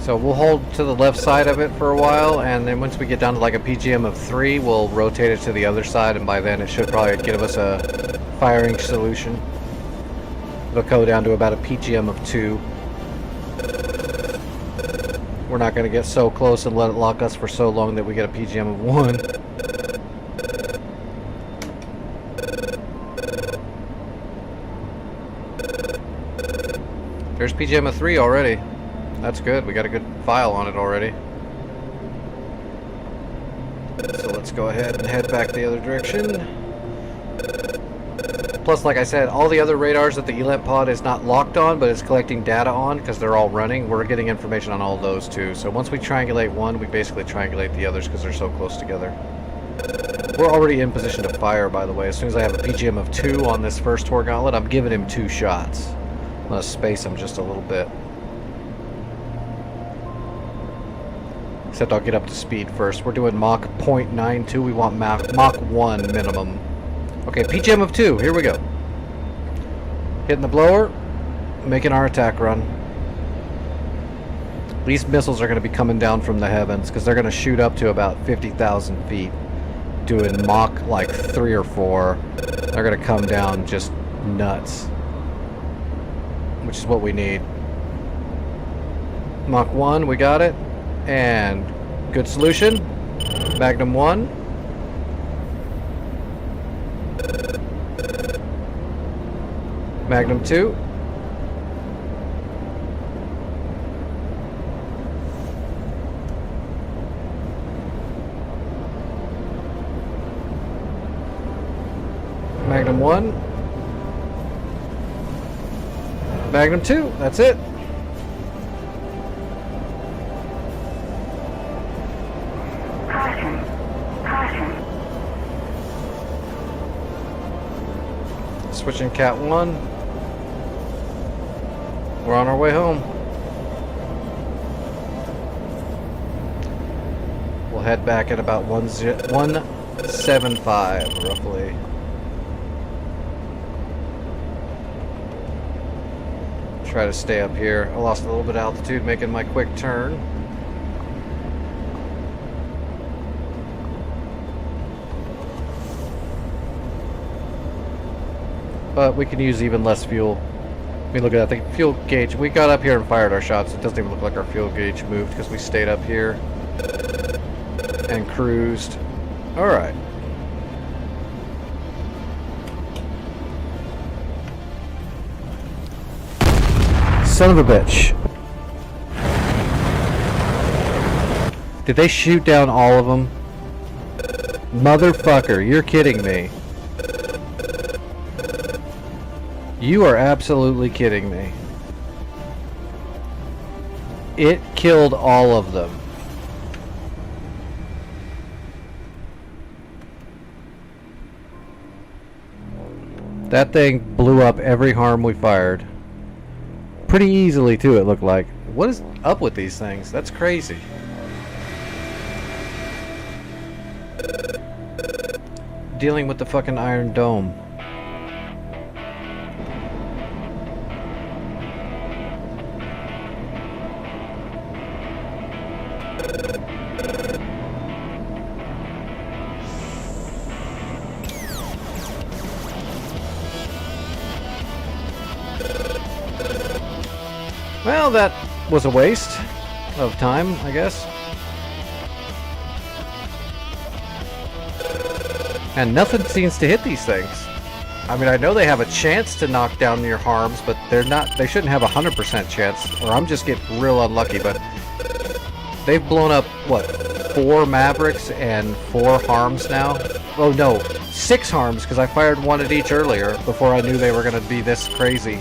S1: So we'll hold to the left side of it for a while, and then once we get down to like a PGM of 3, we'll rotate it to the other side, and by then it should probably give us a firing solution. It'll go down to about a PGM of 2. We're not going to get so close and let it lock us for so long that we get a PGM of 1. There's PGM of 3 already. That's good. We got a good file on it already. So let's go ahead and head back the other direction. Plus, like I said, all the other radars that the ELANT pod is not locked on, but it's collecting data on because they're all running. We're getting information on all those too. So once we triangulate one, we basically triangulate the others because they're so close together. We're already in position to fire, by the way. As soon as I have a PGM of 2 on this first Tor Gauntlet, I'm giving him 2 shots. I'm going to space him just a little bit. Except I'll get up to speed first. We're doing Mach 0.92. We want Mach 1 minimum. Okay, PGM of 2. Here we go. Hitting the blower. Making our attack run. These missiles are going to be coming down from the heavens because they're going to shoot up to about 50,000 feet. Doing Mach like 3 or 4. They're going to come down just nuts. Which is what we need. Mach 1, we got it. And good solution. Magnum 1. Magnum 2. Magnum 1. Magnum 2. That's it. Switching Cat 1. We're on our way home. We'll head back at about 175 roughly. Try to stay up here. I lost a little bit of altitude making my quick turn. But we can use even less fuel. I mean, look at that. The fuel gauge. We got up here and fired our shots. It doesn't even look like our fuel gauge moved because we stayed up here and cruised. Alright. Son of a bitch. Did they shoot down all of them? Motherfucker, you're kidding me. You are absolutely kidding me. It killed all of them. That thing blew up every harm we fired. Pretty easily too, it looked like. What is up with these things? That's crazy. Dealing with the fucking Iron Dome. Well, that was a waste of time, I guess. And nothing seems to hit these things. I mean, I know they have a chance to knock down your harms, but they shouldn't have a 100% chance, or I'm just getting real unlucky, but they've blown up, what, 4 Mavericks and 4 harms now? Oh no, 6 harms, because I fired 1 at each earlier before I knew they were going to be this crazy.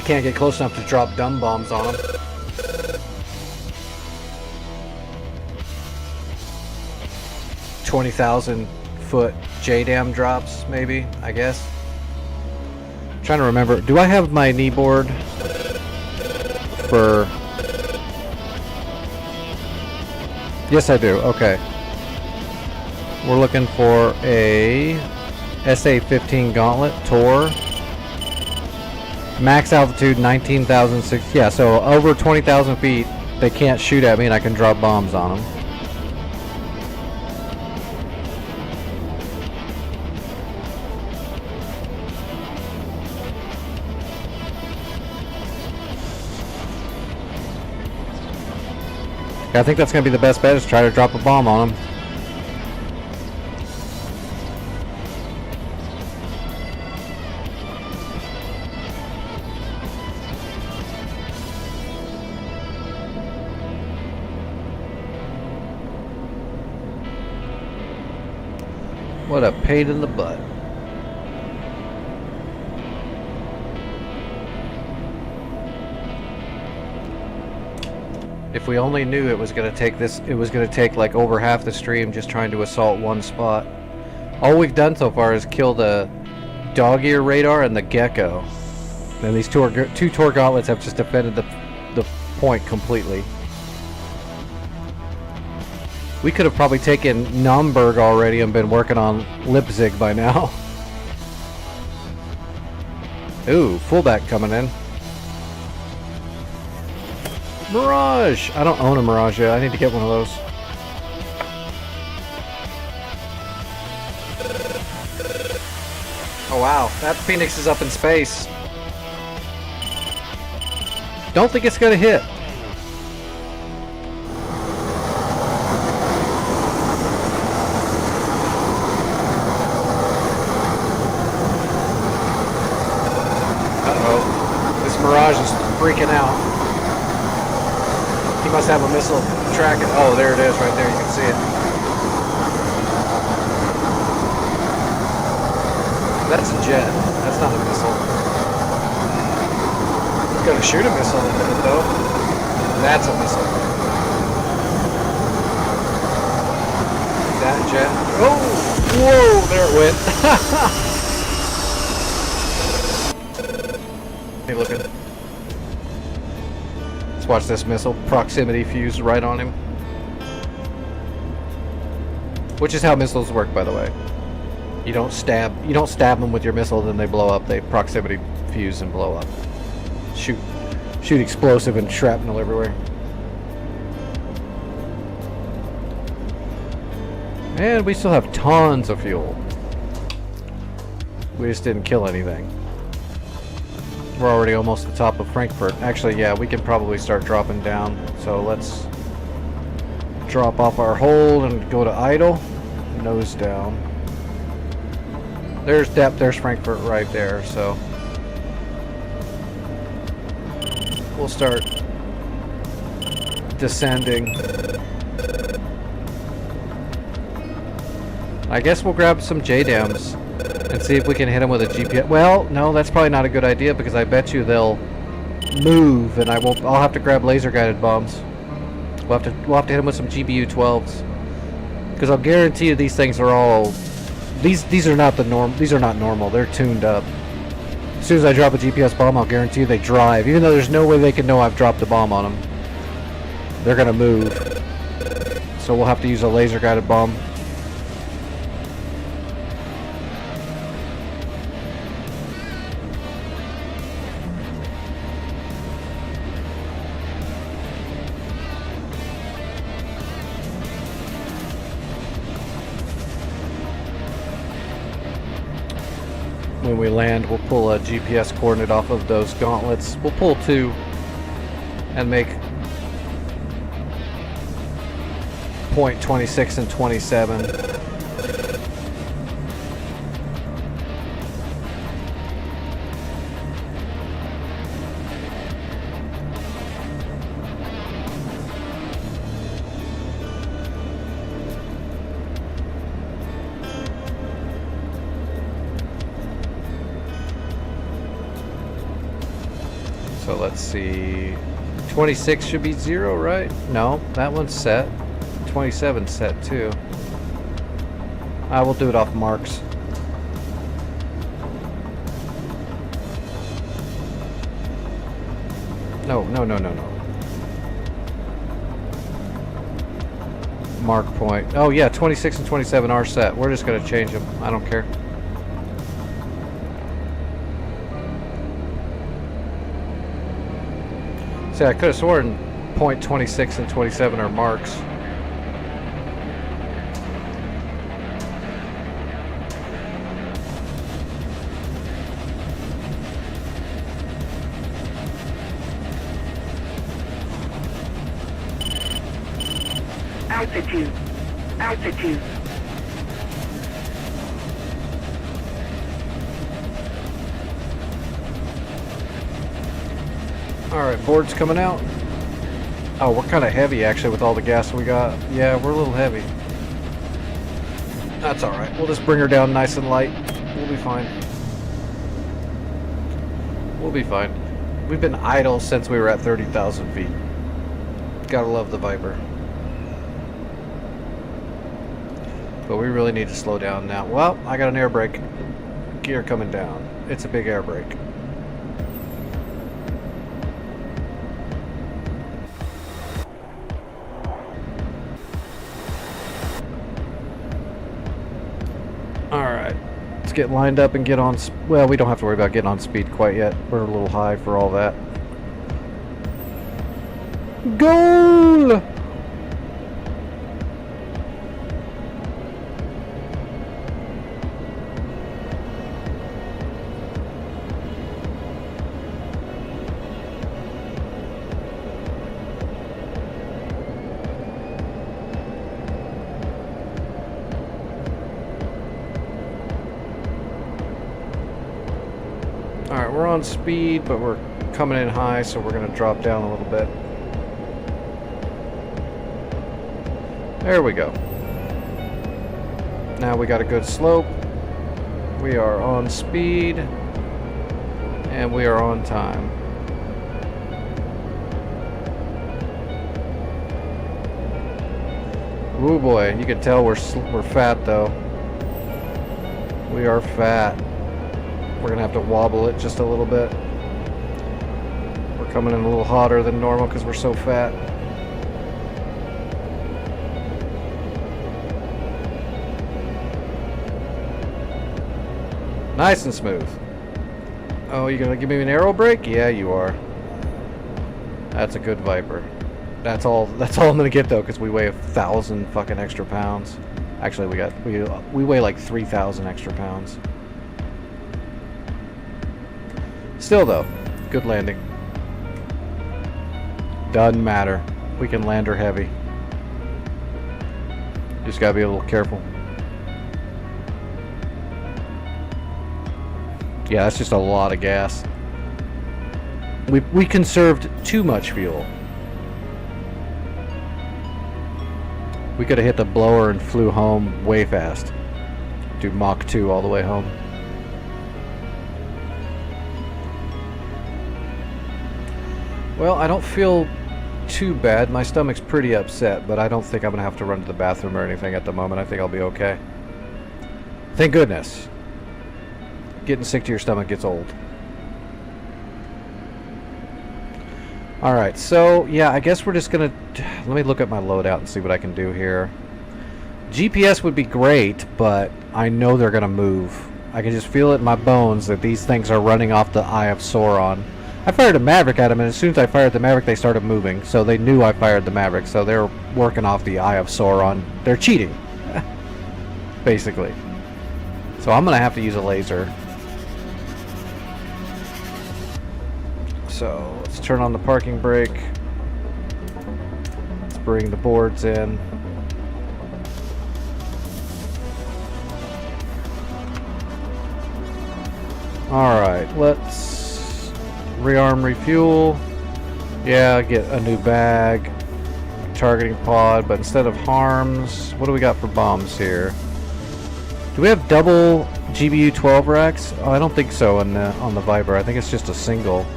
S1: I can't get close enough to drop dumb bombs on them. $20,000-foot JDAM drops, maybe, I guess. I'm trying to remember. Do I have my knee board for... Yes, I do. Okay. We're looking for a SA-15 Gauntlet Tor. Max altitude 19,006. Yeah, so over 20,000 feet, they can't shoot at me and I can drop bombs on them. I think that's going to be the best bet, is try to drop a bomb on them. What a pain in the butt. If we only knew it was going to take this, it was going to take like over half the stream just trying to assault one spot. All we've done so far is kill the dog ear radar and the gecko. And these two Tor gauntlets have just defended the point completely. We could have probably taken Naumburg already and been working on Leipzig by now. Ooh, fullback coming in. Mirage! I don't own a Mirage yet. I need to get one of those. Oh wow, that Phoenix is up in space. Don't think it's gonna hit. Uh-oh. This Mirage is freaking out. He must have a missile tracking. Oh, there it is right there. You can see it. That's a jet. That's not a missile. It's gonna shoot a missile in a minute, though. That's a missile. Is that a jet? Oh! Whoa! There it went. Hey, looking. Let's watch this missile. Proximity fuse right on him. Which is how missiles work, by the way. You don't stab them with your missile, then they blow up. They proximity fuse and blow up. Shoot explosive and shrapnel everywhere. And we still have tons of fuel. We just didn't kill anything. We're already almost at the top of Frankfurt. Actually, yeah, we can probably start dropping down. So let's drop off our hold and go to idle. Nose down. There's depth, there's Frankfurt right there, so we'll start descending. I guess we'll grab some JDAMs and see if we can hit them with a GPS. Well, no, that's probably not a good idea because I bet you they'll move, and I'll have to grab laser guided bombs. We'll have to hit them with some GBU 12s because I'll guarantee you these things are all. These are not the norm. These are not normal. They're tuned up. As soon as I drop a GPS bomb, I'll guarantee you they drive, even though there's no way they can know I've dropped a bomb on them. They're gonna move. So we'll have to use a laser guided bomb. When we land, we'll pull a GPS coordinate off of those gauntlets. We'll pull 2 and make point 26 and 27. So let's see. 26 should be 0, right? No, that one's set. 27 set too. I will do it off marks. No. Mark point. Oh yeah, 26 and 27 are set. We're just gonna change them. I don't care. See, I could have sworn point 26 and 27 are marks.
S4: Altitude. Altitude.
S1: Alright, board's coming out. Oh, we're kind of heavy actually with all the gas we got. Yeah, we're a little heavy. That's alright. We'll just bring her down nice and light. We'll be fine. We'll be fine. We've been idle since we were at 30,000 feet. Gotta love the Viper. But we really need to slow down now. Well, I got an air brake. Gear coming down. It's a big air brake. Alright. Let's get lined up and get on... Well, we don't have to worry about getting on speed quite yet. We're a little high for all that. Goal! Alright, we're on speed, but we're coming in high, so we're going to drop down a little bit. There we go. Now we got a good slope. We are on speed. And we are on time. Ooh boy, you can tell we're fat though. We are fat. We're gonna have to wobble it just a little bit. We're coming in a little hotter than normal because we're so fat. Nice and smooth. Oh, you gonna give me an aero brake? Yeah, you are. That's a good Viper. That's all I'm gonna get though, because we weigh 1,000 fucking extra pounds. Actually, we weigh like 3,000 extra pounds. Still though, good landing. Doesn't matter. We can land her heavy. Just gotta be a little careful. Yeah, that's just a lot of gas. We conserved too much fuel. We could have hit the blower and flew home way fast. Do Mach 2 all the way home. Well, I don't feel too bad. My stomach's pretty upset, but I don't think I'm gonna have to run to the bathroom or anything at the moment. I think I'll be okay. Thank goodness. Getting sick to your stomach gets old. Alright, so yeah, I guess we're just gonna... Let me look at my loadout and see what I can do here. GPS would be great, but I know they're gonna move. I can just feel it in my bones that these things are running off the Eye of Sauron. I fired a Maverick at them, and as soon as I fired the Maverick, they started moving. So they knew I fired the Maverick, so they're working off the Eye of Sauron. They're cheating. Basically. So I'm gonna have to use a laser. So let's turn on the parking brake. Let's bring the boards in. Alright, let's rearm, refuel. Yeah, get a new bag. Targeting pod, but instead of harms, what do we got for bombs here? Do we have double GBU 12 racks? Oh, I don't think so on the Viper. I think it's just a single.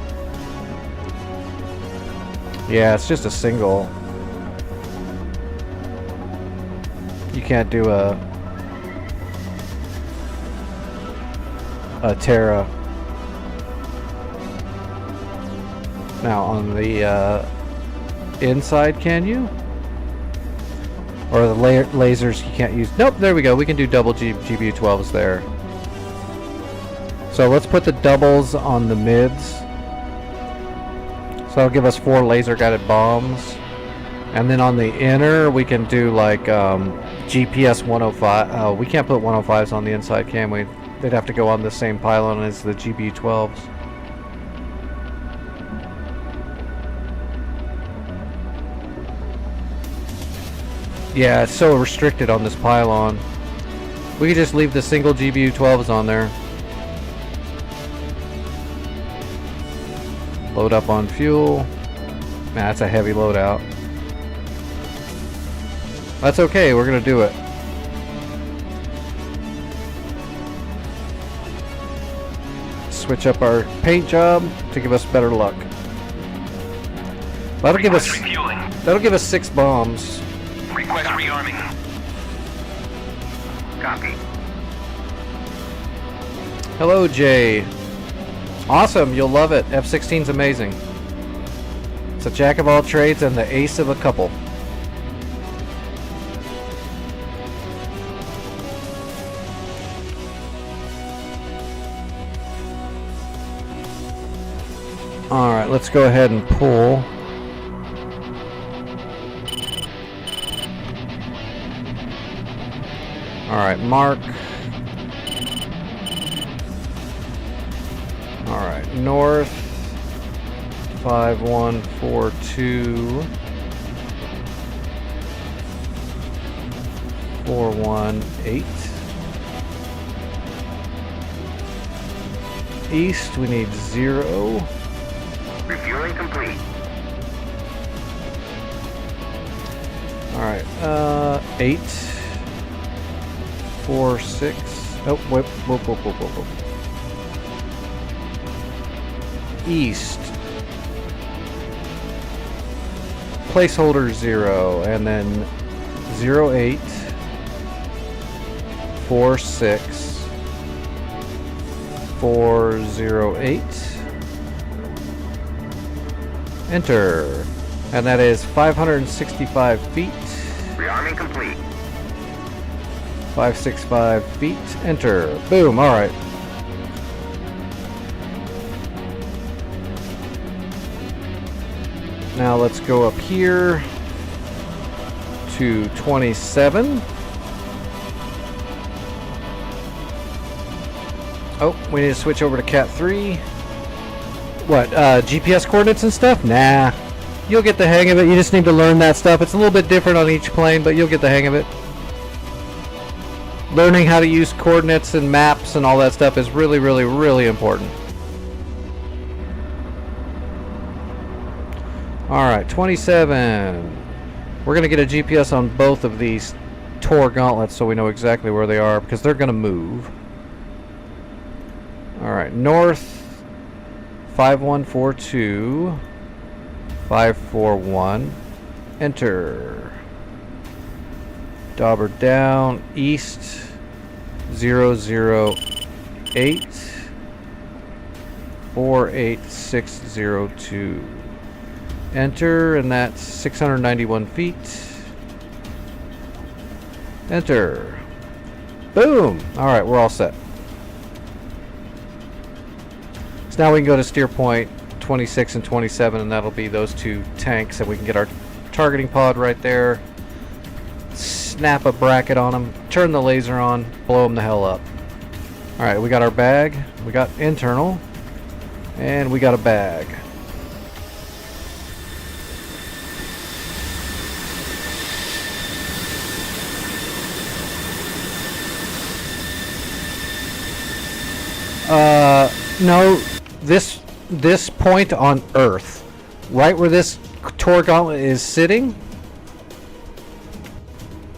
S1: Yeah, it's just a single. You can't do a Terra. Now on the inside, can you? Or the lasers you can't use. Nope, there we go. We can do double GBU-12s there. So let's put the doubles on the mids. So that'll give us 4 laser guided bombs. And then on the inner, we can do like GPS 105. Oh, we can't put 105s on the inside, can we? They'd have to go on the same pylon as the GBU-12s. Yeah, it's so restricted on this pylon. We could just leave the single GBU-12s on there. Load up on fuel. Nah, that's a heavy loadout. That's okay, we're gonna do it. Switch up our paint job to give us better luck. That'll give us
S2: Refueling.
S1: 6 bombs.
S2: Request rearming. Copy.
S1: Hello, Jay. Awesome, you'll love it. F-16's amazing. It's a jack of all trades and the ace of a couple. Alright, let's go ahead and pull. Alright, mark. Alright, north 5142 418. East, we need 0.
S2: Refueling complete.
S1: Alright, 8 4 6. Oh, whoop. East. Placeholder 0, and then 08 46 408. Enter. And that is 565 feet.
S2: Rearming complete.
S1: 565 feet. Enter. Boom. Alright. Now let's go up here to 27. Oh, we need to switch over to Cat 3. What, GPS coordinates and stuff? Nah. You'll get the hang of it. You just need to learn that stuff. It's a little bit different on each plane, but you'll get the hang of it. Learning how to use coordinates and maps and all that stuff is really, really, really important. Alright, 27. We're going to get a GPS on both of these Tor gauntlets so we know exactly where they are, because they're going to move. Alright, north 5142 541. Enter. Dauber down. East 008 48602. Enter, and that's 691 feet. Enter. Boom! Alright, we're all set. So now we can go to steer point 26 and 27, and that'll be those 2 tanks, and we can get our targeting pod right there. Snap a bracket on them, turn the laser on, blow them the hell up. Alright, we got our bag, we got internal, and we got a bag. No, this point on Earth, right where this Tor gauntlet is sitting.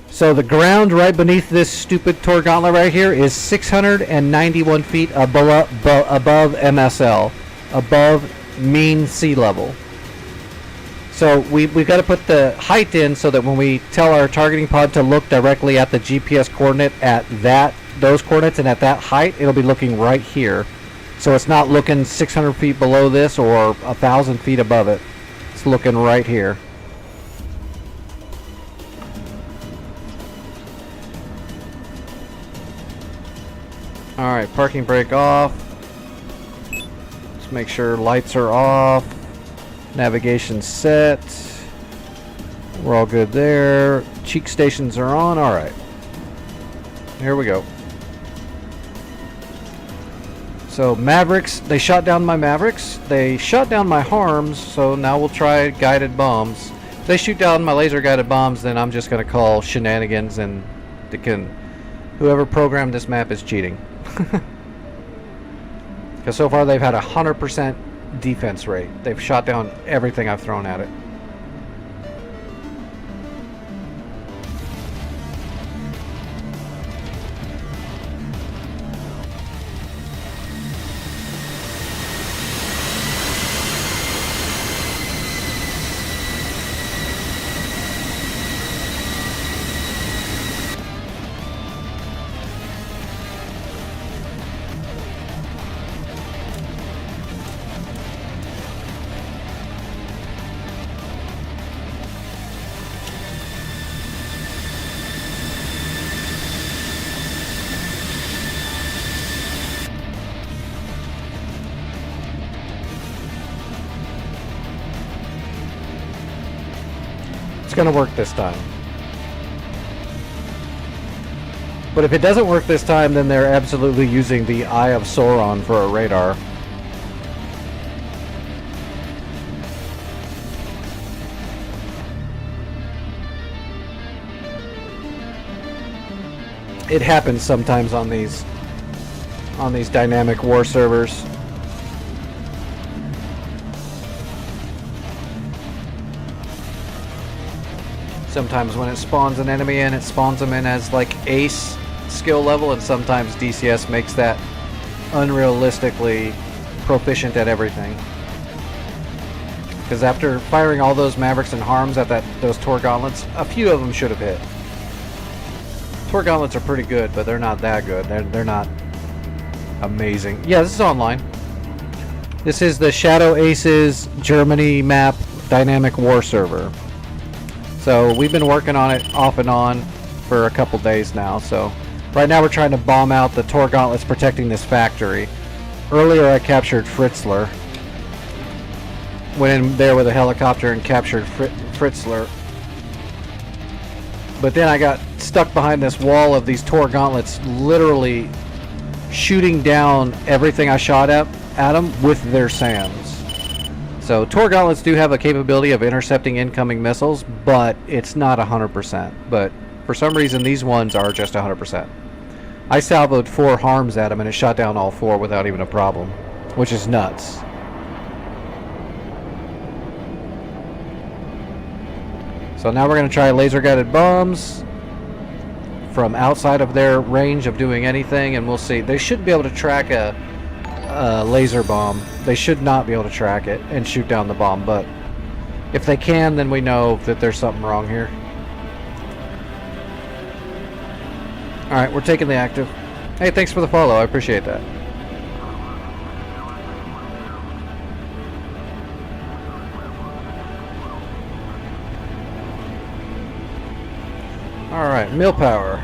S1: So the ground right beneath this stupid Tor gauntlet right here is 691 feet above MSL, above mean sea level. So we've got to put the height in so that when we tell our targeting pod to look directly at the GPS coordinate at those coordinates and at that height, it'll be looking right here. So it's not looking 600 feet below this or 1,000 feet above it. It's looking right here. Alright, parking brake off. Let's make sure lights are off. Navigation set. We're all good there. Cheek stations are on. Alright. Here we go. So Mavericks, they shot down my Mavericks. They shot down my Harms, so now we'll try guided bombs. If they shoot down my laser guided bombs, then I'm just going to call shenanigans, and whoever programmed this map is cheating. Because so far they've had 100% defense rate. They've shot down everything I've thrown at it. Going to work this time. But if it doesn't work this time, then they're absolutely using the Eye of Sauron for a radar. It happens sometimes on these dynamic war servers. Sometimes when it spawns an enemy in, it spawns them in as like ace skill level, and sometimes DCS makes that unrealistically proficient at everything. Because after firing all those Mavericks and Harms at those Tor Gauntlets, a few of them should have hit. Tor Gauntlets are pretty good, but they're not that good. They're not amazing. Yeah, this is online. This is the Shadow Aces Germany map dynamic war server. So we've been working on it off and on for a couple days now. So right now we're trying to bomb out the Tor Gauntlets protecting this factory. Earlier I captured Fritzler. Went in there with a helicopter and captured Fritzler. But then I got stuck behind this wall of these Tor Gauntlets, literally shooting down everything I shot at them with their SAMs. So Tor Gauntlets do have a capability of intercepting incoming missiles, but it's not 100%. But for some reason these ones are just 100%. I salvoed 4 Harms at them and it shot down all 4 without even a problem, which is nuts. So now we're going to try laser guided bombs from outside of their range of doing anything, and we'll see. They should be able to track a laser bomb. They should not be able to track it and shoot down the bomb, but if they can, then we know that there's something wrong here. Alright, we're taking the active. Hey, thanks for the follow. I appreciate that. Alright, mill power.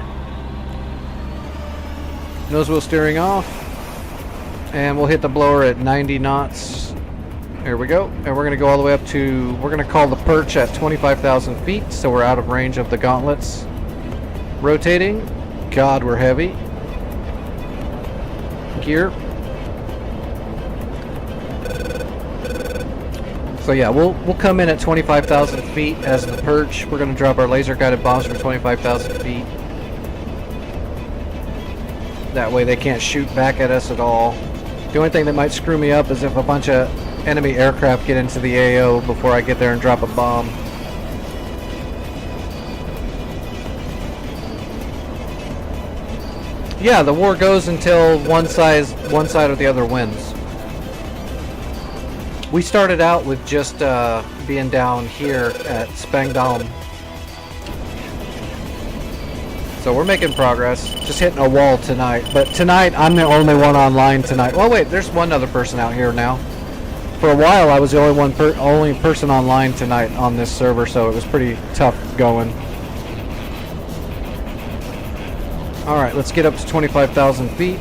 S1: Nose wheel steering off. And we'll hit the blower at 90 knots. There we go. And we're going to go all the way up to, we're going to call the perch at 25,000 feet, so we're out of range of the gauntlets. Rotating. God, we're heavy. Gear. So yeah, we'll come in at 25,000 feet as the perch. We're going to drop our laser guided bombs from 25,000 feet. That way they can't shoot back at us at all. The only thing that might screw me up is if a bunch of enemy aircraft get into the AO before I get there and drop a bomb. Yeah, the war goes until one side or the other wins. We started out with just being down here at Spangdahlem. So we're making progress. Just hitting a wall tonight. But tonight, I'm the only one online tonight. Well, wait, there's one other person out here now. For a while, I was the only person online tonight on this server, so it was pretty tough going. All right, let's get up to 25,000 feet.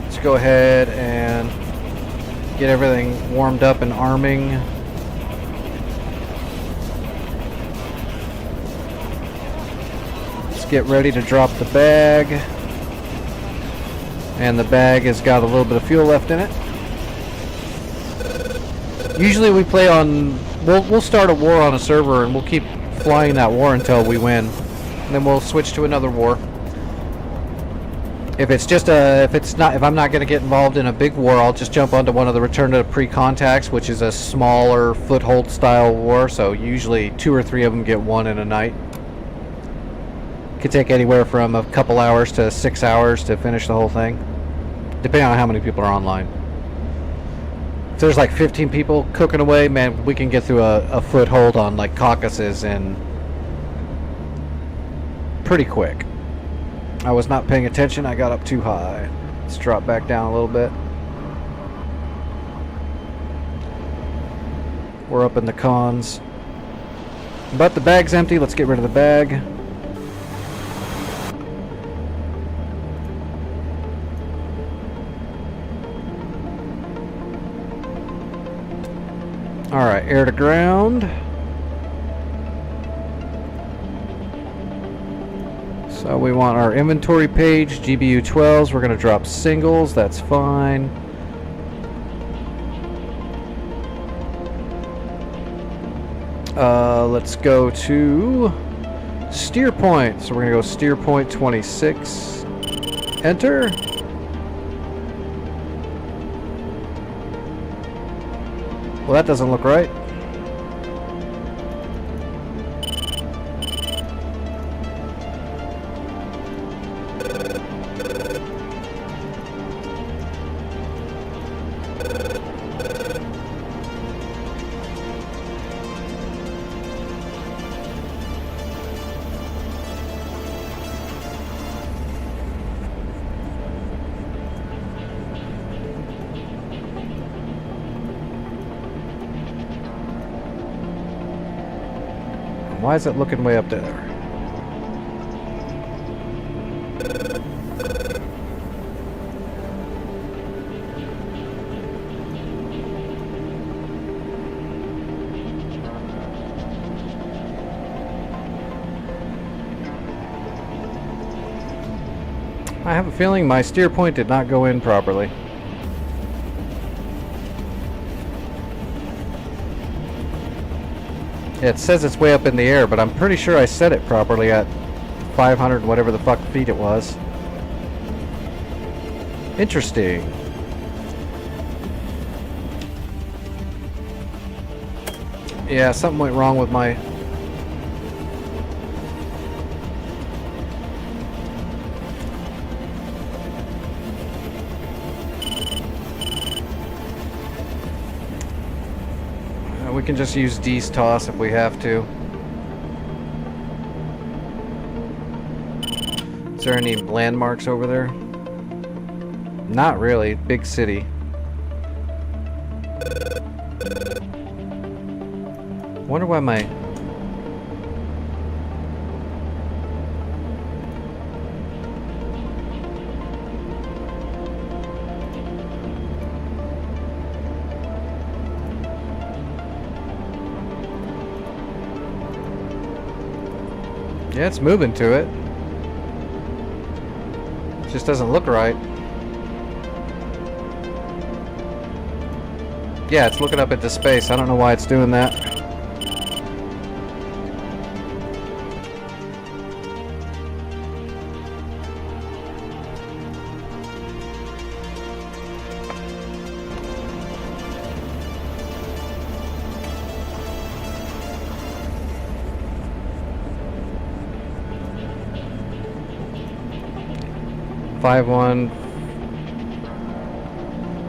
S1: Let's go ahead and get everything warmed up and arming. Let's get ready to drop the bag. And the bag has got a little bit of fuel left in it. Usually we play on... We'll start a war on a server and we'll keep flying that war until we win. And then we'll switch to another war. If I'm not going to get involved in a big war, I'll just jump onto one of the Return to Pre-Contacts, which is a smaller foothold style war. So usually 2 or 3 of them get won in a night. Could take anywhere from a couple hours to 6 hours to finish the whole thing, depending on how many people are online. If there's like 15 people cooking away, man, we can get through a foothold on like Caucasus in pretty quick. I was not paying attention. I got up too high. Let's drop back down a little bit. We're up in the cons. But the bag's empty. Let's get rid of the bag. Alright, air to ground. So we want our inventory page, GBU 12s. We're going to drop singles, that's fine. Let's go to steer point. So we're going to go steer point 26. Enter. Well, that doesn't look right. Why is it looking way up there? I have a feeling my steer point did not go in properly. It says it's way up in the air, but I'm pretty sure I set it properly at 500 whatever the fuck feet it was. Interesting. Yeah, something went wrong with my... We can just use D's toss if we have to. Is there any landmarks over there? Not really. Big city. Wonder why my... Yeah, it's moving to it. It just doesn't look right. Yeah, it's looking up into space. I don't know why it's doing that.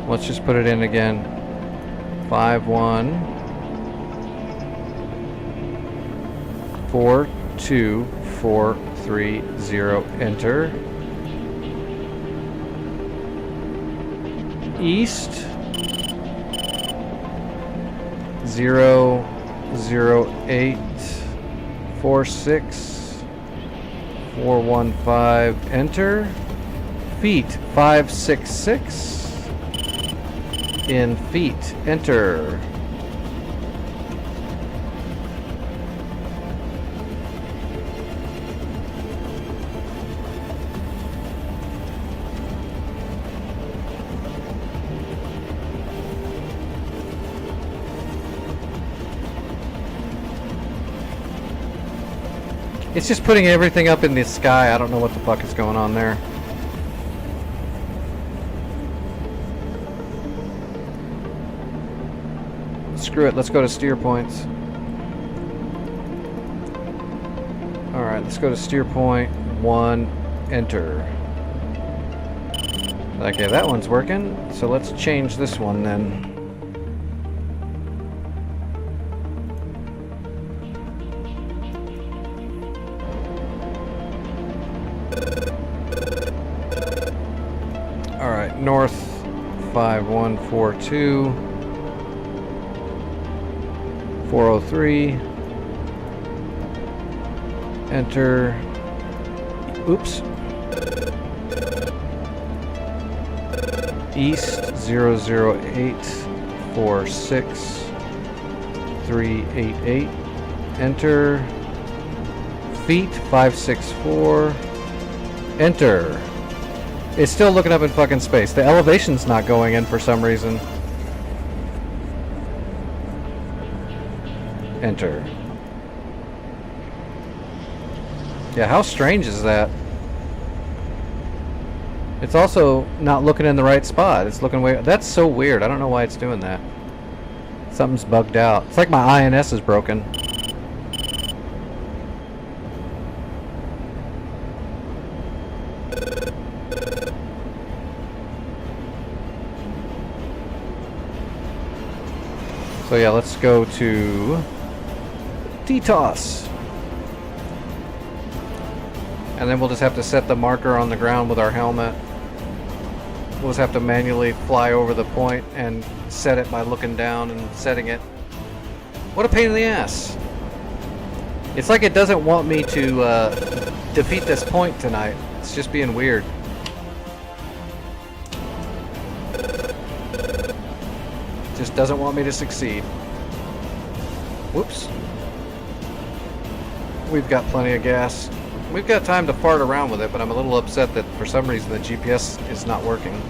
S1: Let's just put it in again. 5142430, enter. East 00846 415, enter. Feet 566 in feet, enter. It's just putting everything up in the sky. I don't know what the fuck is going on there. Screw it, let's go to steer points. Alright, let's go to steer point 1, enter. Okay, that one's working. So let's change this one then. Alright, north 5142 403, enter. Oops. East 00846 388, enter. Feet 564, enter. It's still looking up in fucking space. The elevation's not going in for some reason. Enter. Yeah, how strange is that? It's also not looking in the right spot. It's looking way... That's so weird. I don't know why it's doing that. Something's bugged out. It's like my INS is broken. So yeah, let's go to DTOS. And then we'll just have to set the marker on the ground with our helmet. We'll just have to manually fly over the point and set it by looking down and setting it. What a pain in the ass. It's like it doesn't want me to defeat this point tonight. It's just being weird. Just doesn't want me to succeed. Whoops. We've got plenty of gas. We've got time to fart around with it, but I'm a little upset that for some reason the GPS is not working.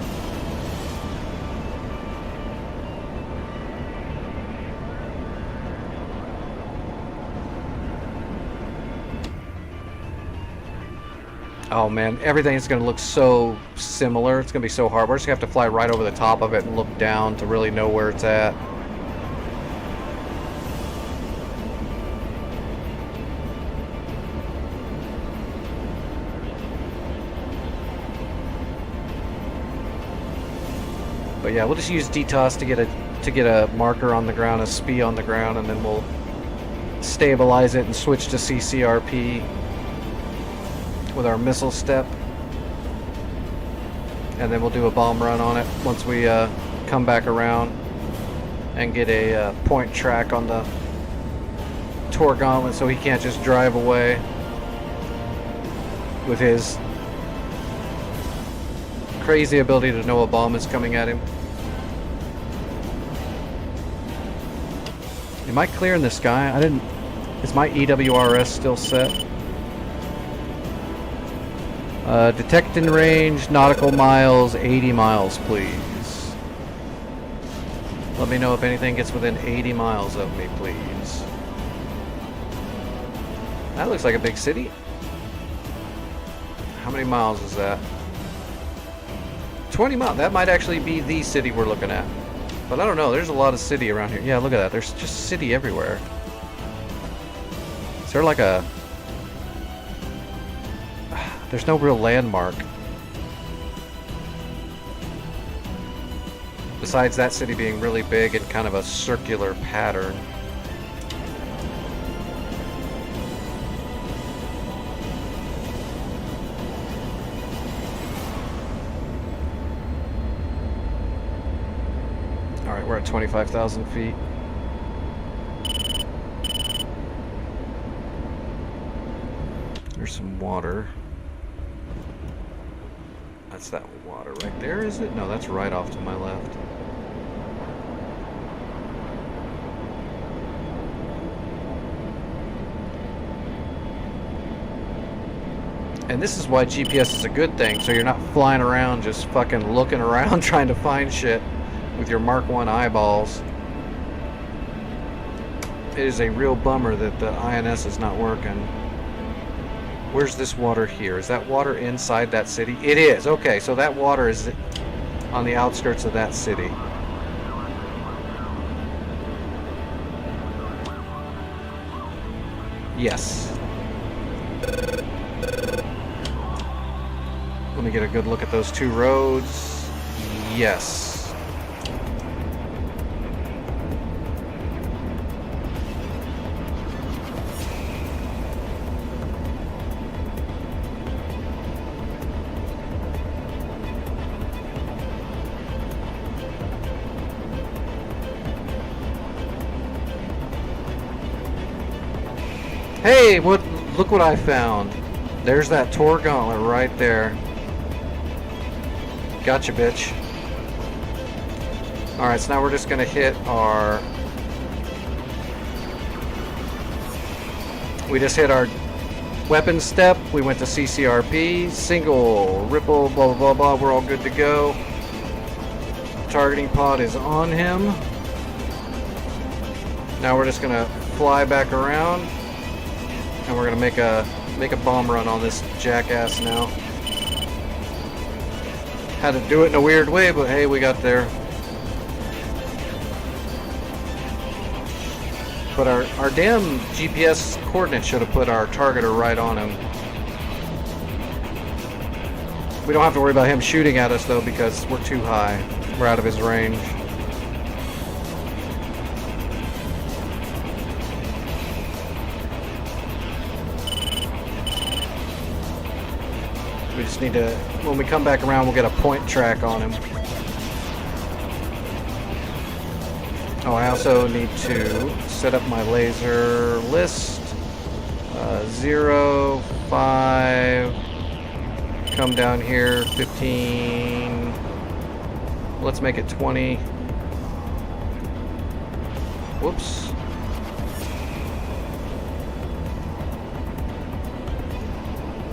S1: Oh man, everything is going to look so similar. It's going to be so hard. We're just going to have to fly right over the top of it and look down to really know where it's at. But yeah, we'll just use DTOS to get a marker on the ground, a SPI on the ground, and then we'll stabilize it and switch to CCRP with our missile step, and then we'll do a bomb run on it once we come back around and get a point track on the Tor Gauntlet so he can't just drive away with his crazy ability to know a bomb is coming at him. Am I clear in the sky? I didn't... Is my EWRS still set? Detecting range, nautical miles, 80 miles, please. Let me know if anything gets within 80 miles of me, please. That looks like a big city. How many miles is that? 20 miles. That might actually be the city we're looking at. But I don't know. There's a lot of city around here. Yeah, look at that. There's just city everywhere. Is there like a... There's no real landmark. besides that city being really big and kind of a circular pattern. Alright, we're at 25,000 feet. There's some water. That's that water right there, is it? No, that's right off to my left. And this is why GPS is a good thing, so you're not flying around just fucking looking around trying to find shit with your Mark 1 eyeballs. It is a real bummer that the INS is not working. Where's this water here? Is that water inside that city? It is. Okay, so that water is on the outskirts of that city. Yes. Let me get a good look at those two roads. Yes. Hey, look what I found. There's that Tor gauntlet right there. Gotcha, bitch. Alright, so now we're just gonna hit our... We just hit our weapon step. We went to CCRP, single, ripple, blah, blah, blah, blah. We're all good to go. Targeting pod is on him. Now we're just gonna fly back around. And we're gonna make a bomb run on this jackass now. Had to do it in a weird way, but hey, we got there. But our damn GPS coordinates should have put our targeter right on him. We don't have to worry about him shooting at us though, because we're too high. We're out of his range. We just need to, when we come back around, we'll get a point track on him. Oh, I also need to set up my laser list. 0, 5, come down here, 15, let's make it 20. Whoops.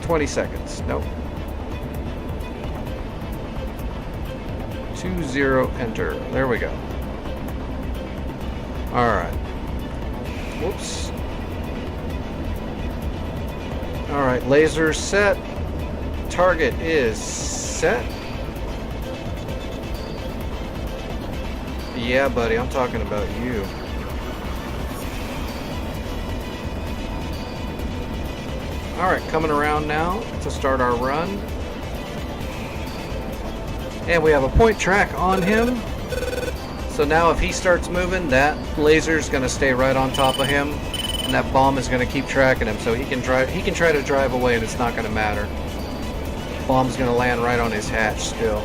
S1: $20 seconds, nope. 20, enter. There we go. Alright. Whoops. Alright, laser set. Target is set. Yeah, buddy, I'm talking about you. Alright, coming around now to start our run. And we have a point track on him. So now if he starts moving, that laser's gonna stay right on top of him, and that bomb is gonna keep tracking him, so he can try to drive away and it's not gonna matter. Bomb's gonna land right on his hatch still.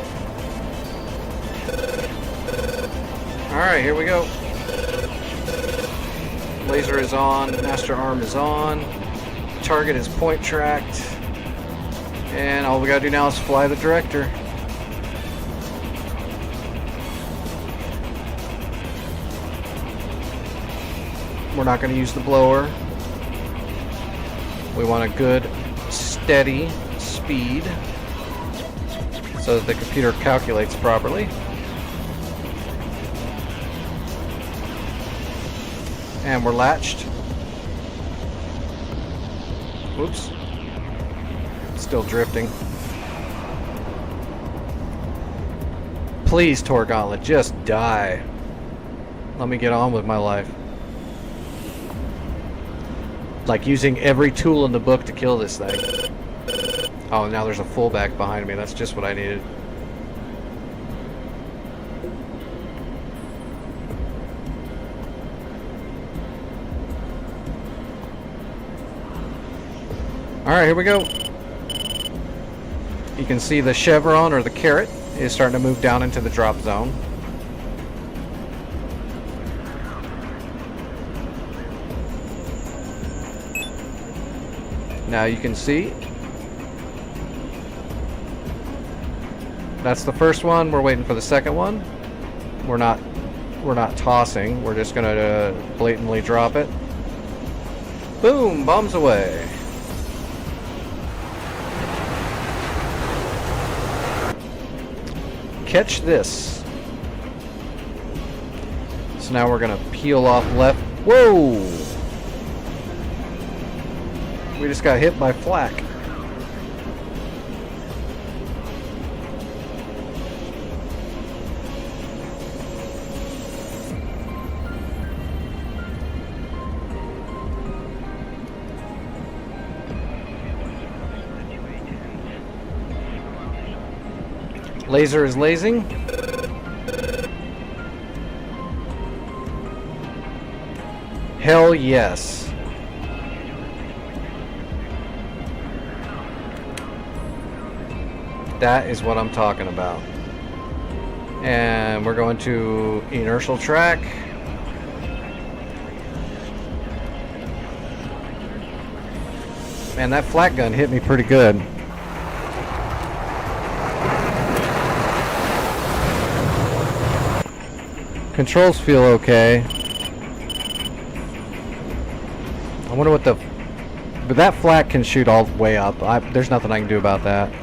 S1: Alright, here we go. Laser is on, master arm is on, target is point tracked, and all we gotta do now is fly the director. We're not going to use the blower. We want a good, steady speed so that the computer calculates properly. And we're latched. Whoops. Still drifting. Please, Tor Gauntlet, just die. Let me get on with my life. Like using every tool in the book to kill this thing. Oh, now there's a fullback behind me. That's just what I needed. Alright, here we go. You can see the chevron, or the carrot, is starting to move down into the drop zone. Now you can see that's the first one. We're waiting for the second one. We're not tossing. We're just gonna blatantly drop it. Boom! Bombs away. Catch this. So now we're gonna peel off left. Whoa! We just got hit by flak. Laser is lasing. Hell yes. That is what I'm talking about. And we're going to inertial track. Man, that flak gun hit me pretty good. Controls feel okay. I wonder what the... But that flak can shoot all the way up. There's nothing I can do about that.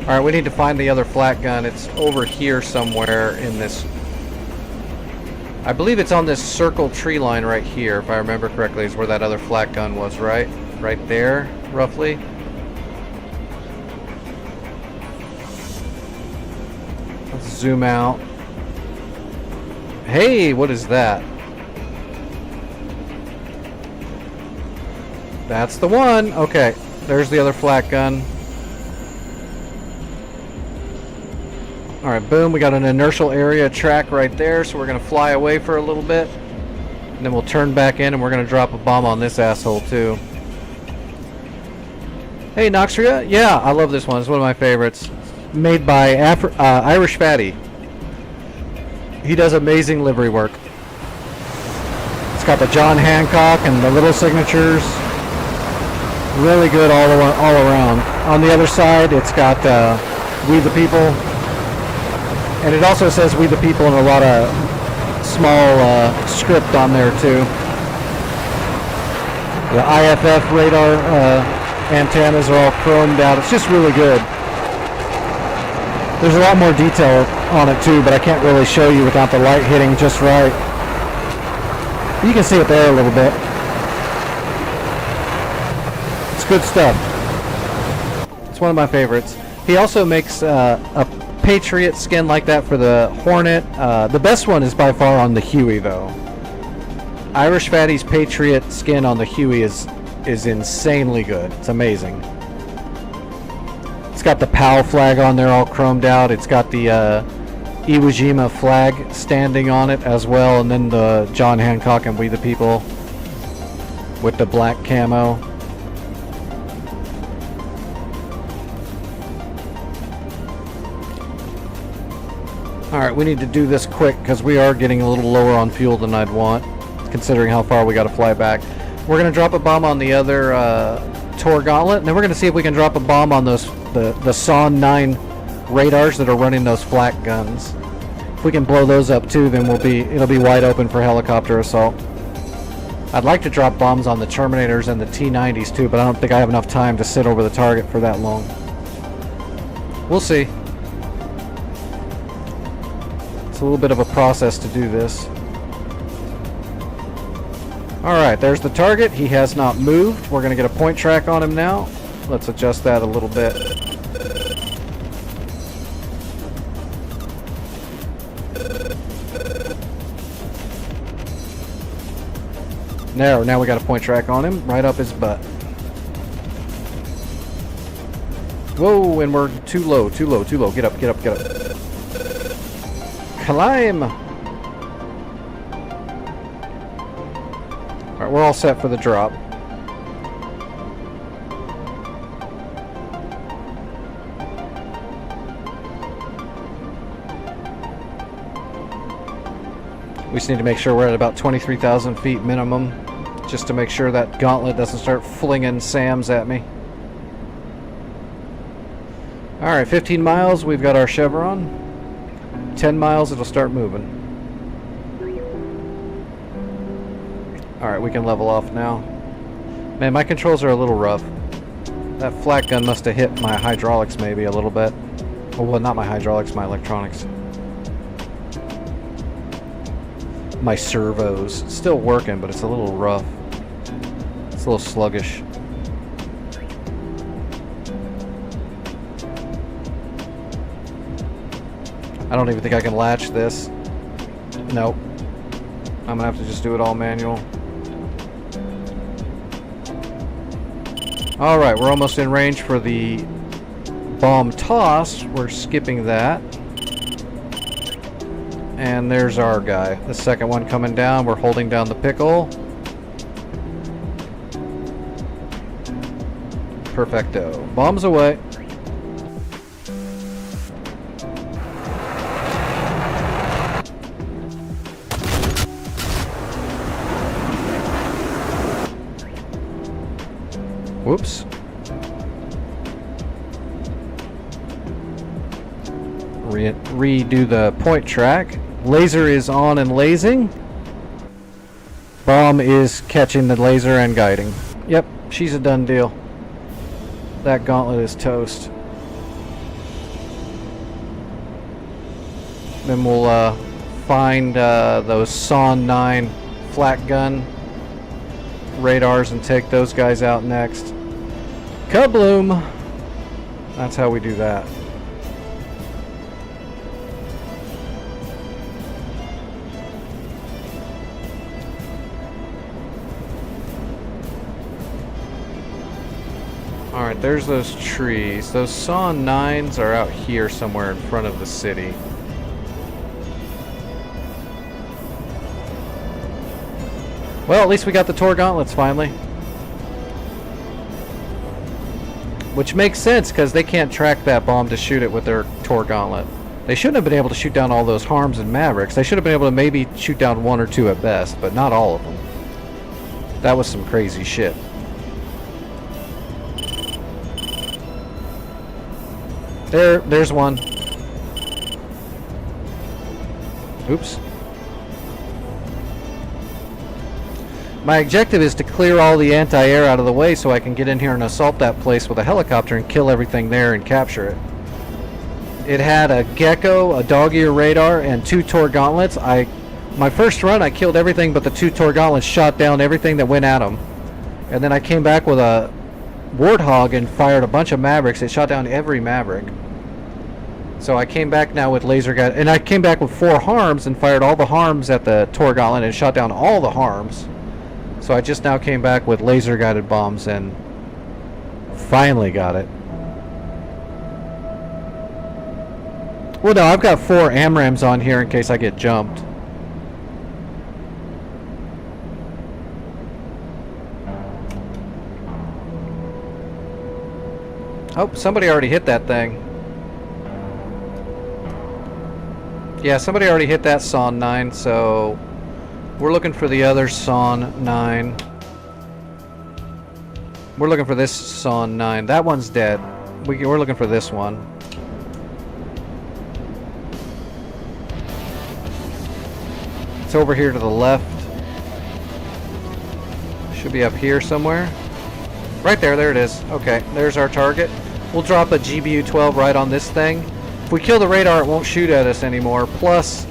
S1: Alright, we need to find the other flak gun. It's over here somewhere in this... I believe it's on this circle tree line right here, if I remember correctly, is where that other flak gun was, right? Right there, roughly. Zoom out. Hey, what is that? That's the one. Okay, there's the other flak gun. Alright, boom, we got an inertial area track right there, so we're going to fly away for a little bit. And then we'll turn back in and we're going to drop a bomb on this asshole too. Hey, Noxria? Yeah, I love this one. It's one of my favorites. Made by Irish Fatty. He does amazing livery work. It's got the John Hancock and the little signatures. Really good all around. On the other side, it's got We the People. And it also says We the People in a lot of small script on there too. The IFF radar antennas are all chromed out. It's just really good. There's a lot more detail on it too, but I can't really show you without the light hitting just right. You can see it there a little bit. It's good stuff. It's one of my favorites. He also makes a Patriot skin like that for the Hornet. The best one is by far on the Huey though. Irish Fatty's Patriot skin on the Huey is insanely good. It's amazing. It's got the POW flag on there all chromed out. It's got the Iwo Jima flag standing on it as well, and then the John Hancock and We the People with the black camo. Alright, we need to do this quick because we are getting a little lower on fuel than I'd want, considering how far we got to fly back. We're going to drop a bomb on the other Tor Gauntlet, and then we're going to see if we can drop a bomb on those the SON 9 radars that are running those flak guns. If we can blow those up too, then it'll be wide open for helicopter assault. I'd like to drop bombs on the Terminators and the T-90s too, but I don't think I have enough time to sit over the target for that long. We'll see. It's a little bit of a process to do this. Alright, there's the target. He has not moved. We're going to get a point track on him now. Let's adjust that a little bit. Now we got a point track on him, right up his butt. Whoa, and we're too low. Get up. Climb! Alright, we're all set for the drop. We just need to make sure we're at about 23,000 feet minimum, just to make sure that gauntlet doesn't start flinging SAMs at me. Alright, 15 miles, we've got our chevron. 10 miles, it'll start moving. Alright, we can level off now. Man, my controls are a little rough. That flak gun must have hit my hydraulics maybe a little bit. Oh, well, not my hydraulics, my electronics. My servos. It's still working, but it's a little rough. It's a little sluggish. I don't even think I can latch this. Nope. I'm gonna have to just do it all manual. Alright, we're almost in range for the bomb toss. We're skipping that. And there's our guy. The second one coming down. We're holding down the pickle. Perfecto. Bombs away. Whoops. Redo the point track. Laser is on and lasing. Bomb is catching the laser and guiding. Yep, she's a done deal. That gauntlet is toast. Then we'll find those SON 9 flak gun radars and take those guys out next. Kabloom! That's how we do that. Alright, there's those trees. Those SON 9s are out here somewhere in front of the city. Well, at least we got the Tor gauntlets finally. Which makes sense, because they can't track that bomb to shoot it with their Tor gauntlet. They shouldn't have been able to shoot down all those Harms and Mavericks. They should have been able to maybe shoot down one or two at best, but not all of them. That was some crazy shit. There's one. Oops. My objective is to clear all the anti-air out of the way so I can get in here and assault that place with a helicopter and kill everything there and capture it. It had a Gecko, a dog-ear radar, and 2 Tor gauntlets. My first run, I killed everything but the 2 Tor gauntlets, shot down everything that went at them. And then I came back with a Warthog and fired a bunch of Mavericks. It shot down every Maverick. So I came back now with laser guide, and I came back with 4 Harms and fired all the Harms at the Tor gauntlet and shot down all the Harms. So I just now came back with laser guided bombs and finally got it. Well, no, I've got 4 AMRAAMs on here in case I get jumped. Oh, somebody already hit that thing. Yeah, somebody already hit that SON 9, so we're looking for the other SON 9. We're looking for this SON 9. That one's dead. We're looking for this one. It's over here to the left. Should be up here somewhere. Right there, there it is. Okay, there's our target. We'll drop a GBU-12 right on this thing. If we kill the radar, it won't shoot at us anymore. Plus,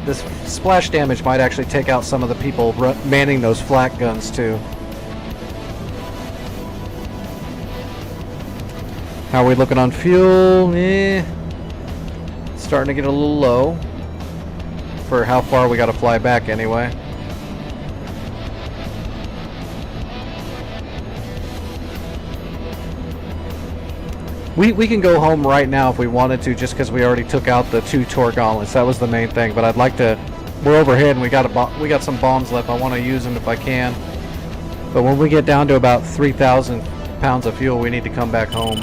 S1: this splash damage might actually take out some of the people manning those flak guns too. How are we looking on fuel? Starting to get a little low for how far we got to fly back anyway. We can go home right now if we wanted to, just because we already took out the 2 Tor gauntlets. That was the main thing. But I'd like to. We're overhead and we got some bombs left. I want to use them if I can. But when we get down to about 3,000 pounds of fuel, we need to come back home.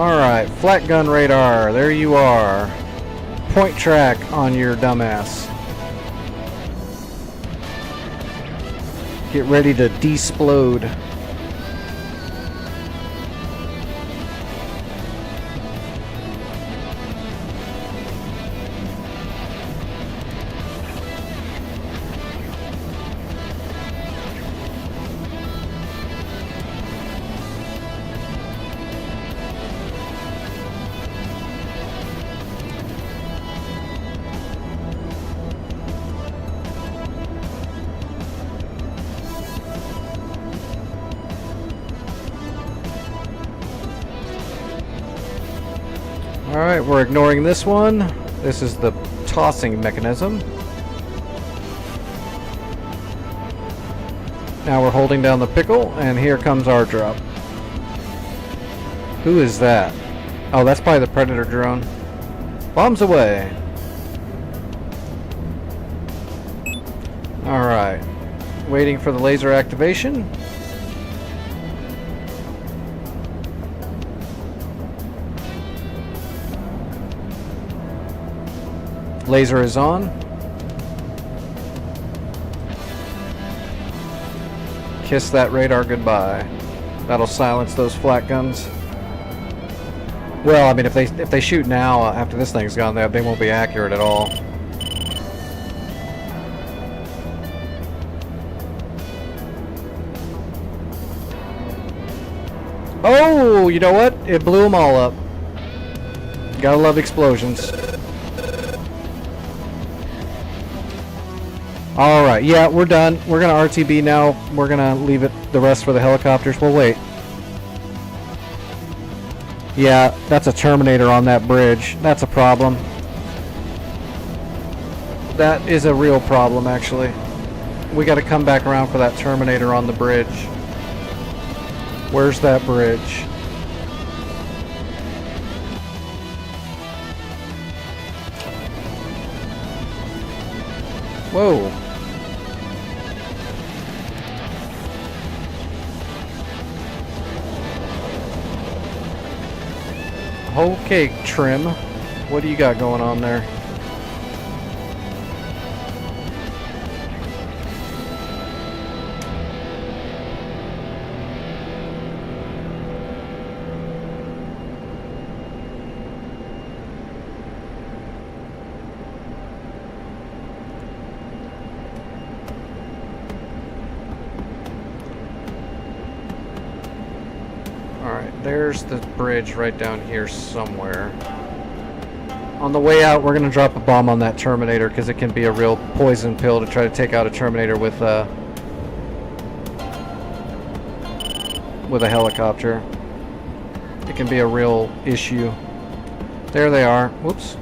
S1: Alright, flat gun radar. There you are. Point track on your dumbass. Get ready to desplode. Alright, we're ignoring this one. This is the tossing mechanism. Now we're holding down the pickle, and here comes our drop. Who is that? Oh, that's probably the Predator drone. Bombs away. Alright. Waiting for the laser activation. Laser is on. Kiss that radar goodbye. That'll silence those flat guns. Well, I mean, if they shoot now after this thing's gone, they won't be accurate at all. Oh, you know what? It blew them all up. Gotta love explosions. Alright, yeah, we're done. We're gonna RTB now. We're gonna leave it the rest for the helicopters. We'll wait. Yeah, that's a Terminator on that bridge. That's a problem. That is a real problem, actually. We gotta come back around for that Terminator on the bridge. Where's that bridge? Whoa. Okay, Trim. What do you got going on there? There's the bridge right down here somewhere. On the way out, we're going to drop a bomb on that Terminator because it can be a real poison pill to try to take out a Terminator with a helicopter. It can be a real issue. There they are. Whoops.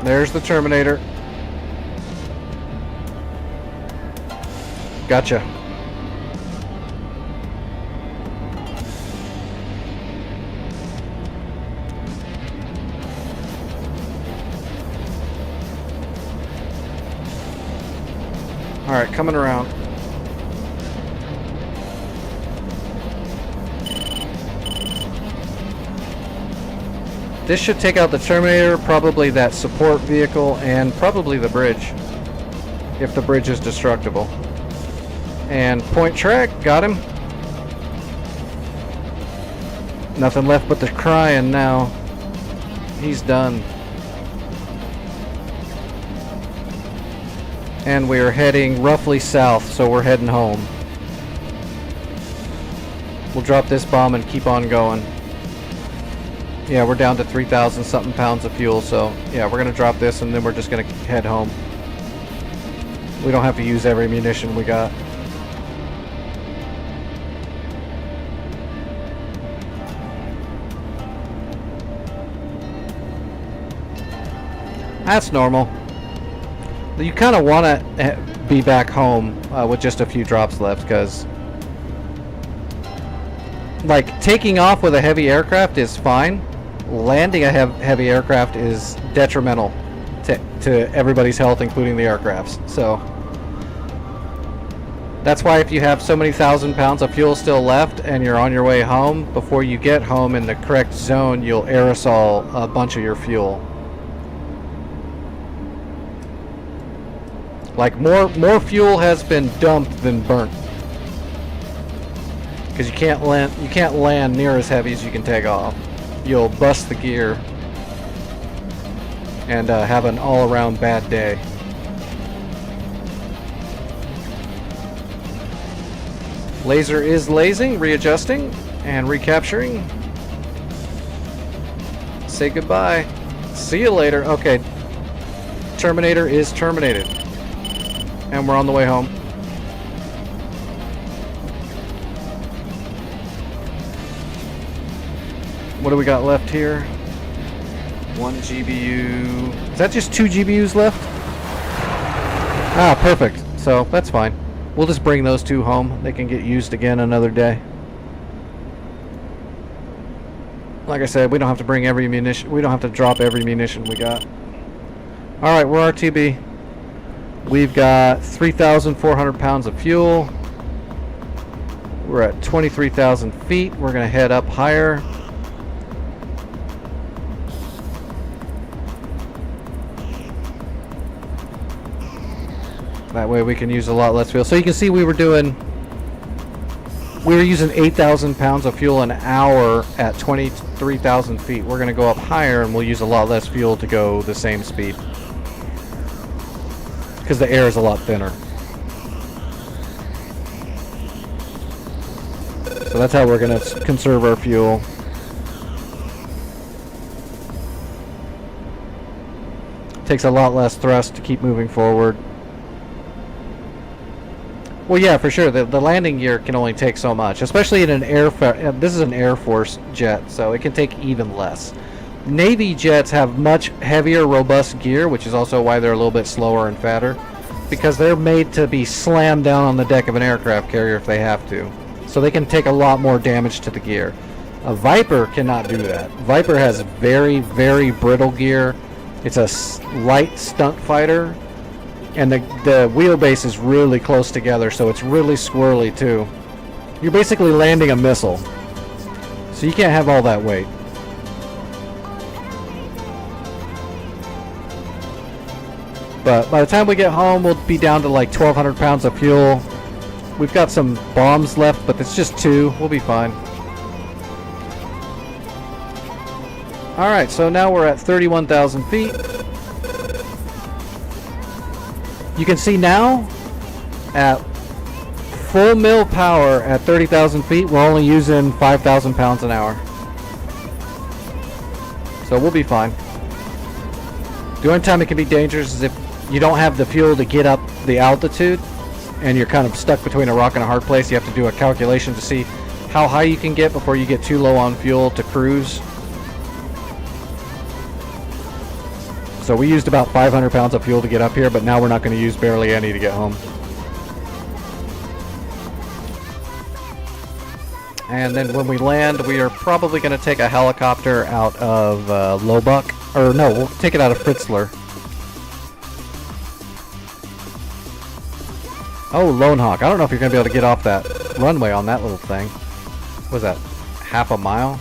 S1: There's the Terminator. Gotcha. Alright, coming around. This should take out the Terminator, probably that support vehicle, and probably the bridge. If the bridge is destructible. And point track, got him. Nothing left but the crying now. He's done. And we are heading roughly south, so we're heading home. We'll drop this bomb and keep on going. Yeah, we're down to 3,000 something pounds of fuel, so yeah, we're gonna drop this and then we're just gonna head home. We don't have to use every munition we got. That's normal. You kind of want to be back home with just a few drops left, because like taking off with a heavy aircraft is fine. Landing a heavy aircraft is detrimental to everybody's health, including the aircrafts. So That's why if you have so many thousand pounds of fuel still left and you're on your way home, before you get home in the correct zone, you'll aerosol a bunch of your fuel. Like more fuel has been dumped than burnt. Because you can't land near as heavy as you can take off. You'll bust the gear and have an all-around bad day. Laser is lasing, readjusting, and recapturing. Say goodbye. See you later. Okay. Terminator is terminated. And we're on the way home. What do we got left here? 1 GBU. Is that just 2 GBUs left? Ah, perfect. So, that's fine. We'll just bring those 2 home. They can get used again another day. Like I said, we don't have to bring every munition. We don't have to drop every munition we got. Alright, we're RTB. We've got 3,400 pounds of fuel. We're at 23,000 feet. We're going to head up higher. That way we can use a lot less fuel. So you can see we were using 8,000 pounds of fuel an hour at 23,000 feet. We're going to go up higher and we'll use a lot less fuel to go the same speed. Because the air is a lot thinner. So that's how we're going to conserve our fuel. Takes a lot less thrust to keep moving forward. Well, yeah, for sure. The landing gear can only take so much, especially in an this is an Air Force jet, so it can take even less. Navy jets have much heavier, robust gear, which is also why they're a little bit slower and fatter, because they're made to be slammed down on the deck of an aircraft carrier if they have to. So they can take a lot more damage to the gear. A Viper cannot do that. Viper has very, very brittle gear. It's a light stunt fighter. And the wheelbase is really close together, so it's really squirrely too. You're basically landing a missile. So you can't have all that weight. But by the time we get home, we'll be down to like 1,200 pounds of fuel. We've got some bombs left, but it's just 2. We'll be fine. Alright, so now we're at 31,000 feet. You can see now, at full mil power at 30,000 feet, we're only using 5,000 pounds an hour. So we'll be fine. The only time it can be dangerous is if you don't have the fuel to get up the altitude, and you're kind of stuck between a rock and a hard place. You have to do a calculation to see how high you can get before you get too low on fuel to cruise. So we used about 500 pounds of fuel to get up here, but now we're not going to use barely any to get home. And then when we land, we are probably going to take a helicopter out of Lobach. Or no, we'll take it out of Fritzlar. Oh, Lone Hawk. I don't know if you're going to be able to get off that runway on that little thing. What was that? Half a mile?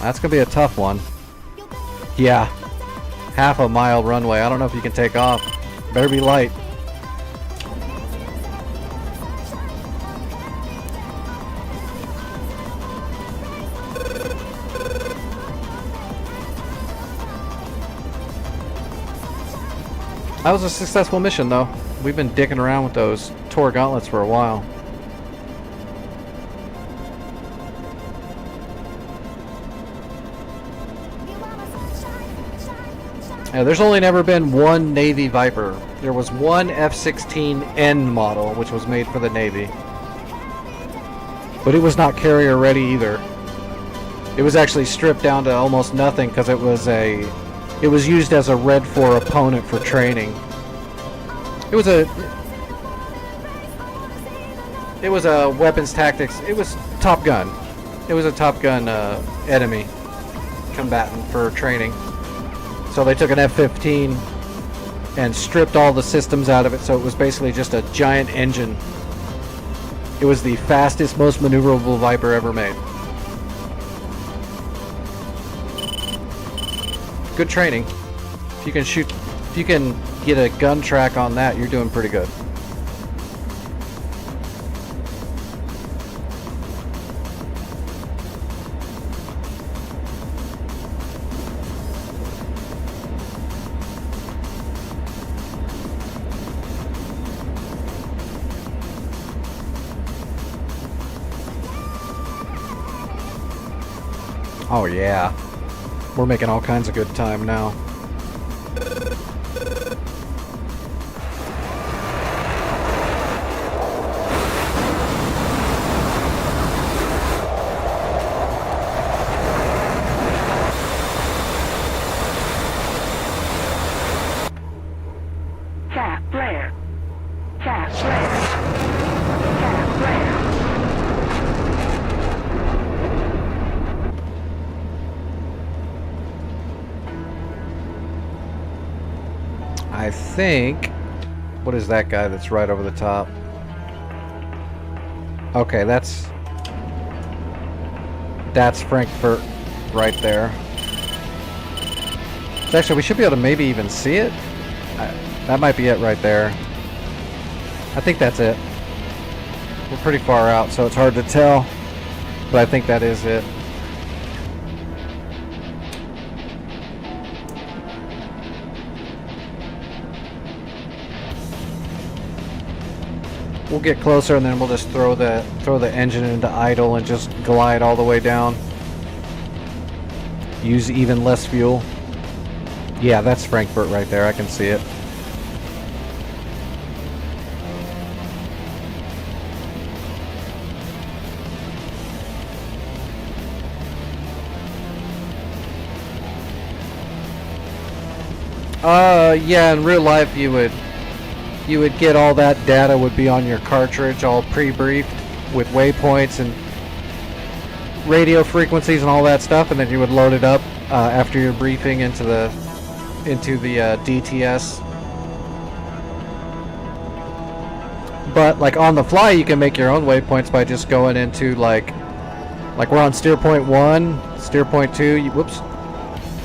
S1: That's going to be a tough one. Yeah, half a mile runway. I don't know if you can take off. Better be light. That was a successful mission, though. We've been dicking around with those Tor gauntlets for a while. Yeah, there's only never been one Navy Viper. There was one F-16N model, which was made for the Navy. But it was not carrier ready either. It was actually stripped down to almost nothing because it was used as a Red 4 opponent for training. It was a weapons tactics. It was Top Gun. It was a Top Gun enemy combatant for training. So they took an F-15 and stripped all the systems out of it, so it was basically just a giant engine. It was the fastest, most maneuverable Viper ever made. Good training. If you can shoot, if you can get a gun track on that, you're doing pretty good. Oh yeah, we're making all kinds of good time now.
S4: Fat flare. Fat flare. Fat flare.
S1: I think, what is that guy that's right over the top? Okay, that's Frankfurt right there. Actually, we should be able to maybe even see it. That might be it right there. I think that's it. We're pretty far out, so it's hard to tell, but I think that is it. We'll get closer and then we'll just throw the engine into idle and just glide all the way down. Use even less fuel. Yeah, that's Frankfurt right there. I can see it. Yeah, in real life you would get all that data would be on your cartridge, all pre-briefed with waypoints and radio frequencies and all that stuff, and then you would load it up after your briefing into the DTS. But like on the fly, you can make your own waypoints by just going into like we're on steer point 1, steer point 2. Whoops.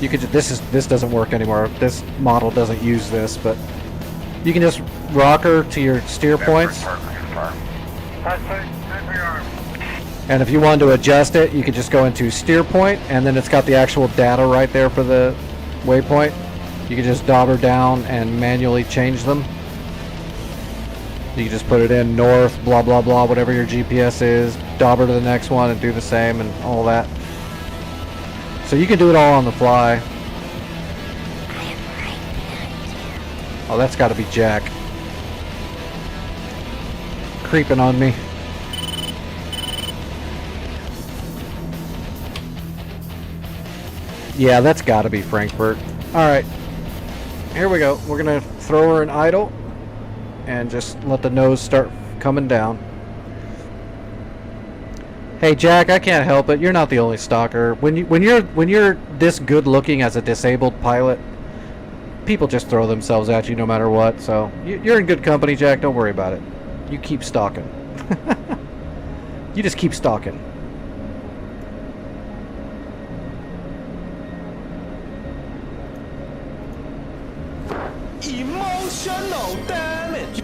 S1: You could this doesn't work anymore. This model doesn't use this, but you can just rocker to your steer points. And if you wanted to adjust it, you could just go into steer point, and then it's got the actual data right there for the waypoint. You can just dauber down and manually change them. You can just put it in north, blah blah blah, whatever your GPS is, dauber to the next one and do the same and all that. So you can do it all on the fly. Oh, that's got to be Jack. Creeping on me. Yeah, that's got to be Frankfurt. Alright. Here we go. We're going to throw her in idle and just let the nose start coming down. Hey Jack, I can't help it. You're not the only stalker. When you're this good looking as a disabled pilot, people just throw themselves at you no matter what. So you're in good company, Jack. Don't worry about it. You keep stalking. You just keep stalking.
S8: Emotional damage.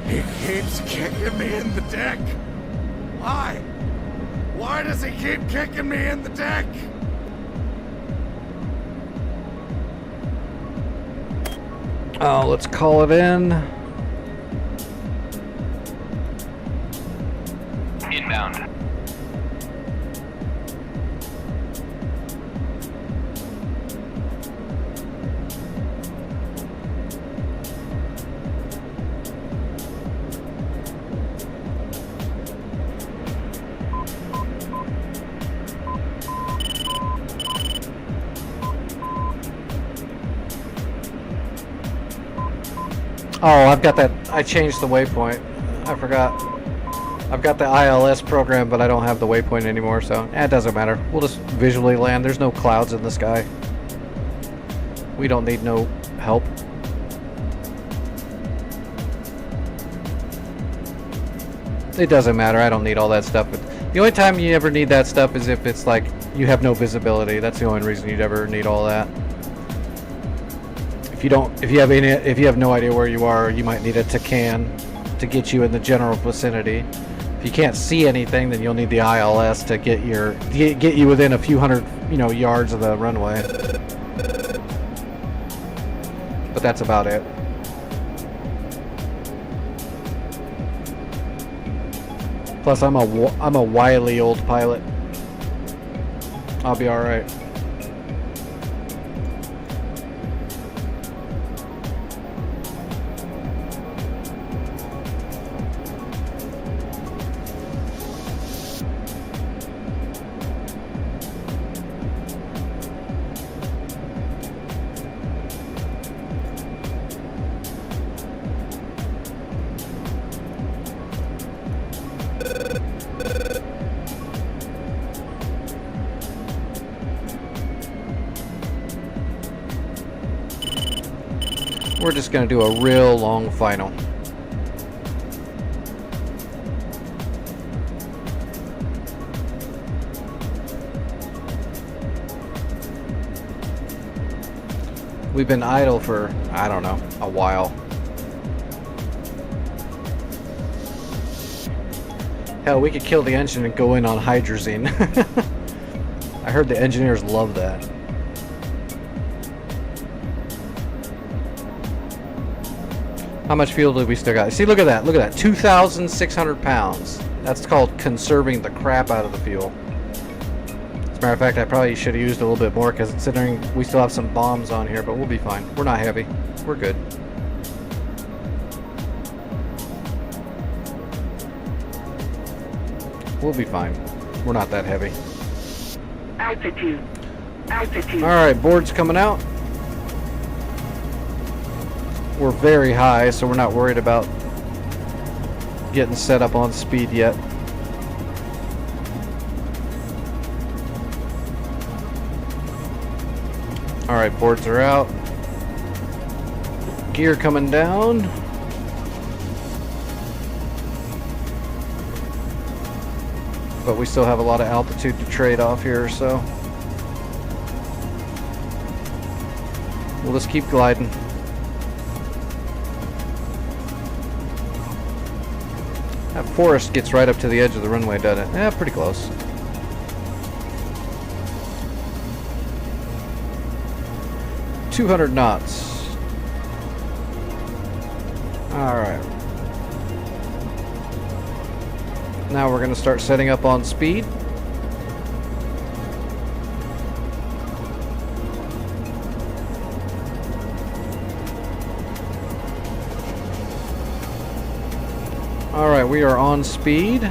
S9: He keeps kicking me in the dick. Why? Why does he keep kicking me in the dick?
S1: Oh, let's call it in.
S2: Inbound.
S1: Oh, I've got that. I changed the waypoint. I forgot. I've got the ILS program, but I don't have the waypoint anymore, so it doesn't matter. We'll just visually land. There's no clouds in the sky. We don't need no help. It doesn't matter. I don't need all that stuff. But the only time you ever need that stuff is if it's like you have no visibility. That's the only reason you'd ever need all that. If you have no idea where you are, you might need a Tacan to get you in the general vicinity. If you can't see anything, then you'll need the ILS to get you within a few hundred, yards of the runway. But that's about it. Plus, I'm a wily old pilot. I'll be all right. We're just going to do a real long final. We've been idle for, I don't know, a while. Hell, we could kill the engine and go in on hydrazine. I heard the engineers love that. How much fuel do we still got? See, look at that. Look at that. 2,600 pounds. That's called conserving the crap out of the fuel. As a matter of fact, I probably should have used a little bit more because considering we still have some bombs on here, but we'll be fine. We're not heavy. We're good. We'll be fine. We're not that heavy.
S4: Altitude. Altitude.
S1: Alright, board's coming out. We're very high, so we're not worried about getting set up on speed yet. Alright, boards are out. Gear coming down. But we still have a lot of altitude to trade off here, so we'll just keep gliding. That forest gets right up to the edge of the runway, doesn't it? Yeah, pretty close. "200 knots. Alright. Now we're going to start setting up on speed. Alright, we are on speed.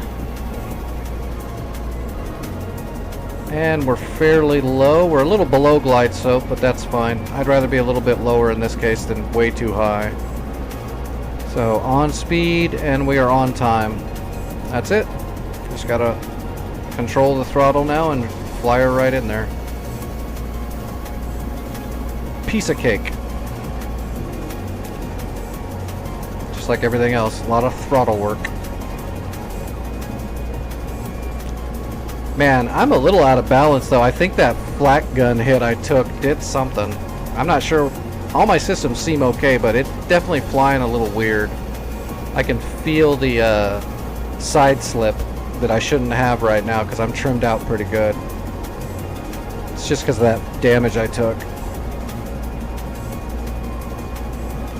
S1: And we're fairly low. We're a little below glide slope, but that's fine. I'd rather be a little bit lower in this case than way too high. So, on speed, and we are on time. That's it. Just gotta control the throttle now and fly her right in there. Piece of cake. Just like everything else, a lot of throttle work. Man, I'm a little out of balance though. I think that flak gun hit I took did something. I'm not sure. All my systems seem okay, but it's definitely flying a little weird. I can feel the side slip that I shouldn't have right now because I'm trimmed out pretty good. It's just because of that damage I took.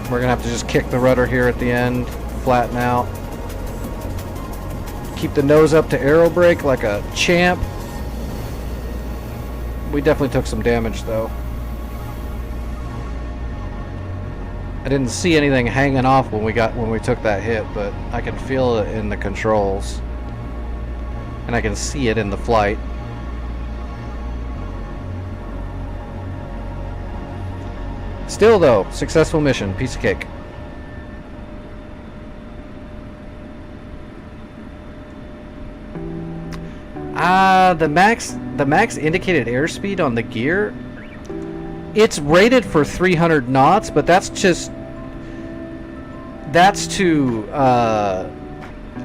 S1: We're gonna have to just kick the rudder here at the end, flatten out. Keep the nose up to aero brake like a champ. We definitely took some damage though. I didn't see anything hanging off when we took that hit, but I can feel it in the controls. And I can see it in the flight. Still though, successful mission, piece of cake. The max indicated airspeed on the gear, it's rated for 300 knots, but that's to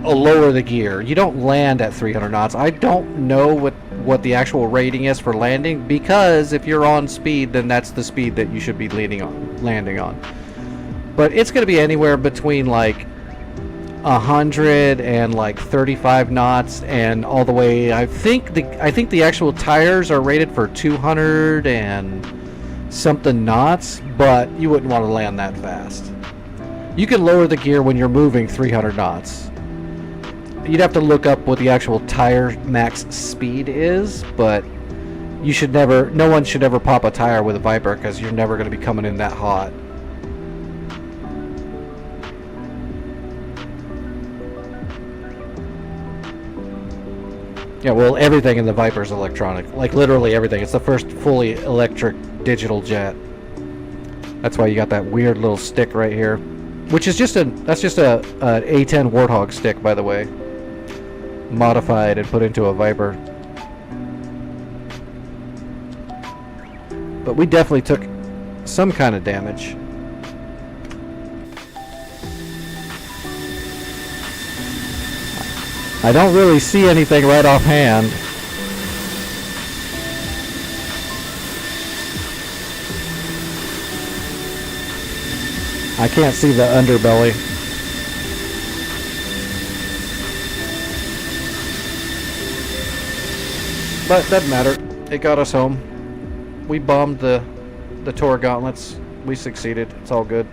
S1: lower the gear. You don't land at 300 knots. I don't know what the actual rating is for landing, because if you're on speed, then that's the speed that you should be landing on. But it's going to be anywhere between like 100 and like 35 knots, and all the way. I think the actual tires are rated for 200 and something knots, but you wouldn't want to land that fast. You can lower the gear when you're moving 300 knots. You'd have to look up what the actual tire max speed is, but no one should ever pop a tire with a Viper, because you're never going to be coming in that hot. Yeah, well, everything in the Viper is electronic. Like, literally everything. It's the first fully electric digital jet. That's why you got that weird little stick right here. Which is that's just a A10 Warthog stick, by the way. Modified and put into a Viper. But we definitely took some kind of damage. I don't really see anything right offhand. I can't see the underbelly. But doesn't matter. It got us home. We bombed the Tor gauntlets. We succeeded. It's all good.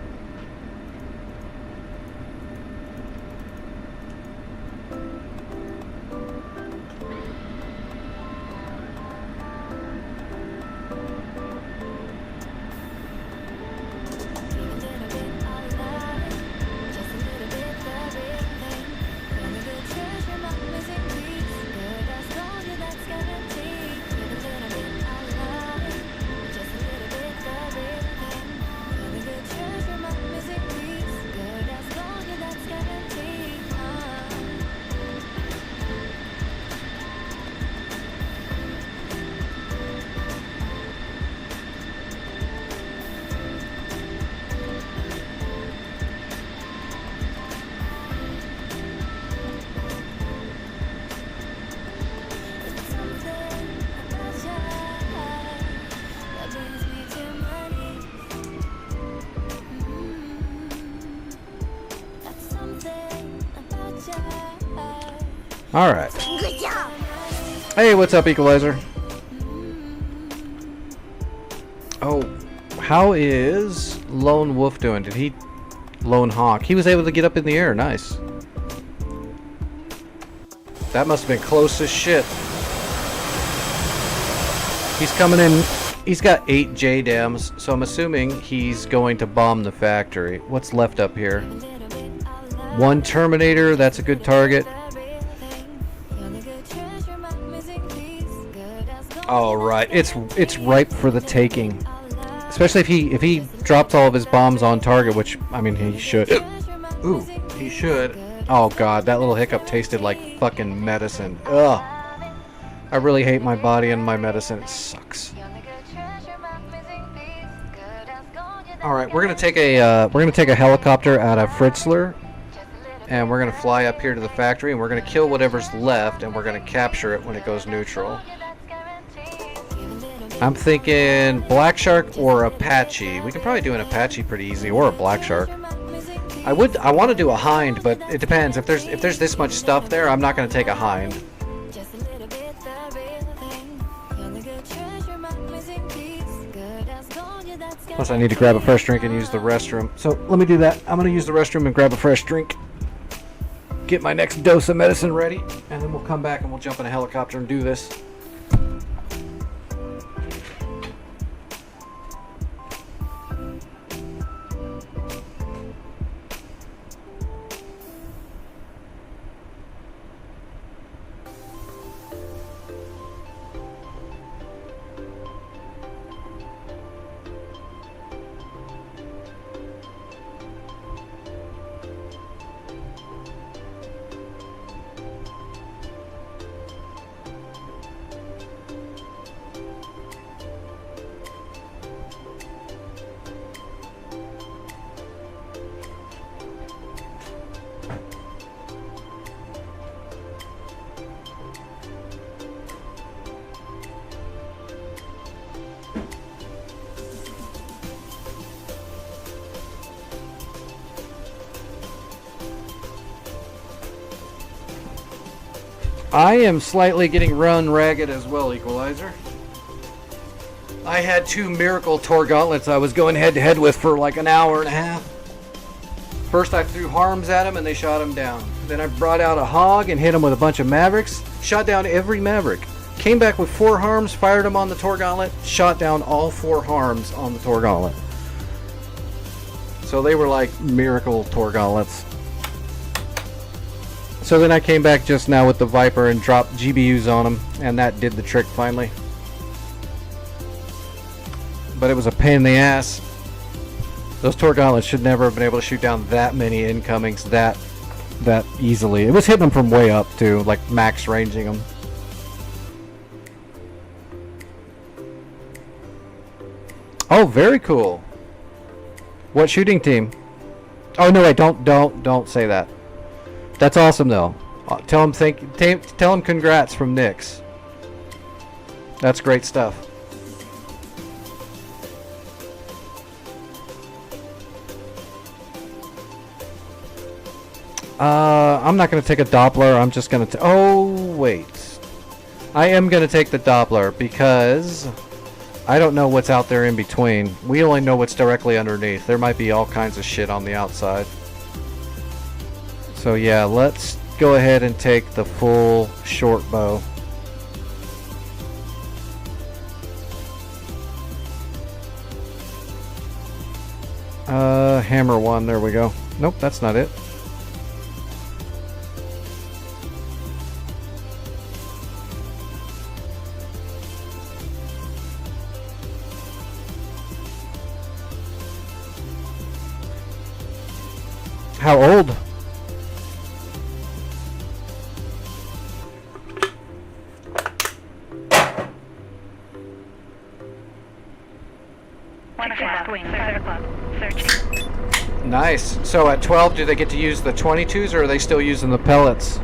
S1: Alright.
S7: Good job.
S1: Hey, what's up, Equalizer? Oh, how is Lone Wolf doing? Did he... Lone Hawk. He was able to get up in the air. Nice. That must have been close as shit. He's coming in... He's got 8 JDAMs, so I'm assuming he's going to bomb the factory. What's left up here? 1 Terminator. That's a good target. All right, it's ripe for the taking, especially if he drops all of his bombs on target, which I mean he should. Ooh, he should. Oh god, that little hiccup tasted like fucking medicine. Ugh, I really hate my body and my medicine. It sucks. All right, we're gonna take a helicopter out of Fritzler, and we're gonna fly up here to the factory, and we're gonna kill whatever's left, and we're gonna capture it when it goes neutral. I'm thinking Black Shark or Apache. We can probably do an Apache pretty easy, or a Black Shark. I want to do a Hind, but it depends. If there's this much stuff there, I'm not going to take a Hind. Plus, I need to grab a fresh drink and use the restroom. So let me do that. I'm going to use the restroom and grab a fresh drink. Get my next dose of medicine ready, and then we'll come back and we'll jump in a helicopter and do this. I am slightly getting run ragged as well, Equalizer. I had 2 Miracle Tor Gauntlets I was going head to head with for like an hour and a half. First I threw harms at him and they shot him down. Then I brought out a hog and hit him with a bunch of Mavericks. Shot down every Maverick. Came back with 4 harms, fired him on the Tor Gauntlet, shot down all 4 harms on the Tor Gauntlet. So they were like miracle Tor Gauntlets. So then I came back just now with the Viper and dropped GBUs on him, and that did the trick finally. But it was a pain in the ass. Those Tor Gauntlets should never have been able to shoot down that many incomings that easily. It was hitting them from way up too, like max ranging them. Oh, very cool. What shooting team? Oh no, wait! Don't say that. That's awesome though. Tell him congrats from Nix. That's great stuff. I'm not going to take a Doppler. I'm just going to... Oh, wait. I am going to take the Doppler because I don't know what's out there in between. We only know what's directly underneath. There might be all kinds of shit on the outside. So yeah, let's go ahead and take the full short bow. Hammer 1. There we go. Nope, that's not it. How old? Nice. So at 12, do they get to use the 22s, or are they still using the pellets?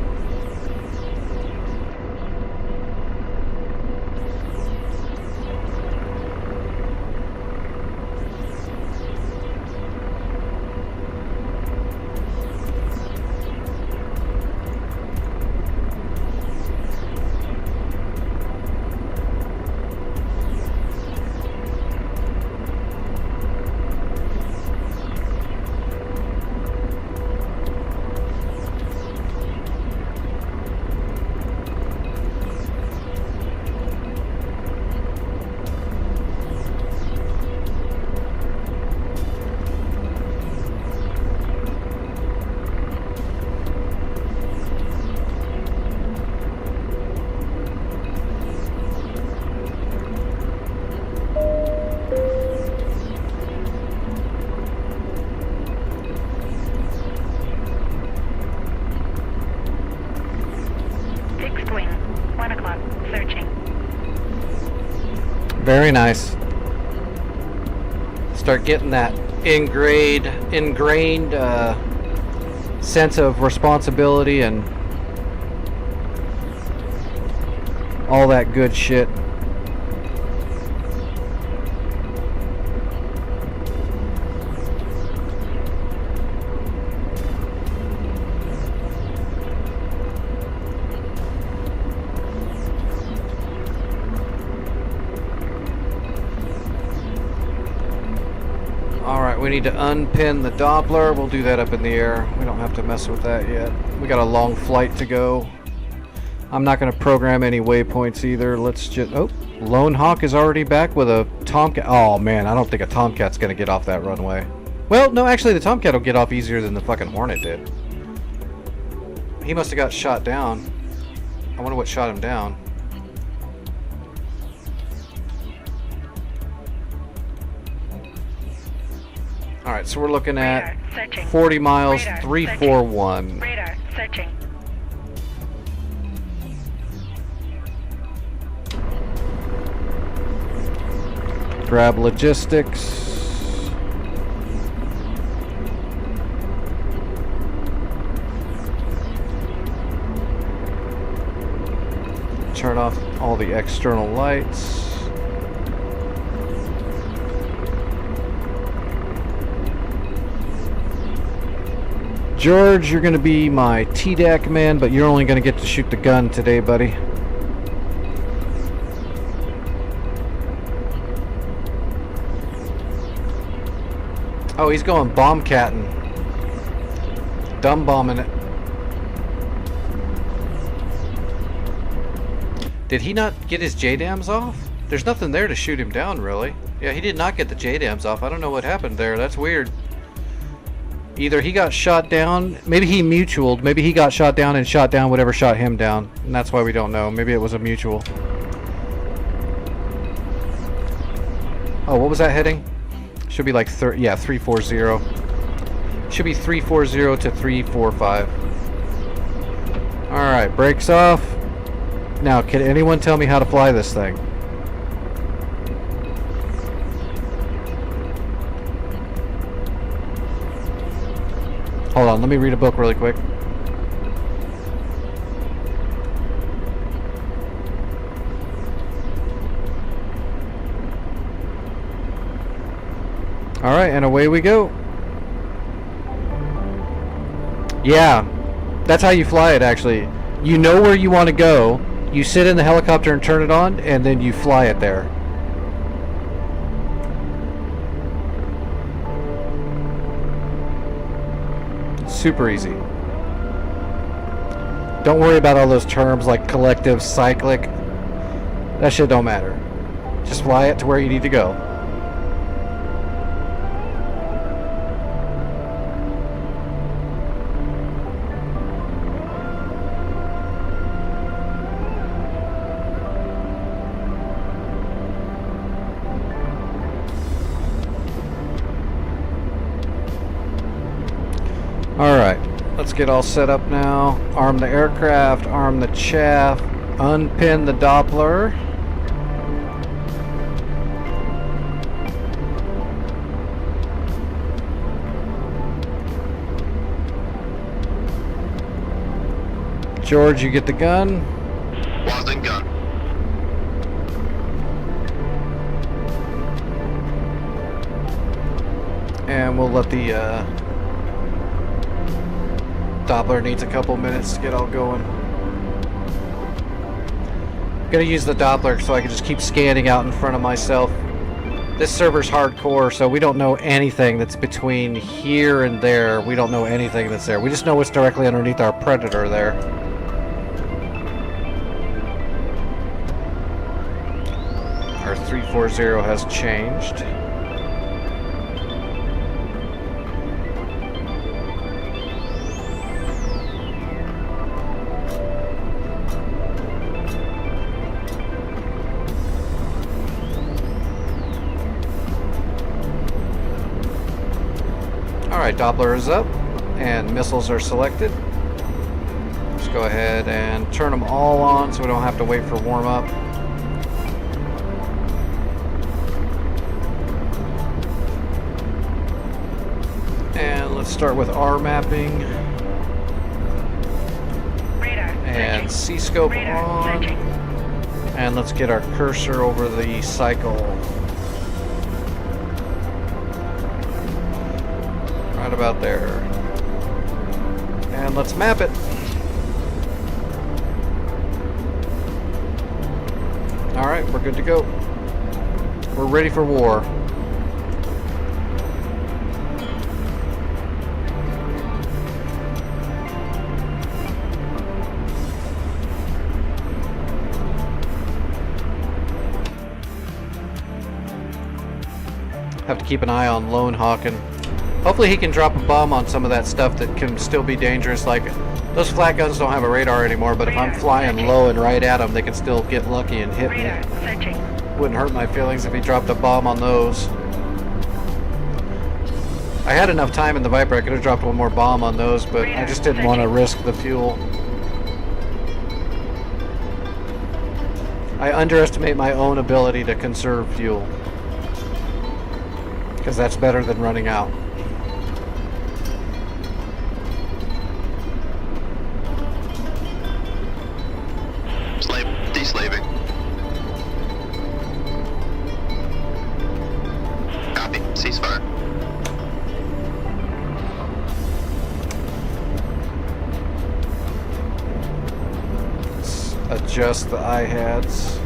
S1: Very nice. Start getting that ingrained sense of responsibility and all that good shit. We need to unpin the Doppler. We'll do that up in the air. We don't have to mess with that yet. We got a long flight to go. I'm not going to program any waypoints either. Let's just... Oh, Lone Hawk is already back with a Tomcat. Oh, man, I don't think a Tomcat's going to get off that runway. Well, no, actually, the Tomcat will get off easier than the fucking Hornet did. He must have got shot down. I wonder what shot him down. Alright, so we're looking at 40 miles, 341.
S4: Radar searching.
S1: Grab logistics. Turn off all the external lights. George, you're going to be my TDAC man, but you're only going to get to shoot the gun today, buddy. Oh, he's going bomb-catting. Dumb bombing it. Did he not get his JDAMs off? There's nothing there to shoot him down, really. Yeah, he did not get the JDAMs off. I don't know what happened there. That's weird. Either he got shot down, maybe he mutualed, maybe he got shot down and shot down whatever shot him down. And that's why we don't know. Maybe it was a mutual. Oh, what was that heading? Should be like 340. Should be 340 to 345. Alright, brakes off. Now, can anyone tell me how to fly this thing? Hold on, let me read a book really quick. Alright, and away we go. Yeah, that's how you fly it, actually. You know where you want to go, you sit in the helicopter and turn it on, and then you fly it there. Super easy. Don't worry about all those terms like collective, cyclic. That shit don't matter. Just fly it to where you need to go. Alright, let's get all set up now. Arm the aircraft, arm the chaff, unpin the Doppler. George, you get the gun.
S5: Wasn't gun.
S1: And we'll let the Doppler needs a couple minutes to get all going. I'm gonna use the Doppler so I can just keep scanning out in front of myself. This server's hardcore, so we don't know anything that's between here and there. We don't know anything that's there. We just know what's directly underneath our Predator there. Our 340 has changed. Alright, Doppler is up and missiles are selected. Let's go ahead and turn them all on so we don't have to wait for warm up. And let's start with R mapping.
S4: Radar.
S1: And C-scope on. And let's get our cursor over the cycle. Right about there. And let's map it. Alright, we're good to go. We're ready for war. Have to keep an eye on Lone Hawkin. Hopefully he can drop a bomb on some of that stuff that can still be dangerous. Like, those flat guns don't have a radar anymore, but if I'm flying low and right at them, they can still get lucky and hit me.
S4: Radar searching.
S1: Wouldn't hurt my feelings if he dropped a bomb on those. I had enough time in the Viper, I could have dropped one more bomb on those, but I just didn't want to risk the fuel. I underestimate my own ability to conserve fuel. Because that's better than running out.
S5: Deslaving. Copy. Ceasefire.
S1: adjust the IHADs.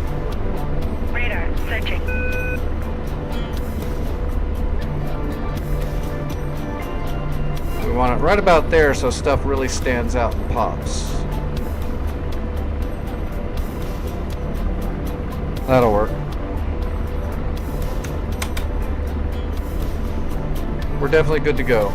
S4: Radar searching.
S1: We want it right about there so stuff really stands out and pops. That'll work. We're definitely good to go.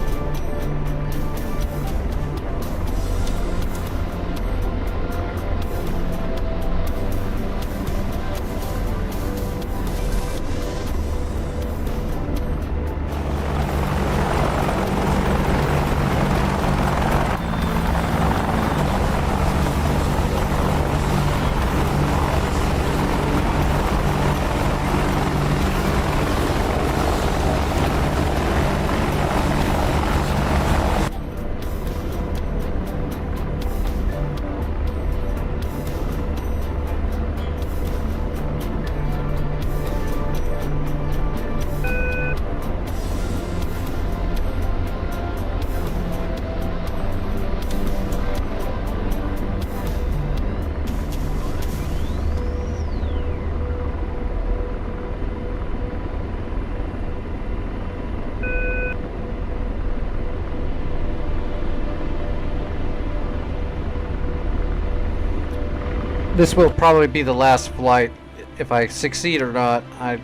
S1: This will probably be the last flight. If I succeed or not, I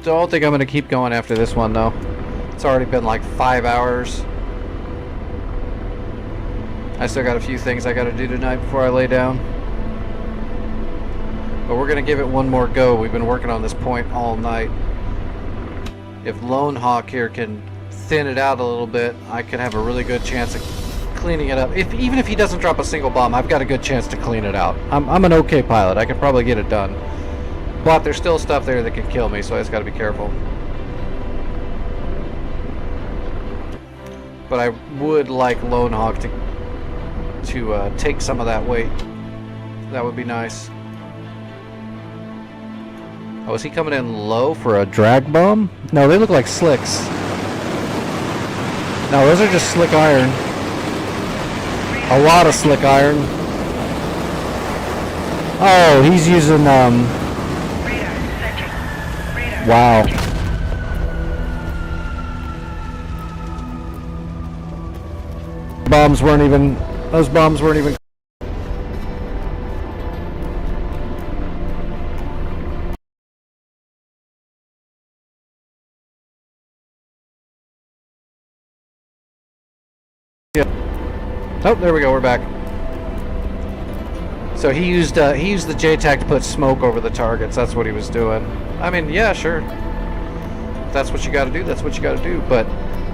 S1: don't think I'm going to keep going after this one though. It's already been like 5 hours. I still got a few things I got to do tonight before I lay down. But we're going to give it one more go. We've been working on this point all night. If Lone Hawk here can thin it out a little bit, I could have a really good chance of cleaning it up. Even if he doesn't drop a single bomb, I've got a good chance to clean it out. I'm an okay pilot. I could probably get it done. But there's still stuff there that can kill me, so I just got to be careful. But I would like Lone Hawk to take some of that weight. That would be nice. Oh, is he coming in low for a drag bomb? No, they look like slicks. No, those are just slick iron. A lot of slick iron. Oh, he's using
S4: Radar searching. Radar
S1: wow.
S4: searching.
S1: Those bombs weren't even. Yeah. Oh, there we go. We're back. So he used the JTAC to put smoke over the targets. That's what he was doing. I mean, yeah, sure. If that's what you got to do. That's what you got to do. But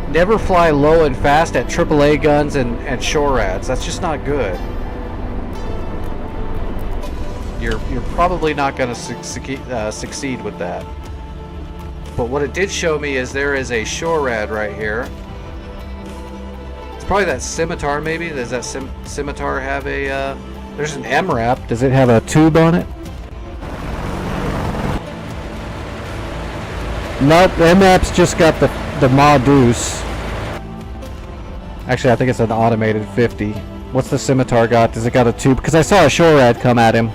S1: never fly low and fast at AAA guns and SHORADs. That's just not good. You're probably not going to succeed with that. But what it did show me is there is a SHORAD right here. It's probably that Scimitar, maybe. Does that Scimitar have a? There's an MRAP. Does it have a tube on it? Nope. The MRAP's just got the Ma Deuce. Actually, I think it's an automated 50. What's the Scimitar got? Does it got a tube? Because I saw a SHORAD come at him.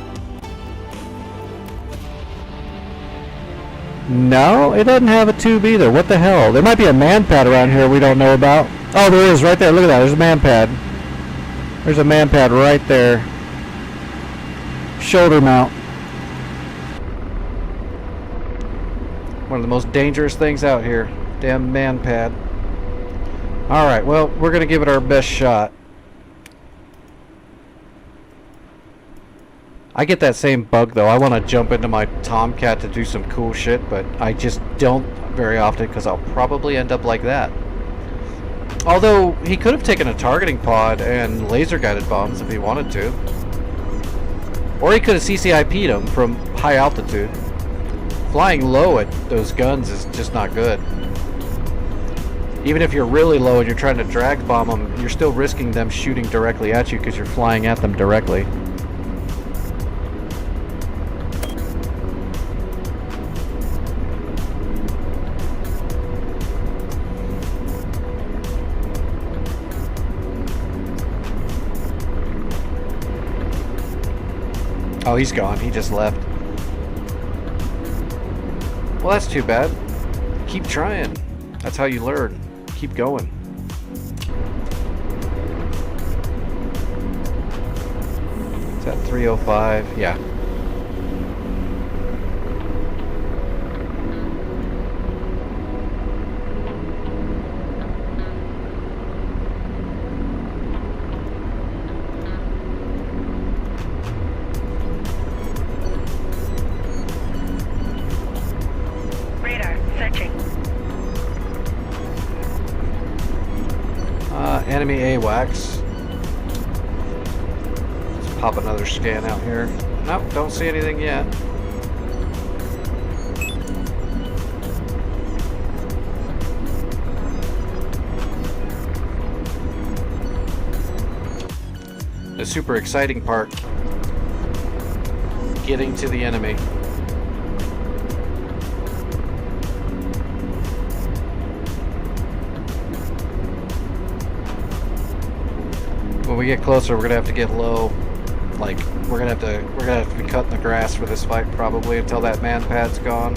S1: No, it doesn't have a tube either. What the hell? There might be a man pad around here we don't know about. Oh, there is right there. Look at that. There's a man pad. There's a man pad right there. Shoulder mount. One of the most dangerous things out here. Damn man pad. Alright, well, we're going to give it our best shot. I get that same bug though. I want to jump into my Tomcat to do some cool shit, but I just don't very often because I'll probably end up like that. Although he could have taken a targeting pod and laser guided bombs if he wanted to. Or he could have CCIP'd them from high altitude. Flying low at those guns is just not good. Even if you're really low and you're trying to drag bomb them, you're still risking them shooting directly at you because you're flying at them directly. Oh, he's gone. He just left. Well, that's too bad. Keep trying. That's how you learn. Keep going. Is that 305? Yeah.
S4: Radar searching.
S1: Enemy AWACS. Let's pop another scan out here. Nope, don't see anything yet. The super exciting part, getting to the enemy. When we get closer, we're gonna have to get low. Like we're gonna have to be cutting the grass for this fight probably until that man pad's gone.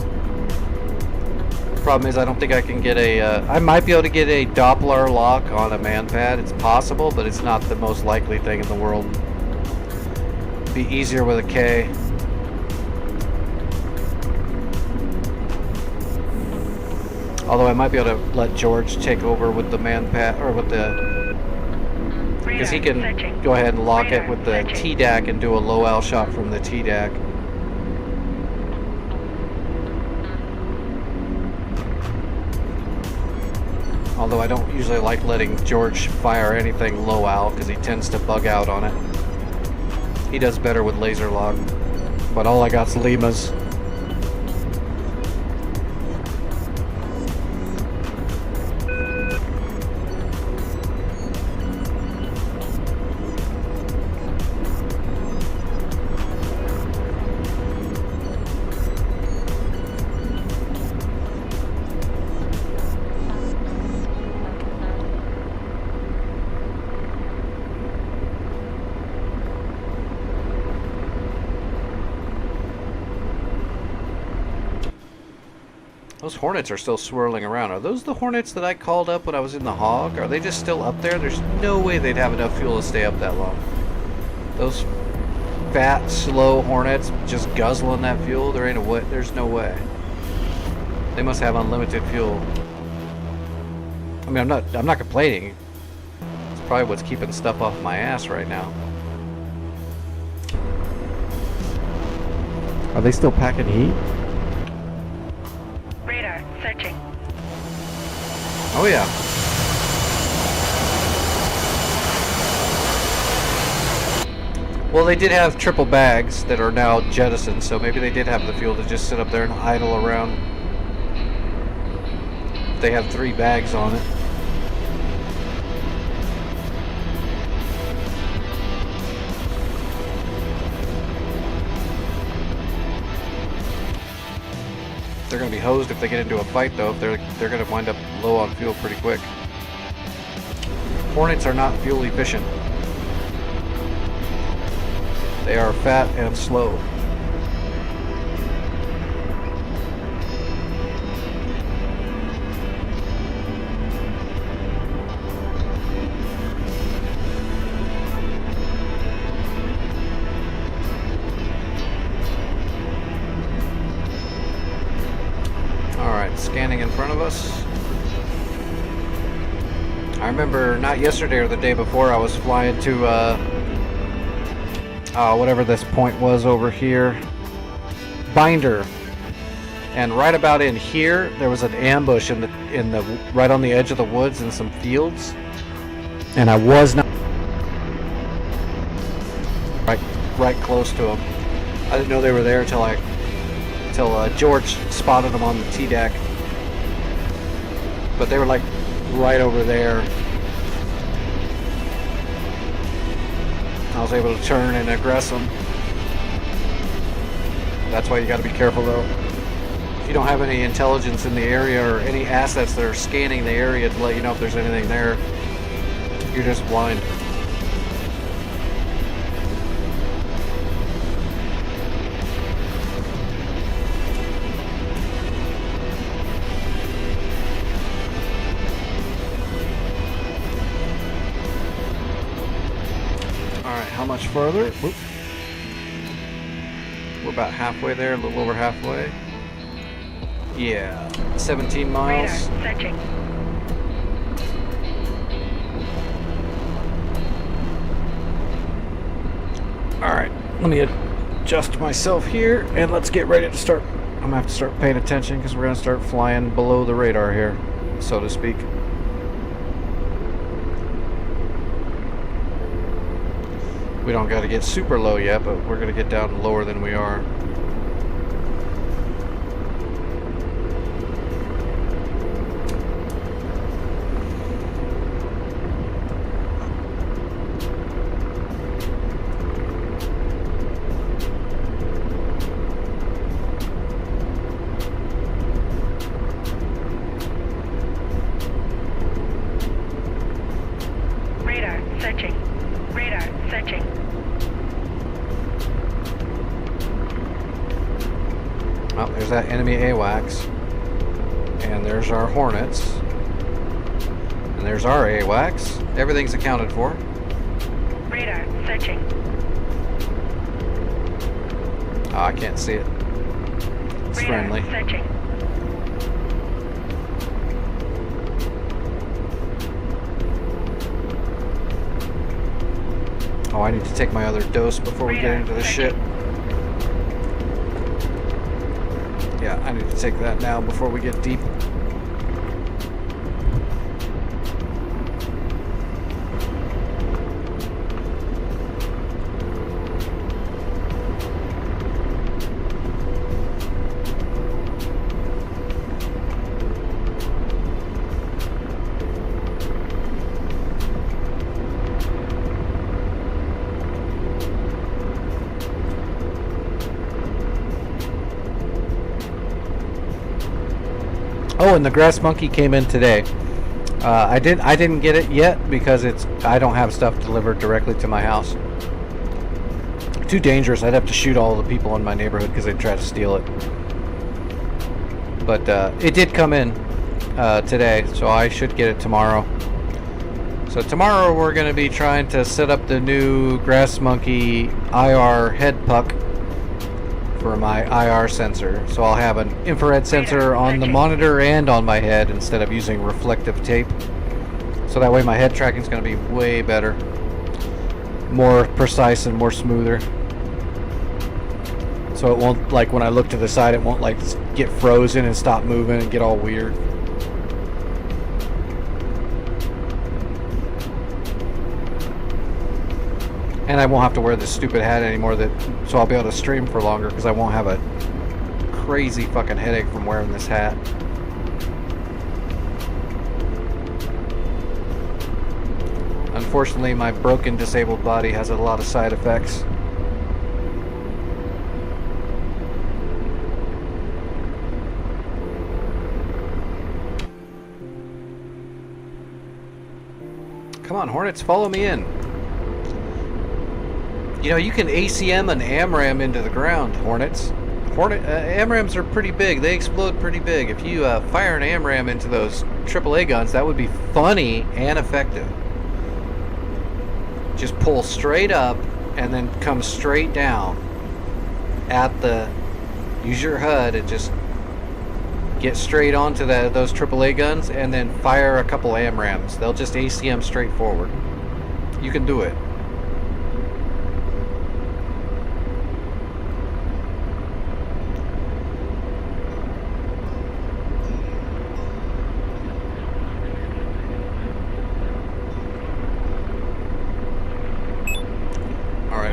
S1: Problem is, I don't think I can get a. I might be able to get a Doppler lock on a man pad. It's possible, but it's not the most likely thing in the world. Be easier with a K. Although I might be able to let George take over with the man pad or with the. Because he can go ahead and lock it with the TDAC and do a low L shot from the TDAC. Although I don't usually like letting George fire anything low L because he tends to bug out on it. He does better with laser lock. But all I got's Limas. Those Hornets are still swirling around. Are those the Hornets that I called up when I was in the Hog? Are they just still up there? There's no way they'd have enough fuel to stay up that long. Those fat, slow Hornets just guzzling that fuel? There's no way. They must have unlimited fuel. I mean, I'm not complaining. It's probably what's keeping stuff off my ass right now. Are they still packing heat?
S4: Radar searching.
S1: Oh yeah. Well, they did have triple bags that are now jettisoned, so maybe they did have the fuel to just sit up there and idle around. They have 3 bags on it. They're going to be hosed if they get into a fight, though. If they're going to wind up low on fuel pretty quick. Hornets are not fuel efficient. They are fat and slow. Scanning in front of us. I remember not yesterday or the day before I was flying to whatever this point was over here, Binder, and right about in here there was an ambush in the right on the edge of the woods in some fields, and I was not right close to them. I didn't know they were there until George spotted them on the TDAC. But they were like right over there. I was able to turn and aggress them. That's why you got to be careful, though. If you don't have any intelligence in the area or any assets that are scanning the area to let you know if there's anything there, you're just blind. how much further? Whoop. We're about halfway there, a little over halfway. Yeah, 17 miles.
S4: Radar searching.
S1: Alright, let me adjust myself here and let's get ready to start. I'm gonna have to start paying attention because we're gonna start flying below the radar here, so to speak. We don't got to get super low yet, but we're going to get down lower than we are.
S4: Radar searching. Radar searching.
S1: Well, there's that enemy AWACS. And there's our Hornets. And there's our AWACS. Everything's accounted for.
S4: Radar searching.
S1: Oh, I can't see it. It's
S4: Radar
S1: friendly.
S4: searching.
S1: Oh, I need to take my other dose before we get into the shit. Yeah, I need to take that now before we get deep. Oh, and the grass monkey came in today. I didn't get it yet because I don't have stuff delivered directly to my house. Too dangerous. I'd have to shoot all the people in my neighborhood because they'd try to steal it. But it did come in today, so I should get it tomorrow. So tomorrow we're going to be trying to set up the new grass monkey IR head puck for my IR sensor. So I'll have an infrared sensor on the monitor and on my head instead of using reflective tape. So that way my head tracking is going to be way better, more precise and more smoother. So it won't, like when I look to the side, it won't like get frozen and stop moving and get all weird. And I won't have to wear this stupid hat anymore, so I'll be able to stream for longer because I won't have a crazy fucking headache from wearing this hat. Unfortunately, my broken, disabled body has a lot of side effects. Come on, Hornets, follow me in. You know, you can ACM an AMRAM into the ground, Hornets. AMRAMs are pretty big. They explode pretty big. If you fire an AMRAM into those AAA guns, that would be funny and effective. Just pull straight up and then come straight down at the... Use your HUD and just get straight onto those AAA guns and then fire a couple AMRAMs. They'll just ACM straight forward. You can do it.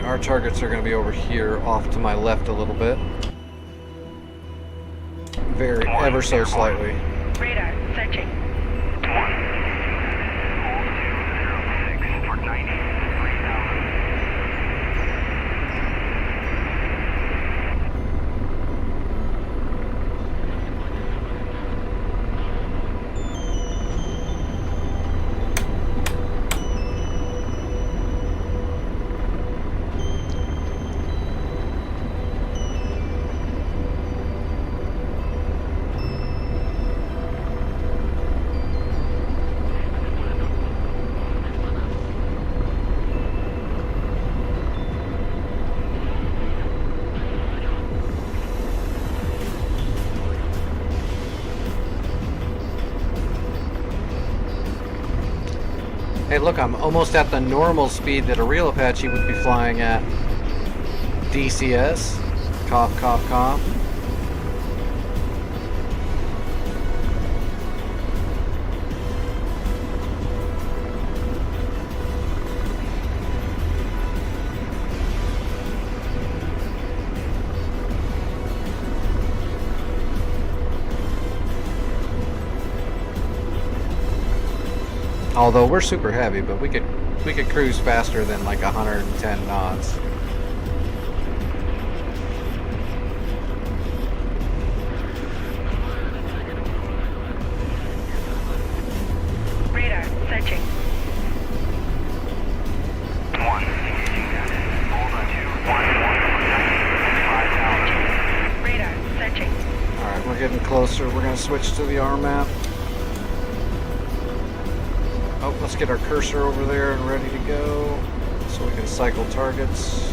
S1: Our targets are going to be over here, off to my left a little bit. Ever so slightly.
S4: Radar searching.
S2: For
S1: 93,000. Hey, look, I'm almost at the normal speed that a real Apache would be flying at. DCS. Cough, cough, cough. Although we're super heavy, but we could cruise faster than like 110 knots.
S4: Radar searching.
S2: 1, engaging bandit. Hold on 2, 1, 1, 5,000.
S4: Radar searching.
S1: Alright, we're getting closer. We're going to switch to the R map. Oh, let's get our cursor over there and ready to go so we can cycle targets.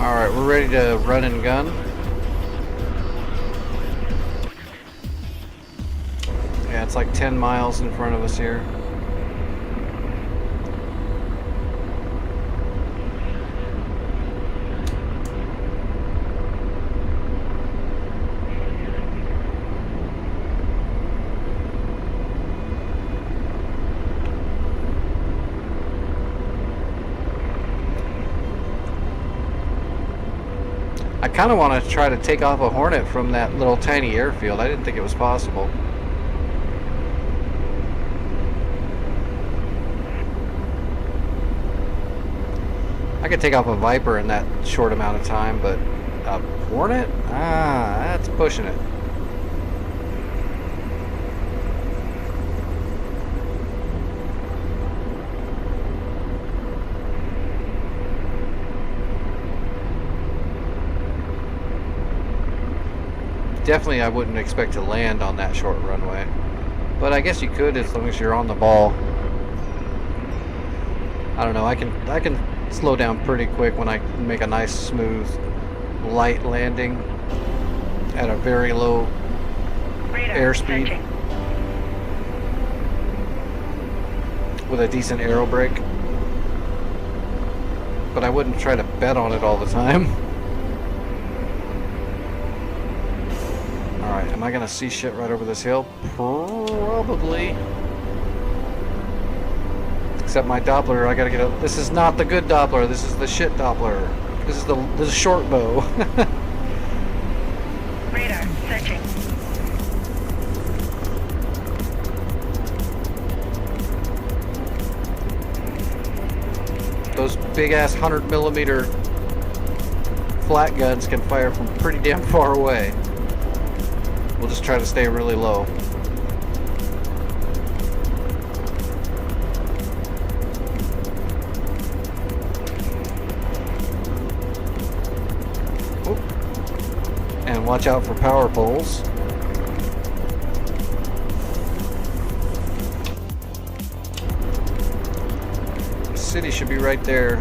S1: Alright, we're ready to run and gun. Yeah, it's like 10 miles in front of us here. I kind of want to try to take off a Hornet from that little tiny airfield. I didn't think it was possible. I could take off a Viper in that short amount of time, but a Hornet? Ah, that's pushing it. Definitely I wouldn't expect to land on that short runway. But I guess you could as long as you're on the ball. I don't know, I can slow down pretty quick when I make a nice smooth light landing at a very low
S4: Radar
S1: airspeed
S4: searching.
S1: with a decent aero brake. But I wouldn't try to bet on it all the time. Alright, am I gonna see shit right over this hill? Probably. Except my Doppler, I gotta get a... This is not the good Doppler, this is the shit Doppler. This is the short bow.
S4: Radar searching.
S1: Those big ass 100mm flat guns can fire from pretty damn far away. We'll just try to stay really low. Oop. And watch out for power poles. The city should be right there.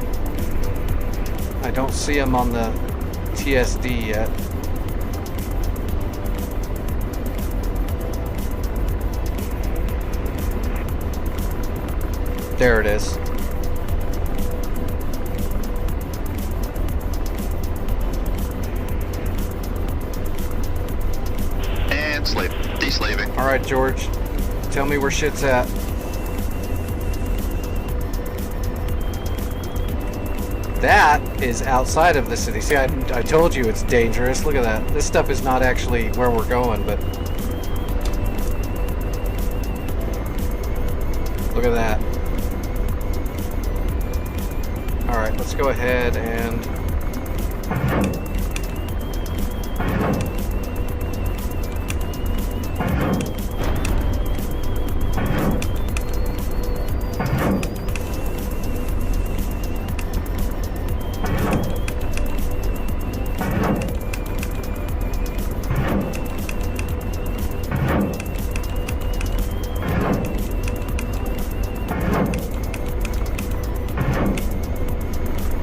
S1: I don't see them on the TSD yet. There it is.
S5: And deslaving.
S1: Alright, George. Tell me where shit's at. That is outside of the city. See, I told you it's dangerous. Look at that. This stuff is not actually where we're going, but... Look at that. Alright, let's go ahead and...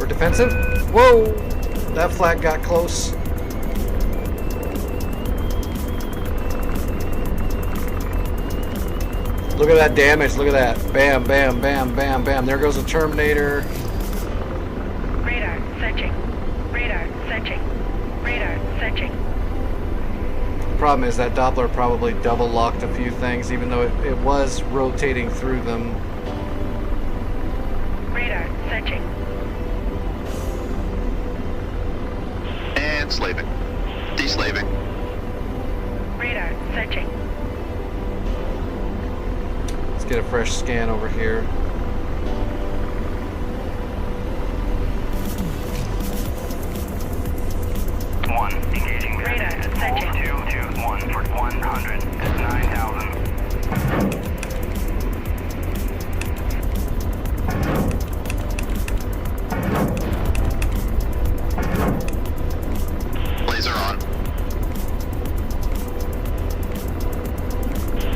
S1: Defensive? Whoa! That flag got close. Look at that damage. Look at that. Bam, bam, bam, bam, bam. There goes the Terminator.
S4: Radar searching. Radar searching. Radar searching.
S1: Problem is that Doppler probably double locked a few things, even though it was rotating through them.
S4: Radar searching.
S5: And slaving. Deslaving.
S4: Radar searching.
S1: Let's get a fresh scan over here.
S2: One, engaging
S4: Radar
S2: bandit.
S4: searching.
S2: 221 for 100 at 9,000.
S5: Laser on.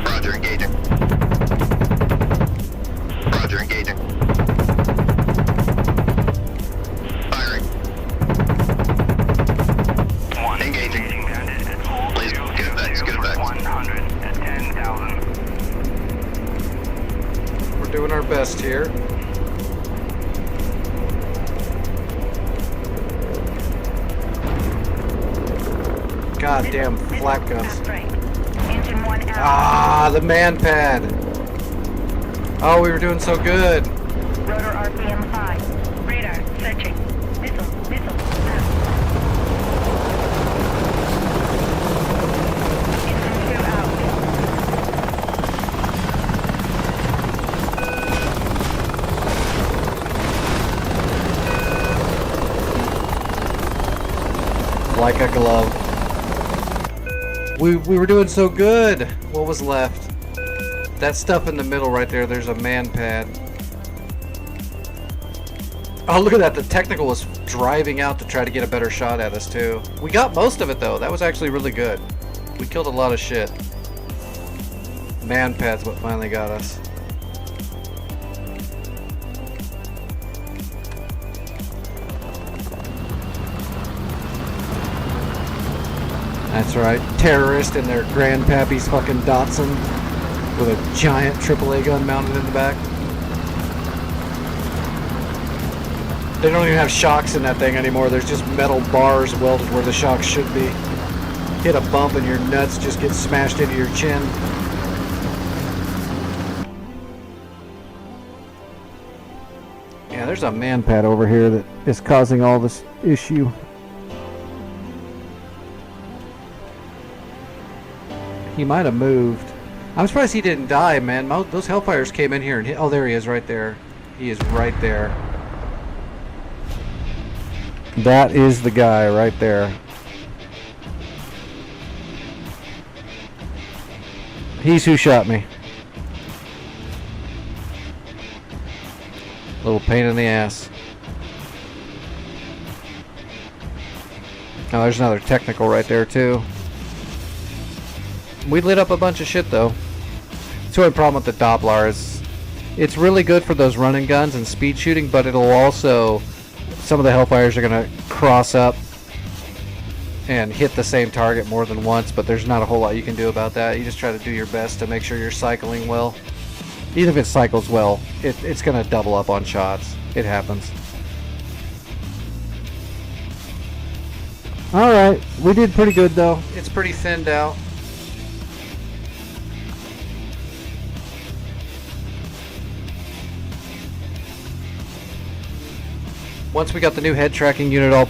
S5: Roger, engaging. Roger, engaging. Firing.
S2: One,
S5: Engaging.
S2: bandit at hold
S5: Please, get it back,
S2: 222
S5: get it
S2: for
S5: back.
S2: 100 at 10,000.
S1: We're doing our best here. Goddamn flak guns.
S4: Fast right. Engine 1 out.
S1: Ah, the man pad. Oh, we were doing so good.
S4: Rotor RPM 5. Radar searching. Missile. Missile. Out. Engine 2 out.
S1: Like a glove. We were doing so good. What was left? That stuff in the middle right there, there's a man pad. Oh, look at that. The technical was driving out to try to get a better shot at us, too. We got most of it, though. That was actually really good. We killed a lot of shit. Man pad's what finally got us. That's right. Terrorist in their grandpappy's fucking Datsun with a giant AAA gun mounted in the back. They don't even have shocks in that thing anymore. There's just metal bars welded where the shocks should be. Hit a bump and your nuts just get smashed into your chin. Yeah, there's a man pad over here that is causing all this issue. He might have moved. I'm surprised he didn't die, man. Those Hellfires came in here and hit. Oh, there he is right there. He is right there. That is the guy right there. He's who shot me. Little pain in the ass. Oh, there's another technical right there, too. We lit up a bunch of shit, though. That's the only problem with the Doppler is it's really good for those running guns and speed shooting, but it'll also... Some of the Hellfires are going to cross up and hit the same target more than once, but there's not a whole lot you can do about that. You just try to do your best to make sure you're cycling well. Even if it cycles well, it's going to double up on shots. It happens. Alright, we did pretty good, though. It's pretty thinned out. Once we got the new head tracking unit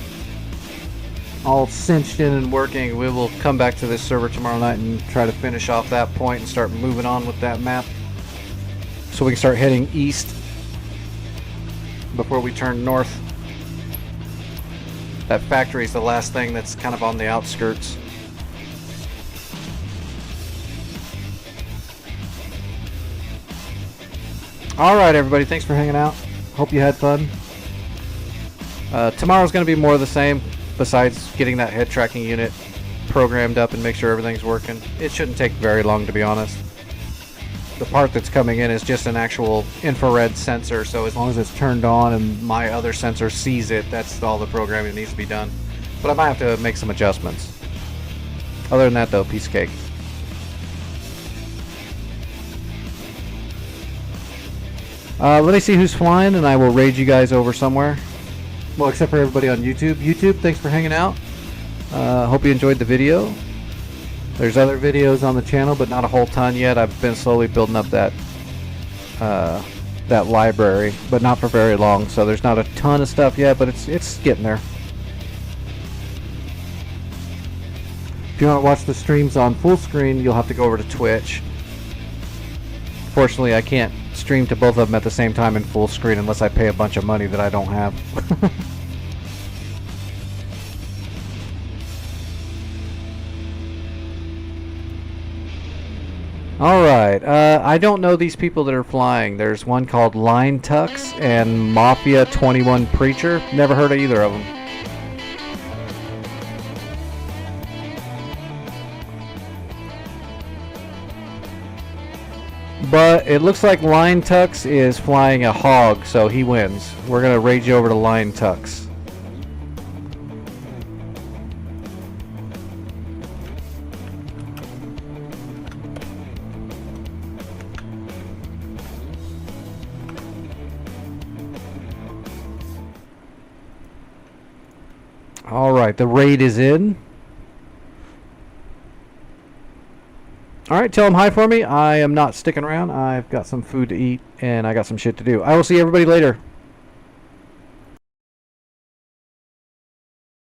S1: all cinched in and working, we will come back to this server tomorrow night and try to finish off that point and start moving on with that map. So we can start heading east before we turn north. That factory is the last thing that's kind of on the outskirts. Alright everybody, thanks for hanging out. Hope you had fun. Tomorrow's going to be more of the same, besides getting that head tracking unit programmed up and make sure everything's working. It shouldn't take very long, to be honest. The part that's coming in is just an actual infrared sensor, so as long as it's turned on and my other sensor sees it, that's all the programming that needs to be done. But I might have to make some adjustments. Other than that, though, piece of cake. Let me see who's flying, and I will raid you guys over somewhere. Well, except for everybody on YouTube. YouTube, thanks for hanging out. Hope you enjoyed the video. There's other videos on the channel, but not a whole ton yet. I've been slowly building up that that library, but not for very long. So there's not a ton of stuff yet, but it's getting there. If you want to watch the streams on full screen, you'll have to go over to Twitch. Fortunately, I can't stream to both of them at the same time in full screen unless I pay a bunch of money that I don't have. Alright, I don't know these people that are flying. There's one called Line Tux and Mafia 21 Preacher. Never heard of either of them. But it looks like Line Tux is flying a hog, so he wins. We're going to raid you over to Line Tux. Alright, the raid is in. Alright, tell them hi for me. I am not sticking around. I've got some food to eat and I got some shit to do. I will see everybody later.